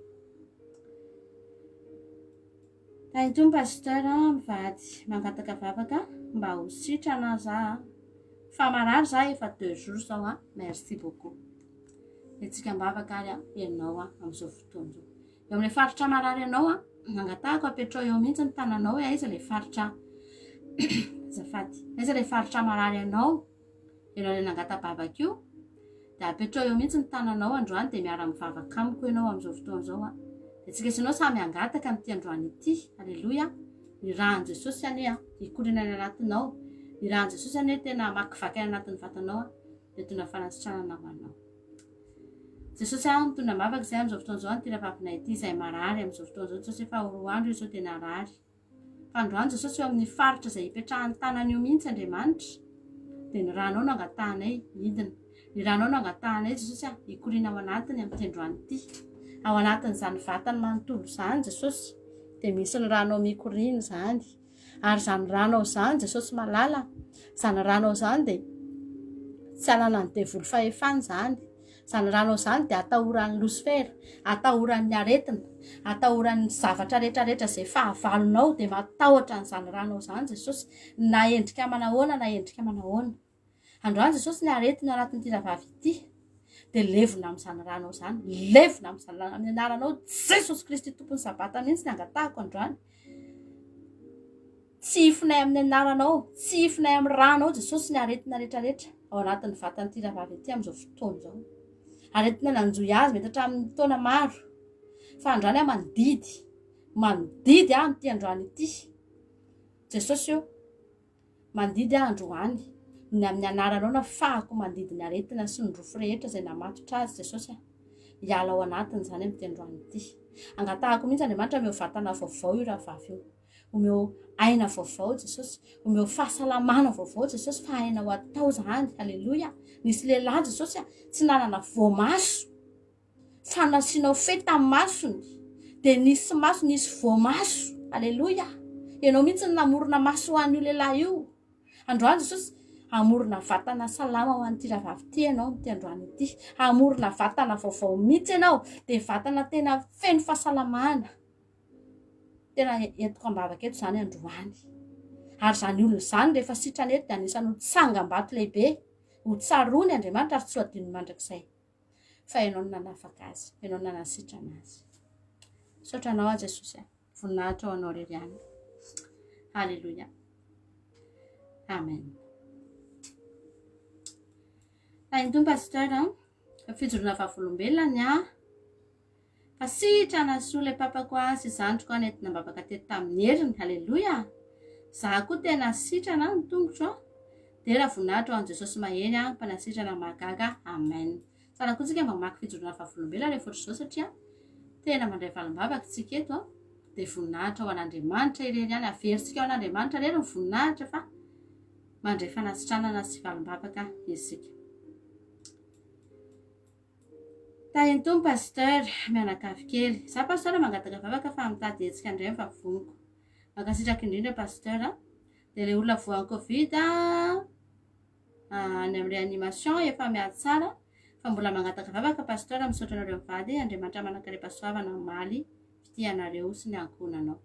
Tainto pasteur mivady mangataka vavaka mba ho sitrana za fa marary za efa 2 jours zao merci beaucoup. Etsika mbavaka ary ianao amin'izao fotoana izao. Eo amin'ilay faritra marary ianao mangatahako apetrao eo mihitsy ny tananao hoe aiza ilay faritra zafady, aiza ilay faritra marary ianao ilay nangata-bavaka io dia apetrao eo mihitsy ny tananao androany dia miara mivavaka amiko ianao amin'izao fotoana izao dia tsy kesinao samy angataka amin'ity androany ity. Alleluia. Ny rahan'i Jesosy anie hikorina any anatinao, ny rahan'i Jesosy anie tena makivaky any anatin'ny vatanao dia tondra fanasitranana ho anao. Jesosy mitondra mbavaka izay amin'izao fotoana izao ty ravavinay ity izay marary amin'izao fotoana izao. Jesosy efa 4 andro izao dia narary. Fa androany Jesosy eo amin'ny faritra izay hipetrahan'ny tanany io mihitsy Andriamanitra dia ny ranao no angatahanay hidina. Ny ranao no angatahanay Jesosy hikorina ao anatiny amin'ity androany ity. Ao anatin'izany vatany manontolo izany Jesosy dia misy ny ranao mikorina izany. Ary izany ranao izany Jesosy malala, izany ranao izany dia tsy hanana ny devoly fahefany izany. Izany ranao izany dia atahoran'ny losifera, atahoran'ny aretina, atahoran'ny zavatra rehetrarehetra izay fahavalonao dia matahotra n'izany ranao izany Jesosy na endrika manahoana na endrika manahoana. Androany Jesosy ny aretina anatin'ity ravavy ity dia levona amin'izany ranao izany, levona amin'izany ranao amin'ny anaranao Jesosy Kristy tompony Sabata mihitsy ny angatahako androany. Tsy hifinay amin'ny anaranao, tsy hifinay amin'ny ranao Jesosy ny aretina rehetrarehetra ao anatin'ny vatan'ity ravavy ity amin'izao fotoana izao. Aretina nanjoy azy mety hatramin'ny taona maro, fa androany mandidy amin'ity androany ity. Jesosy io mandidy androany ny amin'ny anaranao na fahako mandidy ny aretina sy ny rofo rehetra izay namatotra azy Jesosy hiala ao anatiny izany amin'ity androany ity. Angatahako mihitsy Andriamanitra omeo vatana vaovao io ravavy io, omeo aina vaovao Jesosy, omeo fahasalamana vaovao Jesosy, fa aina ho atao izany. Alleluia. Nisy lehilahy Jesosy tsy nanana voamaso fa nasianao fety tamin'ny masony dia nisy maso nisy voamaso. Alleluia. Ianao mihitsy namorona maso ho an'io lehilahy io. Androany Jesosy amorona vatana salama ho an'ity ravavy ity ianao amin'ity androany ity. Amorona vatana vaovao mihitsy ianao dia vatana tena feno fahasalamana. Tena entiko ambavaka eto izany androany. Ary izany olona izany rehefa sitrana eto dia anisany ho tsangam-bato lehibe, ho tsaroany Andriamanitra ary tsy ho adinony mandrakizay. Fa ianao no nanafaka azy, ianao no nanasitrana azy. Misaotra anao Jesosy, voninahitra ho anao irery any. Halleluia. Amen. Tainto pasteur fijoroana vavolombelona fa sitrana soa ilay papako sy zandriko nentina mbavaka teto tamin'ny heriny. Halleluia. Za koa tena sitrana ny tongotro dia raha voninahitra ho an'i Jesosy maheny mpanasitrana mahagaga. Amen. Tsara koa tsika mamaky fijoroana vavolombelona rehefa ohatr'izao satria tena mandray valim-bavaka tsika eto dia voninahitra ho an'Andriamanitra irery any. Averintsika ao an'Andriamanitra irery ny voninahitra fa mandray fanasitranana sy valim-bavaka isika. Tahiny tompo pasteur mianakavy kely. Za pasteur mangataka vavaka fa mitady hetsika indray fa voniko. Mankasitraka indrindra pasteur. Dia ilay olona voan'ny Covid any amin'ny réanimation efa miady tsara fa mbola mangataka vavaka pasteur misaotra anareo mivady. Andriamanitra manakarepasoavana maly fitianareo sy ny ankonanao.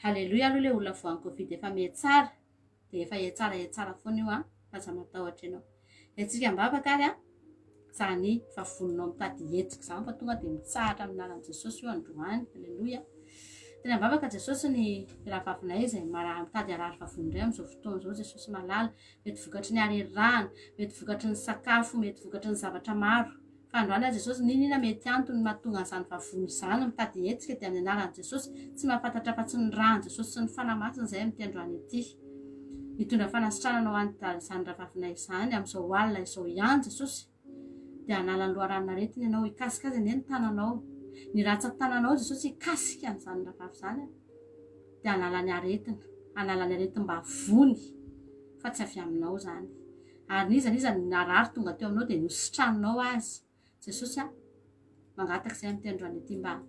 Halleluja aloha ilay olona voan'ny Covid efa miady tsara. Dia efa tsara foana io fa za matahotra ianao. Etsika mivavaka ary zany fa voninao mitady hetsika zany fa tonga dia mitsahatra amin'ny anaran'i Jesosy io androany. Halleluja. Tena mivavaka Jesosy ny rahavavinay izay mitady arary vavony indray amin'izao fotoana izao. Jesosy malala, mety vokatry ny arerana, mety vokatry ny sakafo, mety vokatry ny zavatra maro. Fa androany Jesosy ninona mety antony mahatonga izany vavony izany mitady hetsika dia amin'ny anaran'i Jesosy. Tsy mahafantatra fa tsy ny rahan'i Jesosy sy ny fanamasina izay amin'ity androany ity. Mitondra fanasitranana ho an'izany rahavavinay izany amin'izao alina izao ihany Jesosy. Dia hanala ny loharanon'aretina ianao, hikasika ny tananao. Ny ratsan-tananao Jesosy hikasika an'izany rahavavy izany. Dia hanala ny aretina, hanala ny aretim-bavony fa tsy avy aminao izany. Ary niza ny narary tonga teo aminao dia niositranonao azy. Jesosy mangataka izay amin'ity androany ity mba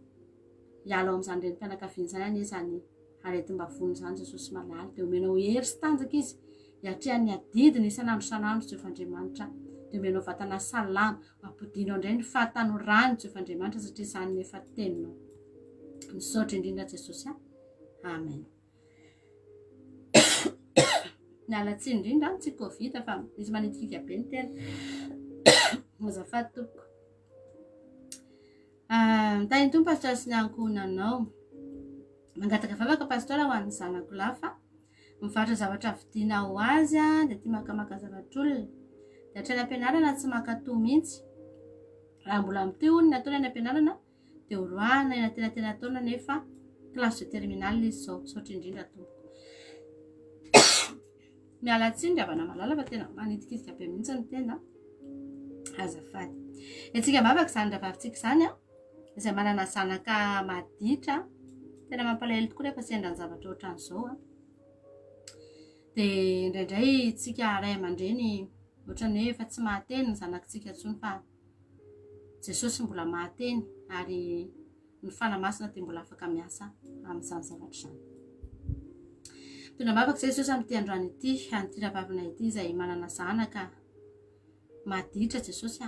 hiala ao amin'izany renim-pianakaviana izany izany aretim-bavony izany Jesosy malala. Dia omenao hery sy tanjaka izy hiatrehany adidiny isan'andro Jehovah-Andriamanitra. Dia omenao vatana salama, ampodinao indray ny fahatanorany Jehovah-Andriamanitra satria izany ny efa teninao. Misaotra indrindra Jesosy. Amen. Miala tsiny indrindra tsy Covid fa misy manitikika be ny tena. Azafady tompoko. Tahiny tompo pasteur sy ny ankonanao. Mangataka vavaka pasteur ho an'ny zanako lafa mivarotra zavatra vidiana ho azy dia tia makamaka zavatr'olona. Dia hatrany am-pianarana tsy makato mihitsy. Raha mbola miteo hono ny ataony any am-pianarana dia oroahana eny tena taona nefa kilasy de terminal izy izao. Misaotra indrindra tompoko. Miala tsiny ry havana malala fa tena manitikisika be mihitsy ny tena. Azafady. Etsika mavaka izany rahavavitsika izany izay manana zanaka maditra. Tena mampalahelo tokoa rehefa sendra ny zavatra ohatran'izao. Dia indraindray tsika ray aman-dreny ohatran'ny hoe efa tsy mahateny ny zanakitsika intsony fa Jesosy mbola mahateny ary ny fanamasina dia mbola afaka miasa amin'izany zavatra izany. Tondra mavaka izay Jesosy amin'ity androany ity an'ity rahavavina ity izay manana zanaka maditra Jesosy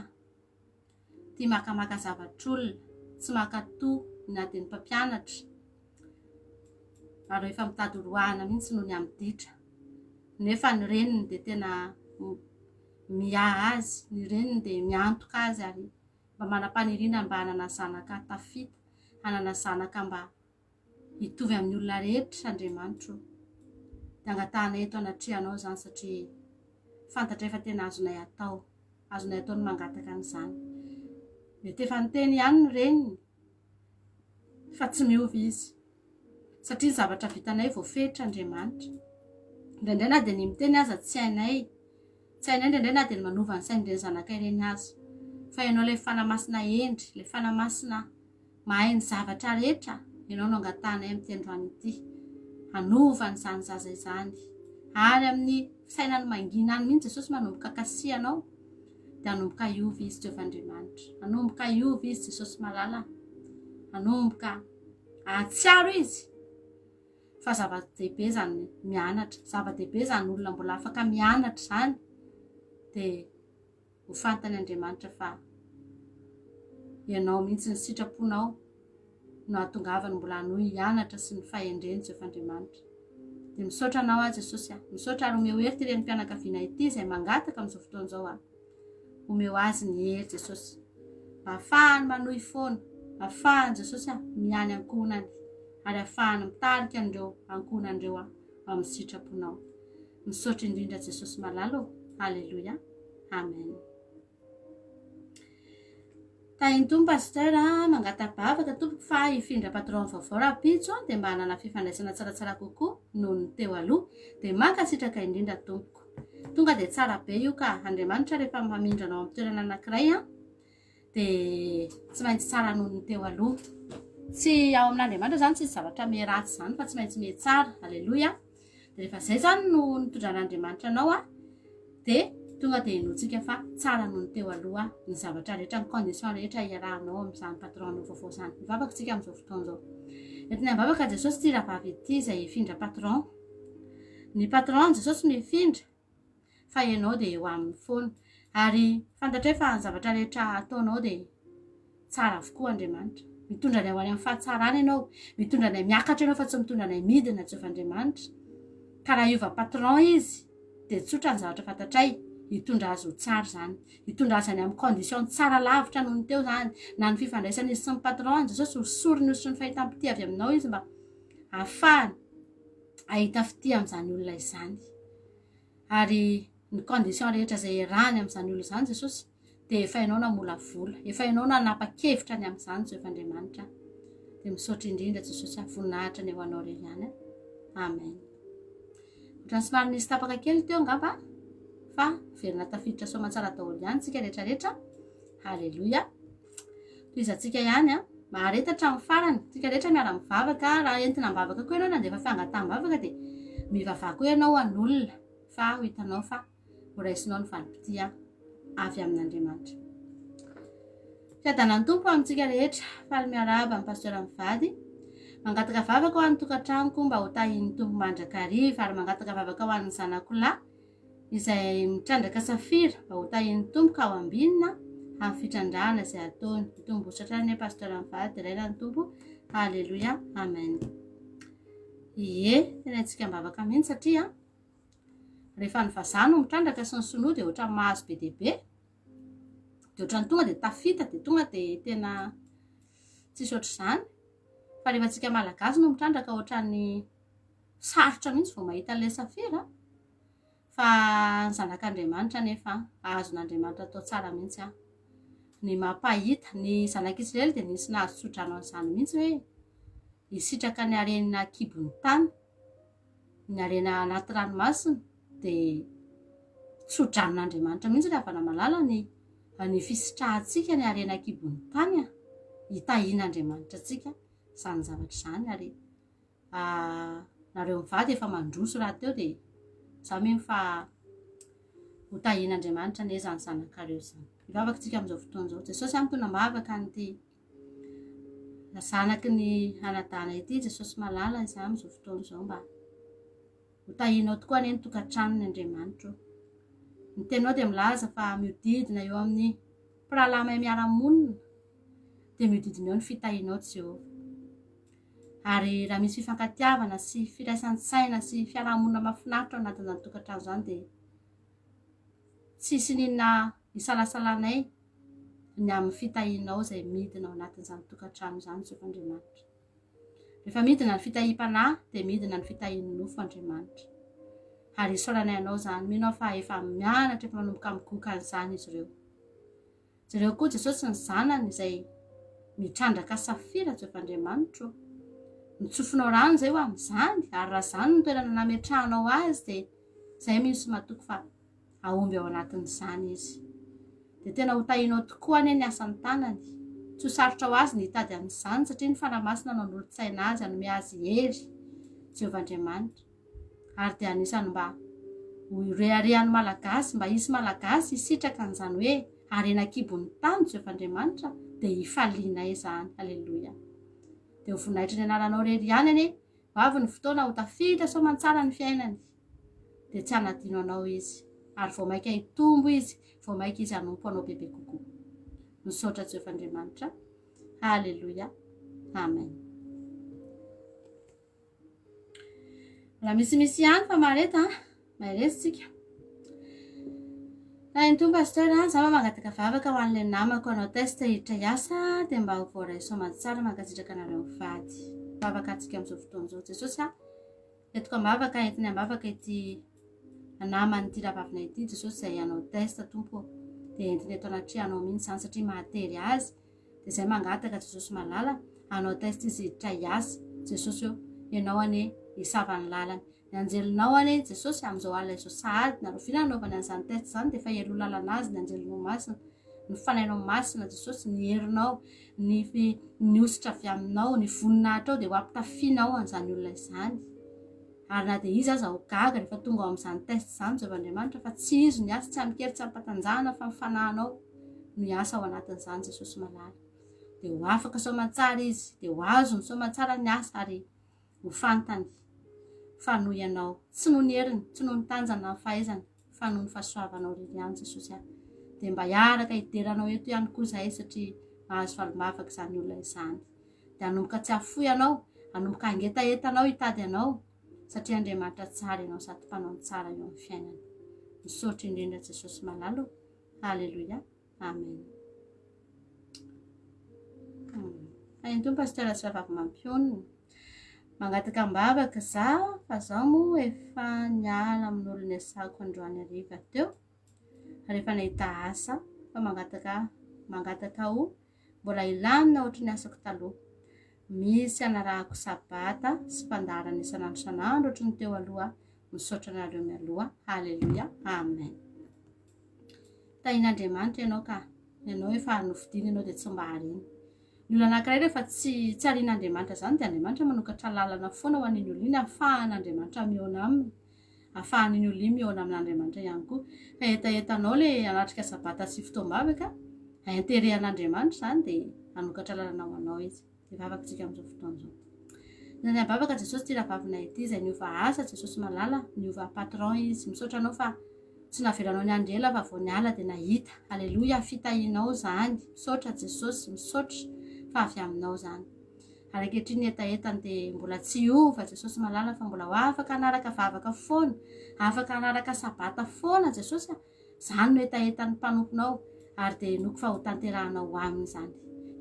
tia makamaka zavatr'olona, tsy makatoa na dia ny mpampianatra. Ary efa mitady oroahana mihitsy noho ny amin'ny ditra. Nefa ny reniny dia tena miaha azy, ny reniny dia miantoka azy ary mba manam-paniriana mba hanana zanaka tafita, hanana zanaka mba hitovy amin'ny olona rehetra Andriamanitra. Dia angatahana eto anatrehanao izany satria fantatra efa tena azonay atao ny mangataka an'izany. Mety efa niteny ihany ny reniny fa tsy miovy izy satria ny zavatra vitanay voafetra Andriamanitra. Indraindray na dia ny miteny aza tsy hainay indraindray na dia ny manova ny sain'ireny zanaka ireny azy. Fa ianao ilay fanamasina endry, ilay fanamasina mahay ny zavatra rehetra, ianao no angatahanay amin'ity androany ity. Hanova n'izany zaza izany. Ary amin'ny sainany manginany mihitsy Jesosy manomboka kasihanao dia hanomboka hiovy izy Jehovah-Andriamanitra. Hanomboka hiovy izy Jesosy malala. Hanomboka ahatsiaro izy. Fa zava-dehibe izany mianatra, zava-dehibe izany olona mbola afaka mianatra izany. Dia ho fantany Andriamanitra fa ianao mihitsy ny sitraponao no ahatongavany mbola hanohy hianatra sy ny fahendreny Jehovah-Andriamanitra. Dia misaotra anao Jesosy misaotra ary omeo hery ty renim-pianakaviana ity izay mangataka amin'izao fotoana izao omeo azy ny hery Jesosy. Ahafahany manohy foana, ahafahany Jesosy miany ankonany ary ahafahany mitarika an'ireo ankonan'ireo amin'ny sitraponao. Misaotra indrindra Jesosy malala. Halleluja. Amen. Tahiny tompo pasteur mangataka tompoko fa hifindra patron vaovao rapitso dia mba hanana fifandraisana tsaratsara kokoa noho ny teo aloha dia mankasitraka indrindra tompoko. Tonga dia tsara be io ka Andriamanitra rehefa mamindranao amin'ny toerana anankiray dia tsy maintsy tsara noho ny teo aloha. Tsy ao amin'Andriamanitra izany tsy zavatra me ratsy izany fa tsy maintsy me tsara. Halleluja. Dia rehefa izay izany no nitondran'Andriamanitra anao dia tonga dia notsika fa tsara noho ny teo aloha ny zavatra rehetra ny condition rehetra iarahanao amin'izany patronao vaovao zany. Mivavaka tsika amin'izao fotoana izao. Entina mivavaka Jesosy ty rahavavy ity izay hifindra patron. Ny patron Jesosy mifindra fa ianao dia eo amin'ny foana. Ary fantatra hoe fa ny zavatra rehetra ataonao dia tsara avokoa Andriamanitra. Mitondra anay ho any amin'ny fahatsarana ianao, mitondra anay miakatra ianao fa tsy mitondra anay midina Jehovah'Andriamanitra. Ka raha iova patron izy dia tsotra ny zavatra fantatray, hitondra azy ho tsara zany, hitondra azy any amin'ny condition tsara lavitra noho ny teo zany. Na ny fifandraisana izy sy ny patron Jesosy ho soriny sy ny fahitam-pity avy aminao izy mba ahafahany ahita fity amin'izany olona izany. Ary ny condition rehetra izay rany amin'izany olona izany Jesosy dia efa ianao namola vola, efa ianao nanapa-kevitra ny amin'izany Jehovah'Andriamanitra. Dia misaotra indrindra Jesosy voninahitra ny eo anao irery ihany. Amen. Ohatrany somary nisy tapaka kely teo angamba fa verina tafiditra soamantsara daholo ihany tsika rehetrarehetra. Halleluja. Toy izantsika ihany maharetatra amin'ny farany. Tsika rehetra miara mivavaka. Raha entina mivavaka koa ianao nandefa fiangataham-bavaka dia mivavaka koa ianao an'olona fa ho hitanao fa horaisinao ny valim-pity avy amin'Andriamanitra. Fiadana ny tompo amintsika rehetra. Faly miaraba amin'ny pastora mivady. Mangataka vavaka ho an'ny tokantranoko mba ho tahin'ny tompo mandrakariva ary mangataka vavaka ho an'ny zanako lahy izay mitrandraka safira mba ho tahin'ny tompo ka ho ambinina amin'ny fitrandrahana izay ataony. Ny tompo bosatrany pastora mivady ilaina ny tompo. Halleluja. Amen. Ie, tena antsika mivavaka mihitsy satria rehefa ny vazaha no mitrandraka sy ny sonoa dia ohatran'ny mahazo be dia be. Dia ohatran'ny tonga dia tafita dia tonga dia tena tsisy ohatr'izany. Fa rehefa antsika malagasy no mitrandraka ohatran'ny sarotra mihitsy vao mahita an'ilay safira. Fa ny zanak'Andriamanitra nefa ahazon'Andriamanitra atao tsara mihitsy ny mampahita. Ny zanak'Israely dia nisy nahazo tsodrano an'izany mihitsy hoe hisitraka ny harena kibon'ny tany, ny harena anaty ranomasina dia tsodranon'Andriamanitra mihitsy raha avana malala ny fisitrahantsika ny harena kibon'ny tany hitahian'Andriamanitra antsika izany zavatra izany. Ary nareo mivady efa mandroso raha teo dia za mihitsy fa ho tahian'Andriamanitra ny ezany zanakareo izany. Mivavaka tsika amin'izao fotoana izao. Jesosy ampona mavaka n'ity zanaky ny anadana ity. Jesosy malala izy amin'izao fotoana izao mba ho tahianao tokoa ny tokantranony Andriamanitra. Ny tenao dia milaza fa miodidina eo amin'ny mpirahalahy miara-monina dia miodidina eo ny fitahianao Jehova. Ary raha misy fifankatiavana sy firaisan-tsaina sy fiarahamonina mahafinaritra ao anatin'izany tokantrano izany dia tsisy ninona hisalasalanay ny amin'ny fitahianao izay midina ao anatin'izany tokantrano izany Jehovah'Andriamanitra. Rehefa midina ny fitahiam-panahy dia midina ny fitahian'ny nofo Andriamanitra. Ary isaoranay anao izany. Mino fa efa mianatra efa manomboka migoka an'izany izy ireo. Izy ireo koa Jesosy ny zanany izay mitrandraka safira Jehovah'Andriamanitra. Mitsofinao rano izay ho amin'izany. Ary raha izany no toerana nametrahanao azy dia izay misy matoky fa ahomby ao anatin'izany izy. Dia tena ho tahianao tokoa ny asan'ny tanany. Tsy ho sarotra ho azy ny hitady amin'izany satria ny fanamasina no anolotsaina azy hanome azy hery Jehovah'Andriamanitra. Ary dia anisany mba ho reharehan'ny malagasy, mba hisy malagasy hisitraka an'izany hoe harena kibon'ny tany Jehovah'Andriamanitra dia hifalianay izany. Halleluja. Dia ho voninahitra ny anaranao rery ihany anie. Avy ny fotoana ho tafita soamantsara ny fiainany dia tsy hanadino anao izy. Ary vao maika hitombo izy, vao maika izy hanompo anao bebe kokoa. Misaotra Jehovah'Andriamanitra. Halleluja. Amen. Raha misimisy ihany fa mareta mahiresitsika. Raha ny tompo pastora za mangataka vavaka ho an'ilay namako anao test hiditra hiasa dia mba ho voaray soamantsara mankasitraka anareo mivady. Vavaka antsika amin'izao fotoana izao Jesosy entiko ambavaka entiny ambavaka ity namanyity rahavavina ity Jesosy izay anao test tompo dia entiny eto anaty anao mihitsy izany satria mahatery azy. Dia izay mangataka Jesosy malala anao test izy hiditra hiasa. Jesosy eo ianao anie hisavany lalany. Ny anjelinao anie Jesosy amin'izao alina izao sahady naroviana anaovany an'izany test izany dia efa hery ho lalana azy ny anjelinao masina. Ny fanainao masina Jesosy ny herinao, ny ositra avy aminao, ny voninahitra ao dia ho ampitafiana ao an'izany olona izany. ary na dia izy aza ho gaga rehefa tonga ao amin'izany test izany Jehovahandriamanitra fa tsy izy ny asa, tsy amikery, tsy ampatanjahana fa mifanahinao no asa ao anatin'izany Jesosy malala. Dia ho afaka soamantsara izy, dia ho azo ny soamantsara ny asa ary ho fantany fa noho ianao, tsy noho ny heriny, tsy noho ny tanjana ny fahaizana fa noho ny fahasoavanao irery ihany Jesosy ahy. Dia mba hiaraka hideranao eto ihany koa izahay satria mahazo valim-bavaka izany olona izany. Dia hanomboka tsy hafoy ianao, hanomboka hangetaentanao hitady anao satria Andriamanitra tsara ianao sady mpanao tsara eo amin'ny fiainana. Misaotra indrindra Jesosy malalo. Halleluia. Amen. Hainto pasteur Sravavy Mampionina. Mangataka mbavaka za fa zaho moa efa niala amin'olo ny asako androany hariva teo rehefa nahita asa fa mangataka ho mbola ilamina ohatry ny asako taloha. Misy anarahako sabata sy mpandarana isan'andro isan'andro ohatry ny teo aloha. Misaotra anareo mialoha. Halleluia. Amen. Tahin'Andriamanitra ianao ka ianao efa nofidiana ianao dia tsy mba hariny. Ny olona anankiray rehefa tsy harian'Andriamanitra izany dia Andriamanitra manokatra lalana foana ho an'iny olona iny ahafahan'Andriamanitra mihaona aminy, ahafahan'iny olona iny mihaona amin'Andriamanitra ihany koa. Fa etaentanao ilay hanatrika sabata sy fotoam-bavaka, hainterehan'Andriamanitra izany dia hanokatra lalana ho anao izy. Dia vavakantsika amin'izao fotoana izao. Izany ambavaka Jesosy tia rahavavina ity izay niova asa Jesosy malala, niova patron izy. Misaotra anao fa tsy navelanao ny andro ela fa vao niala dia nahita. Halleluia, fitahinao izany. Misaotra Jesosy, misaotra fa avy aminao izany. Ary ankehitriny etaetany dia mbola tsy hiova Jesosy malala fa mbola ho afaka hanaraka vavaka foana, afaka hanaraka sabata foana Jesosy. Izany no etaetan'ny mpanomponao ary dia noko fa ho tanterahanao aminy izany.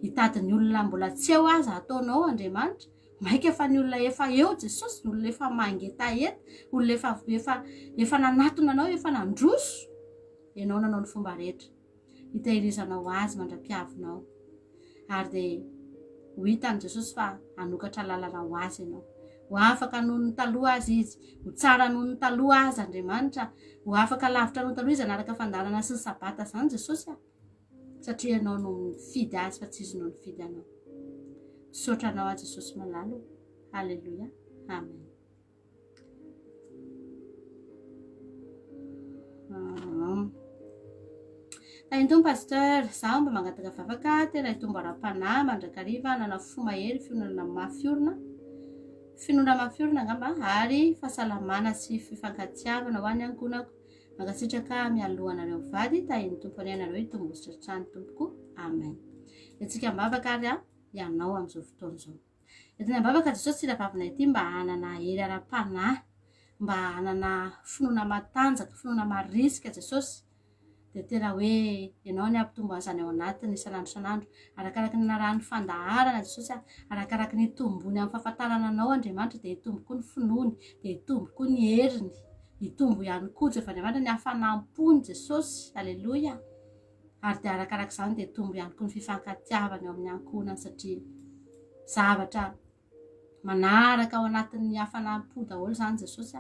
Hitady ny olona mbola tsy eo aza ataonao Andriamanitra. Maika fa ny olona efa eo Jesosy, ny olona efa mangetaeta, olona efa nanatona anao, efa nandroso. Ianao nanao ny fomba rehetra. Hitahirizanao azy mandra-piavinao. Ary dia ho hitan'i Jesosy fa hanokatra lalana ho azy ianao. Ho afaka noho ny taloha azy izy, ho tsara noho ny taloha azy Andriamanitra, ho afaka lavitra noho ny taloha izy hanaraka fandarana sy ny sabata izany Jesosy. Satria ianao no mifidy azy fa tsy izy no mifidy anao. Misaotra anao a Jesosy malalo. Halleluia. Amen. Tainto pasteur, zaho mba mangataka vavaka tena hitombo ara-panahy mandrakariva nana fo mahery finoana mafiorina. Finoana mafiorina ngamba ary fahasalamana sy fifankatiavana ho any ankonako. Mankasitraka mialohanareo vady tahiny tompony anareo hitombo sitratrany tompoko. Amen. Etsika mbavaka ary ianao amin'izao fotoana izao. Etiny ambavaka Jesosy tsy rahavavina ity mba hanana hery ara-panahy, mba hanana finoana matanjaka, finoana marisika Jesosy. Dia tena hoe ianao ny ampitombo an'izany ao anatiny isan'andro isan'andro. Arakaraka ny anarahany fandaharana Jesosy, arakaraka ny tombony amin'ny fahafantarana anao Andriamanitra dia hitombo koa ny finoany, dia hitombo koa ny heriny, hitombo ihany koa Jehovahandriamanitra ny hafanampony Jesosy. Halleluia. Ary dia arakaraka izany dia hitombo ihany koa ny fifankatiavana eo amin'ny ankonany satria zavatra manaraka ao anatin'ny hafanampo daholo izany Jesosy.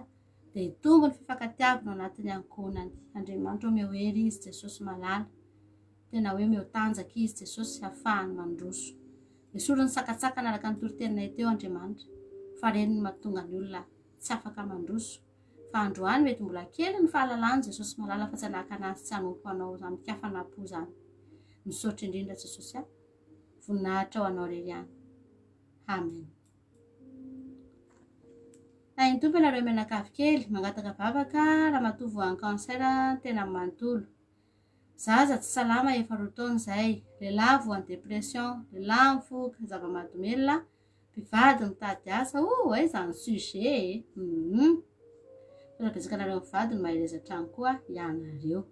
Dia hitombo ny fifankatiavana ao anatin'ny ankonany. Andriamanitra meo hery izy Jesosy malala. Tena hoe meo tanjaka izy Jesosy hafahany mandroso. Dia sorony sakatsakana araka ny toritenay teo Andriamanitra. Fa reny no mahatonga ny olona tsy afaka mandroso. Fa androany mety mbola kely ny fahalalany Jesosy malala fa tsy hanahaka anazy tsy hanompo anao izany kafanampo izany. Misaotra indrindra Jesosy voninahitra ho anao irery ihany. Amen. Tainy tompo ianareo menakavy kely mangataka vavaka raha matoa voan'ny kansera tena manontolo. Zaza tsy salama efa roa taona izay. Lehilahy voan'ny depression, lehilahy mifoka zava-mahadomelina, mpivady mitady asa. Ay izany sujet. Tena betsaka anareo mivady no mahereza trano koa ianareo.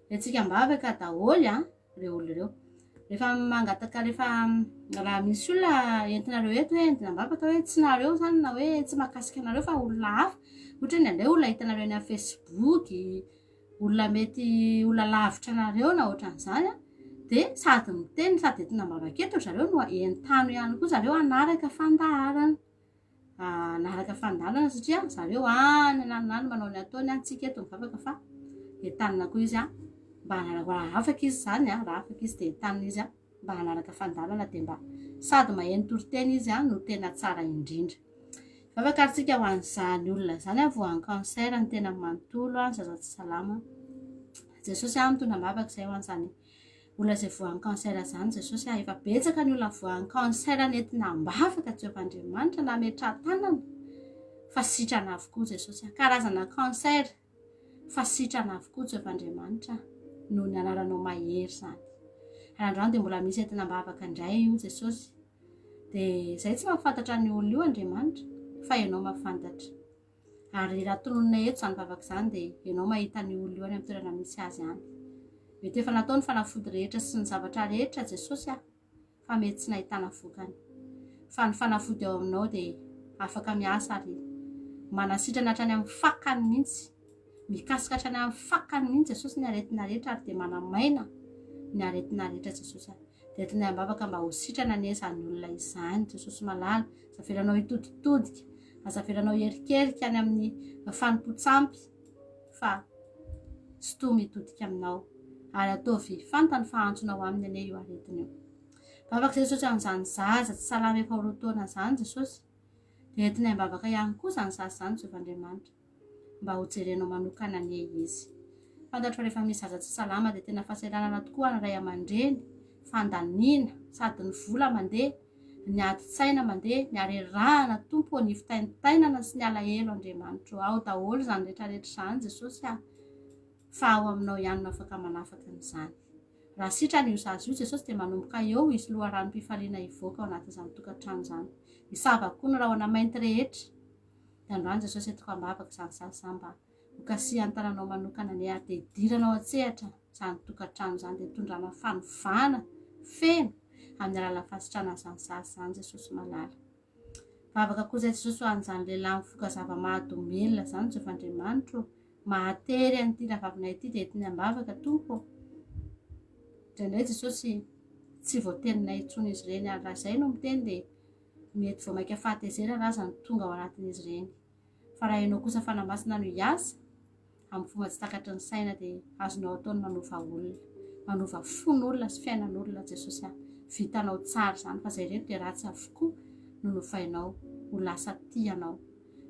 Etsika mbavaka daholo ireo olona ireo. Rehefa mangataka rehefa raha misy olona entinareo eto hoe entina mbavaka hoe tsy nareo izany na hoe tsy mahakasika anareo fa olona hafa. Ohatra ny andray olona hitanareo any amin'ny Facebook, olona mety olona lavitra anareo na ohatran'izany dia sady miteny sady entina mbavaka eto zareo no entano ihany koa zareo hanaraka fandaharana. Hanaraka fandaharana satria zareo any manao ny ataony antsika eto mivavaka fa entanina koa izy mba raha afaka izy izany raha afaka izy dia entanina izy mba hanaraka fandaharana dia mba sady maheno toriteny izy no tena tsara indrindra. Vavakaritsika ho an'izany olona zany a voan'ny cancer ny tena manontolo a zaza tsy salama. Jesosy a mitondra mavaka izay ho an'izany olona izay voan'ny cancer zany. Jesosy a efa betsaka ny olona voan'ny cancer nentina mbavaka Jehovahandriamanitra na metra-tanana fa sitrana avokoa Jesosy a. Karazana cancer fa sitrana avokoa Jehovahandriamanitra noho ny anaranao mahery zany. Androany dia mbola misy entina mbavaka indray io Jesosy. Dia izay tsy mahafantatra ny olona io Andriamanitra fa ianao mahafantatra. Ary raha tononona eto izany vavaka izany dia ianao mahita ny olona io any amin'ny toerana misy azy any. Mety efa natao ny fanafody rehetra sy ny zavatra rehetra Jesosy a, fa mety tsy nahitana vokany. Fa ny fanafody ao aminao dia afaka miasa ary manasitrana hatrany amin'ny fakany mihitsy, mikasika hatrany amin'ny fakany mihitsy Jesosy ny aretina rehetra ary dia manamaina ny aretina rehetra Jesosy a. Dia tena mbavaka mba ho sitrana nezany olona izany Jesosy malala. Azavelanao hitoditodika, azavelanao herikerika any amin'ny fanompo-tsampy fa tsy toa mitodika aminao ary ataovy fantany fahantsonao aminy ane io aretina io. Mbavaka Jesosy amin'izany zaza tsy salama efa roa taona izany Jesosy. Dia tena mbavaka ihany koa izany zaza izany Jehovahandriamanitra mba ho jerenao manokana ane izy. Fantatro rehefa misy zaza tsy salama dia tena fahasahiranana tokoa ny ray aman-dreny, fandaniana sady ny vola mandeha, ny adi-tsaina mandeha, ny arerahana tompo, ny fitaintainana sy ny alahelo Andriamanitra ao daholo izany rehetrarehetra izany Jesosy a. Fa ao aminao ihany no afaka manafaka an'izany. Raha sitrana io zaza io Jesosy dia manomboka eo izy loharanom-pifaliana hivoaka ao anatin'izany tokantrano izany. Hisava koa ny rahona mainty rehetra. Dia androany Jesosy etiko ambavaka izany zaza mba hokasihan'ny tananao manokana ane ary dia hidiranao an-tsehatra izany tokantrano izany dia hitondrana fanovana feno amin'ny alalan'ny fasitrana izany zaza izany Jesosy malala. Vavaka koa izay Jesosy ho an'izany lehilahy mivoaka zava-mahadomelona izany Jehovahandriamanitra mahatery an'ity rahavavina ity dia entiny ambavaka tompo. Indraindray Jesosy tsy voateninay intsony izy ireny ary raha izay no miteny dia mety vao maika fahatezerana aza ny tonga ao anatin'izy ireny. Fa raha ianao kosa fanamasina no hiasa amin'ny fomba tsy takatry ny saina dia azonao ataony manova olona, manova fon'olona sy fiainan'olona Jesosy a. Vitanao tsara izany fa izay reto dia ratsy avokoa no nofainao ho lasa tianao.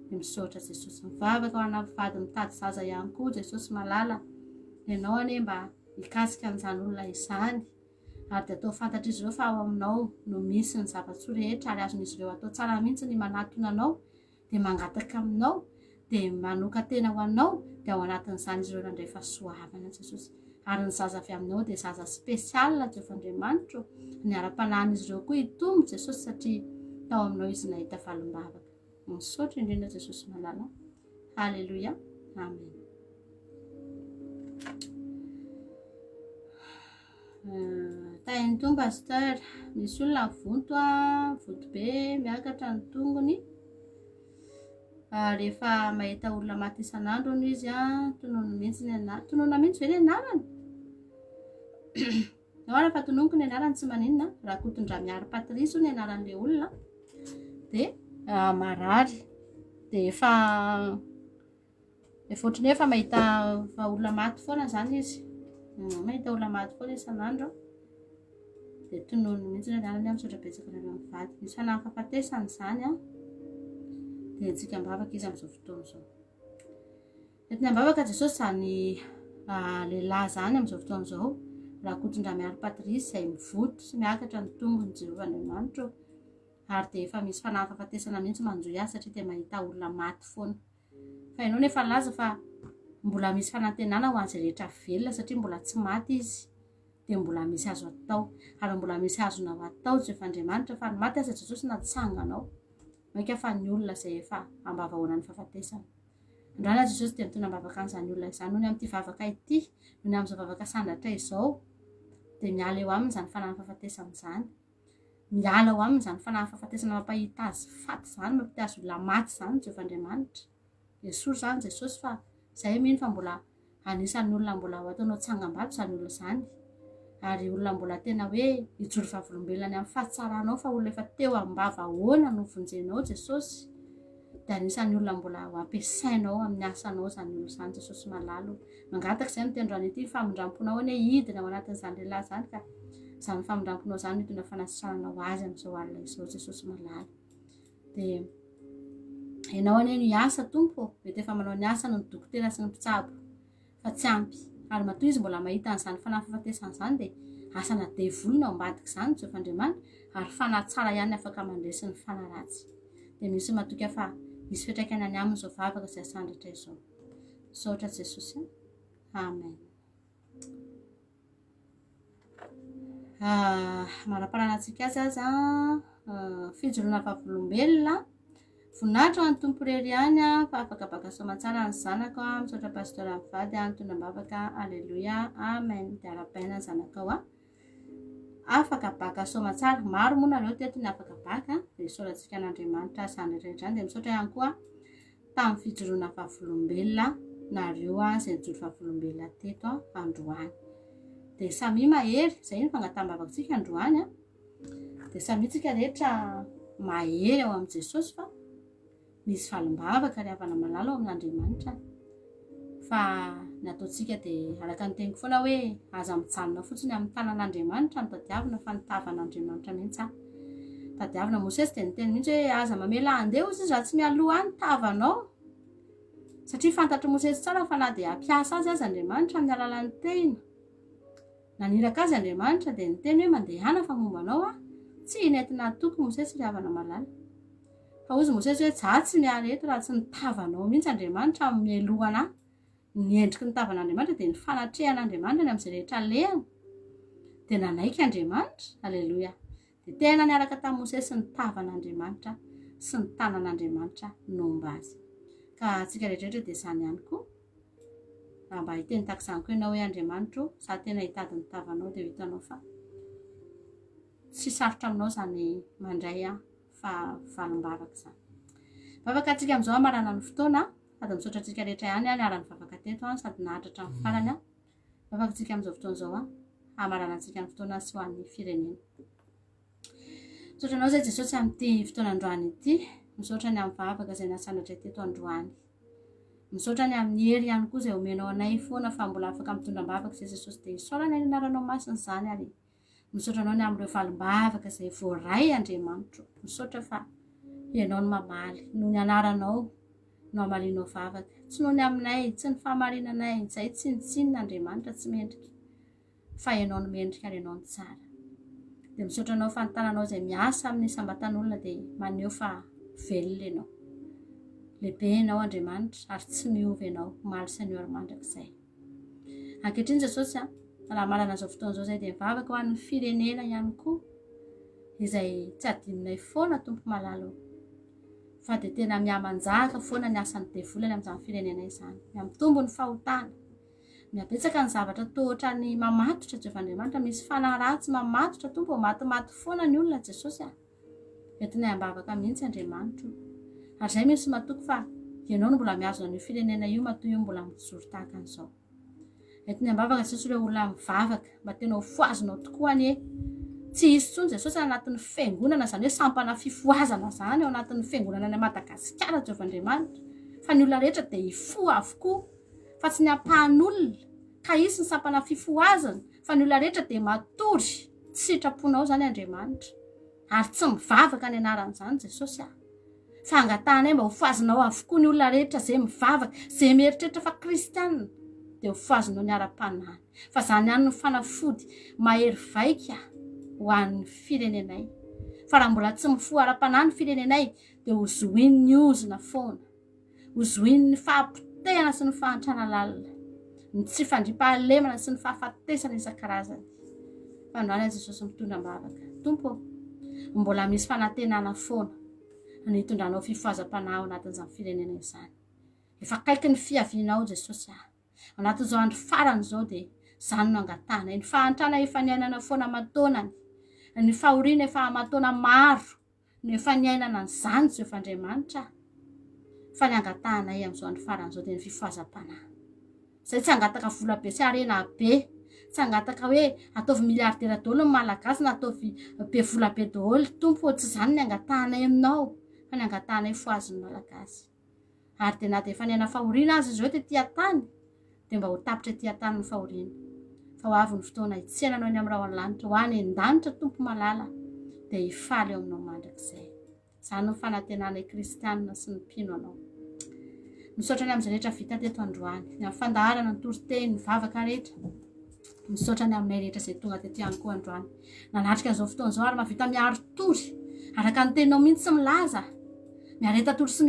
Dia misaotra Jesosy. Mivavaka ho ana vady mitady zaza ihany koa Jesosy malala. Ianao ane mba hikasika an'izany olona izany ary dia atao fantatra izy ireo fa ao aminao no misy ny zava-tsoa rehetra ary azon'izy ireo atao tsara mihitsy ny manatona anao dia mangataka aminao dia manoka tena ho anao dia ao anatin'izany izy ireo nandray fahasoavana Jesosy. Ary ny zaza avy aminao dia zaza spesiala Jehovahandriamanitra. Ny ara-panahin'izy ireo koa hitombo Jesosy satria tao aminao izy nahita fahalombavaka. Misaotra indrindra Jesosy malala. Halleluja. Amen. Tain'ny tongo pasteur, misy olona vonto a, vonto be miakatra ny tongony. Rehefa mahita olona maty isan'andro hono izy a, tonona mihitsy ny anarany. Nahoana fa tononoko ny anarany tsy maninona, raha Kotondra Patrice ny anaran'ilay olona dia marary. Dia efa ohatran'ny efa mahita olona maty foana izany izy. Mahita olona maty foana isan'andro dia tonony mihitsy ny anarany misaotra betsaka nareo mivady. Misy fanahy fahafatesany izany a. Dia antsika mbavaka izy amin'izao fotoana izao. Entina mbavaka Jesosy izany lehilahy izany amin'izao fotoana izao. Raha Kotondra Patrice izay mivoto sy miakatra ny tongony Jehovahandriamanitra. Ary dia efa misy fanahy fahafatesana mihitsy manjohy azy satria dia mahita olona maty foana. Fa ianao nefa laza fa mbola misy fanantenana ho an'izay rehetra velona satria mbola tsy maty izy. Dia mbola misy azo atao ary mbola misy azonao atao Jehovahandriamanitra fa ny maty aza Jesosy natsanganao. Maika fa ny olona izay efa ambava hoanan'ny fahafatesana. Androany Jesosy dia mitondra mbavaka an'izany olona izany noho ny amin'ity vavaka ity, noho ny amin'izao vavaka sandatra izao. Dia miala eo aminy izany fanahy fahafatesana izany. Miala eo aminy izany fanahy fahafatesana mampahita azy faty izany, mampahita azy olona maty izany Jehovahandriamanitra. Jesosy izany Jesosy fa izay mino fa mbola anisan'ny olona mbola ho ataonao tsangam-bato izany olona izany. Ary olona mbola tena hoe hijoro vavolombelona any amin'ny fahatsaranao fa olona efa teo ambava ahoana no vonjenao Jesosy. Dia anisan'ny olona mbola ho ampiasainao amin'ny asanao izany olona izany Jesosy malalo. Mangataka izay mitendro an'ity famindramponao ane hidina ao anatin'izany lehilahy izany ka izany famindramponao izany mitondra fanasitranana ho azy amin'izao alina izao Jesosy malalo. Dia Hainao anie ny asa tompo, mety efa manao ny asa no dokotera sy ny mpitsabo, fa tsy ampy. Ary matoa izy mbola mahita an'izany fanafahafatesana izany dia asana devolona ao ambadika izany Jehovahandriamanitra, ary fanahy tsara ihany afaka mandresy ny fanahy ratsy. Dia misy matoka fa misy fiantraikany any aminy izao vavaka izay sandratra izao. Misaotra Jesosy. Amen. Manaparana antsika azy aza fijoroana vavolombelona. Voninahitra ho an'ny tompo irery ihany fa afaka baka soamantsara ny zanako misaotra pastora mivady mitondra mbavaka. Alleluia. Amen. Dia arapaina ny zanakao afaka baka soamantsara. Maro moa nareo teto ny afaka baka. Dia isaorantsika an'Andriamanitra izany rehetra izany. Dia misaotra ihany koa tamin'ny fijoroana vavolombelona nareo izay nijoro vavolombelona teto androany. Dia samy mahery izay ny fangataham-bavakantsika androany dia samy tsika rehetra mahery ao amin'i Jesosy fa misy valim-bavaka ry havana malala ao amin'Andriamanitra. Fa ny ataontsika dia araka ny teniko foana hoe aza mijanona fotsiny amin'ny tanan'Andriamanitra ny tadiavina fa ny tavan'Andriamanitra mihitsy tadiavina. Mosesy dia niteny mihitsy hoe aza mamela andeha hozy izy raha tsy mialoha any tavanao, satria fantatry Mosesy tsara fa na dia hampiasa azy Andriamanitra amin'ny alalan'ny tena. Naniraka azy Andriamanitra dia niteny hoe mandehana fa mombanao tsy hinentina toky Mosesy ry havana malala. Fa hozy Mosesy hoe za tsy miala eto raha tsy nitavanao mihitsy Andriamanitra amin'ny mialohana ny endriky ny tavan'Andriamanitra dia ny fanatrehan'Andriamanitra ny amin'izay rehetra lehany. Dia nanaiky Andriamanitra. Alleluia. Dia tena niaraka tamin'i Mosesy ny tavan'Andriamanitra sy ny tanan'Andriamanitra nomba azy. Ka antsika rehetrarehetra dia izany ihany koa. Raha mba hiteny tahaka izany koa ianao hoe Andriamanitra za tena hitady ny tavanao dia hitanao fa tsy sarotra aminao izany mandray fa valim-bavaka izany. Vavaka antsika amin'izao amarana ny fotoana sady misaotra antsika rehetra ihany niarany vavaka teto sady nahatratra ny farany vavaka antsika amin'izao fotoana izao amarana antsika ny fotoana sy ho an'ny firenena. Misaotra anao izay Jesosy amin'ity fotoana androany ity. Misaotra ny amin'ny vavaka izay nasandratra teto androany. Misaotra ny amin'ny hery ihany koa izay omenao anay foana fa mbola afaka mitondram-bavaka izay Jesosy dia isaorana ny anaranao masina izany ary misaotra anao ny amin'ireo valim-bavaka izay voaray Andriamanitra. Misaotra fa ianao ny mamaly noho ny anaranao no amalinao vavaka, tsy noho ny aminay, tsy ny fahamarinanay izay tsy nitsinona Andriamanitra tsy mendrika fa ianao no mendrika ary ianao ny tsara. Dia misaotra anao fa ny tananao izay miasa amin'ny sambatan'olona dia maneho fa velona ianao. Lehibe ianao Andriamanitra ary tsy miova ianao maly sy anio ary mandrakizay. Ankehitriny Jesosy raha marana izao fotoana izao izay dia mivavaka ho an'ny firenena ihany koa izay tsy adinonay foana tompo malalo. Fa dia tena mihamanjaka foana ny asan'ny devolany amin'izany firenena izany. Miamitombo ny fahotana. Mihabetsaka ny zavatra tohotra ny mamatotra Jehovahandriamanitra. Misy fanahy ratsy mamatotra tompo matimaty foana ny olona Jesosy entinay ambavaka mihitsy Andriamanitra. Ary izay misy matoky fa ianao no mbola miazona ny firenena io matoa io mbola mijoro tahaka an'izao. Entinay ambavaka Jesosy ireo olona mivavaka mba tena ho foazonao tokoa anie. Tsy hisy tsony Jesosy anatin'ny fiangonana izany hoe sampana fifoazana izany ao anatin'ny fiangonana any Madagasikara Jehovahandriamanitra. Fa ny olona rehetra dia hifo avokoa fa tsy ny ampahan'olona ka hisy ny sampana fifoazana fa ny olona rehetra dia matory tsy sitraponao izany Andriamanitra ary tsy mivavaka ny anaran'izany Jesosy fa angatahanay mba ho foazonao avokoa ny olona rehetra izay mivavaka izay mieritreritra fa kristianina dia ho foazonao ny ara-panahy fa izany ihany ny fanafody mahery vaika ho an'ny firenenay. Fa raha mbola tsy mifoha ara-panahy ny firenenay dia ho zohiny ny ozona foana, ho zohiny ny fahampitehana sy ny fahantrana lalina, ny tsy fandriam-pahalemana sy ny fahafatesana isan-karazany. Fa androany Jesosy mitondra mbavaka. Tompo, mbola misy fanantenana foana ny hitondranao fifohazam-panahy ao anatin'izany firenena izany. Efa akaiky ny fiavianao Jesosy anatin'izao andro farany izao dia izany no angatahana. Ny fahantrana efa niainana foana aman-taonany, ny fahoriana efa aman-taona maro ny efa niainana an'izany Jehovahandriamanitra fa ny angatahanay amin'izao andro farany izao dia ny fifohazam-panahy. Izay tsy hangataka vola be sy harena be, tsy hangataka hoe ataovy miliardera daholo ny malagasy na ataovy be vola be daholo. Tompo, tsy izany ny angatahanay aminao fa ny angatahanay foazon'ny malagasy. Ary dia na dia efa niaina fahoriana azy izy hoe tia tany dia mba ho tapitra tia tany ny fahoriana. Fa ho avy ny fotoana hitsenanao ny amin'ny raho an-lanitra ho any an-danitra tompo malala dia hifaly ao aminao mandrakizay. Izany no fanantenana kristianina sy ny mpino anao. Misaotra ny amin'izay rehetra vita teto androany, ny amin'ny fandaharana ny toriteny, ny vavaka rehetra. Misaotra ny aminay rehetra izay tonga teto ihany koa androany. Nanatrika an'izao fotoana izao ary mahavita miaro tory, araka ny teninao mihitsy sy milaza. Miareta tory sy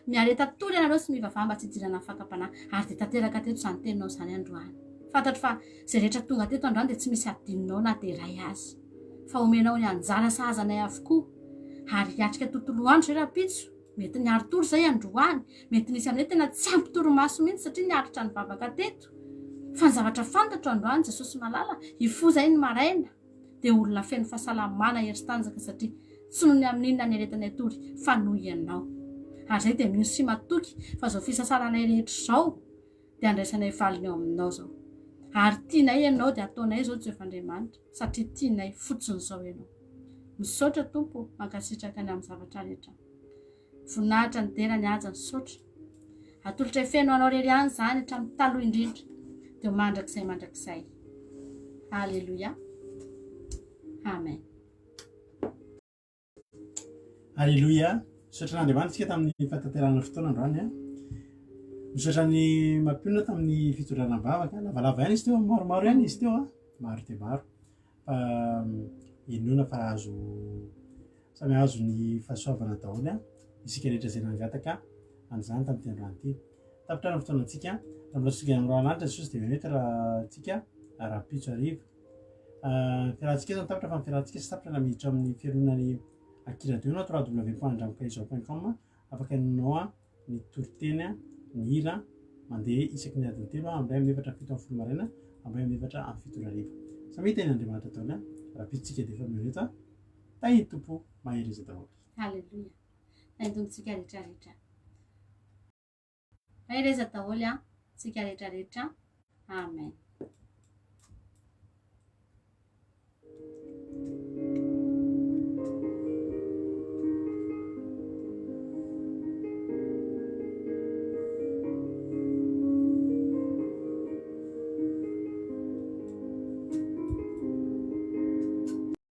miareta tory ianareo sy mivavah mba tsy hidirana amin'ny fakapanahy, ary dia tanteraka teto izany teninao izany androany. Fantatro fa izay rehetra tonga teto androany dia tsy misy adinonao na dia iray azy. Fa omenao ny anjara sahazanay avokoa, ary hiatrika tontolo andro izay rapitso. Mety niaro tory izay androany, mety nisy aminay tena tsy ampy torimaso mihitsy satria niaritra ny vavaka teto. Fa ny zavatra fantatro androany Jesosy malala, hifoza iny maraina, dia olona feno fahasalamana hery sy tanjaka satria tsy noho ny amin'inona ny aretanay tory fa noho ianao. Ary izay dia mino sy matoky fa izao fisasaranay rehetra izao dia andraisanay valiny eo aminao izao. Ary tianay ianao dia ataonay izao Jehovandriamanitra satria tianay fotsiny izao ianao. Misaotra Tompo, mankasitraka ny amin'ny zavatra rehetra. Voninahitra ny dera ny haja ny saotra. Atolotra feno anao rery ihany izany hatramin'ny taloha indrindra. Dia mandrakizay. Halleluja. Amen. Halleluja. Misaotra n'Andriamanitra isika tamin'ny fataterana fotoana androany. Misaotra ny mampionana tamin'ny fitondrana bavaka. Lavalava ihany izy teo, maromaro ihany izy teo. Maro dia maro. Fa inoana fa samy azo ny fahasoavana daholo. Isika rehetra izay nangataka an'izany tamin'ity androany ity. Tapitra ny fotoana antsika. Tambilatsika amin'ny roalanitra Jesosy dia mety raha tsika ara-pitso ariva. Fiarahantsika eto tapitra fa fiarahantsika sy tapitra na miditra amin'ny fiaronany akiradio na www.andramokaizo.com. Afaka inonao ny toriteny, ny hira mandeha isaky ny adiny telo amin'ray amin'ny 7:70 maraina, amin'ray amin'ny 7:70 Samy teny Andriamanitra daholo. Raha-pitsika dia efa mireto. Tainy Tompo mahery izy daholo. Halleluja. Taintontsika rehetrarehetra. Mahery izy daholo tsika rehetrarehetra. Amen.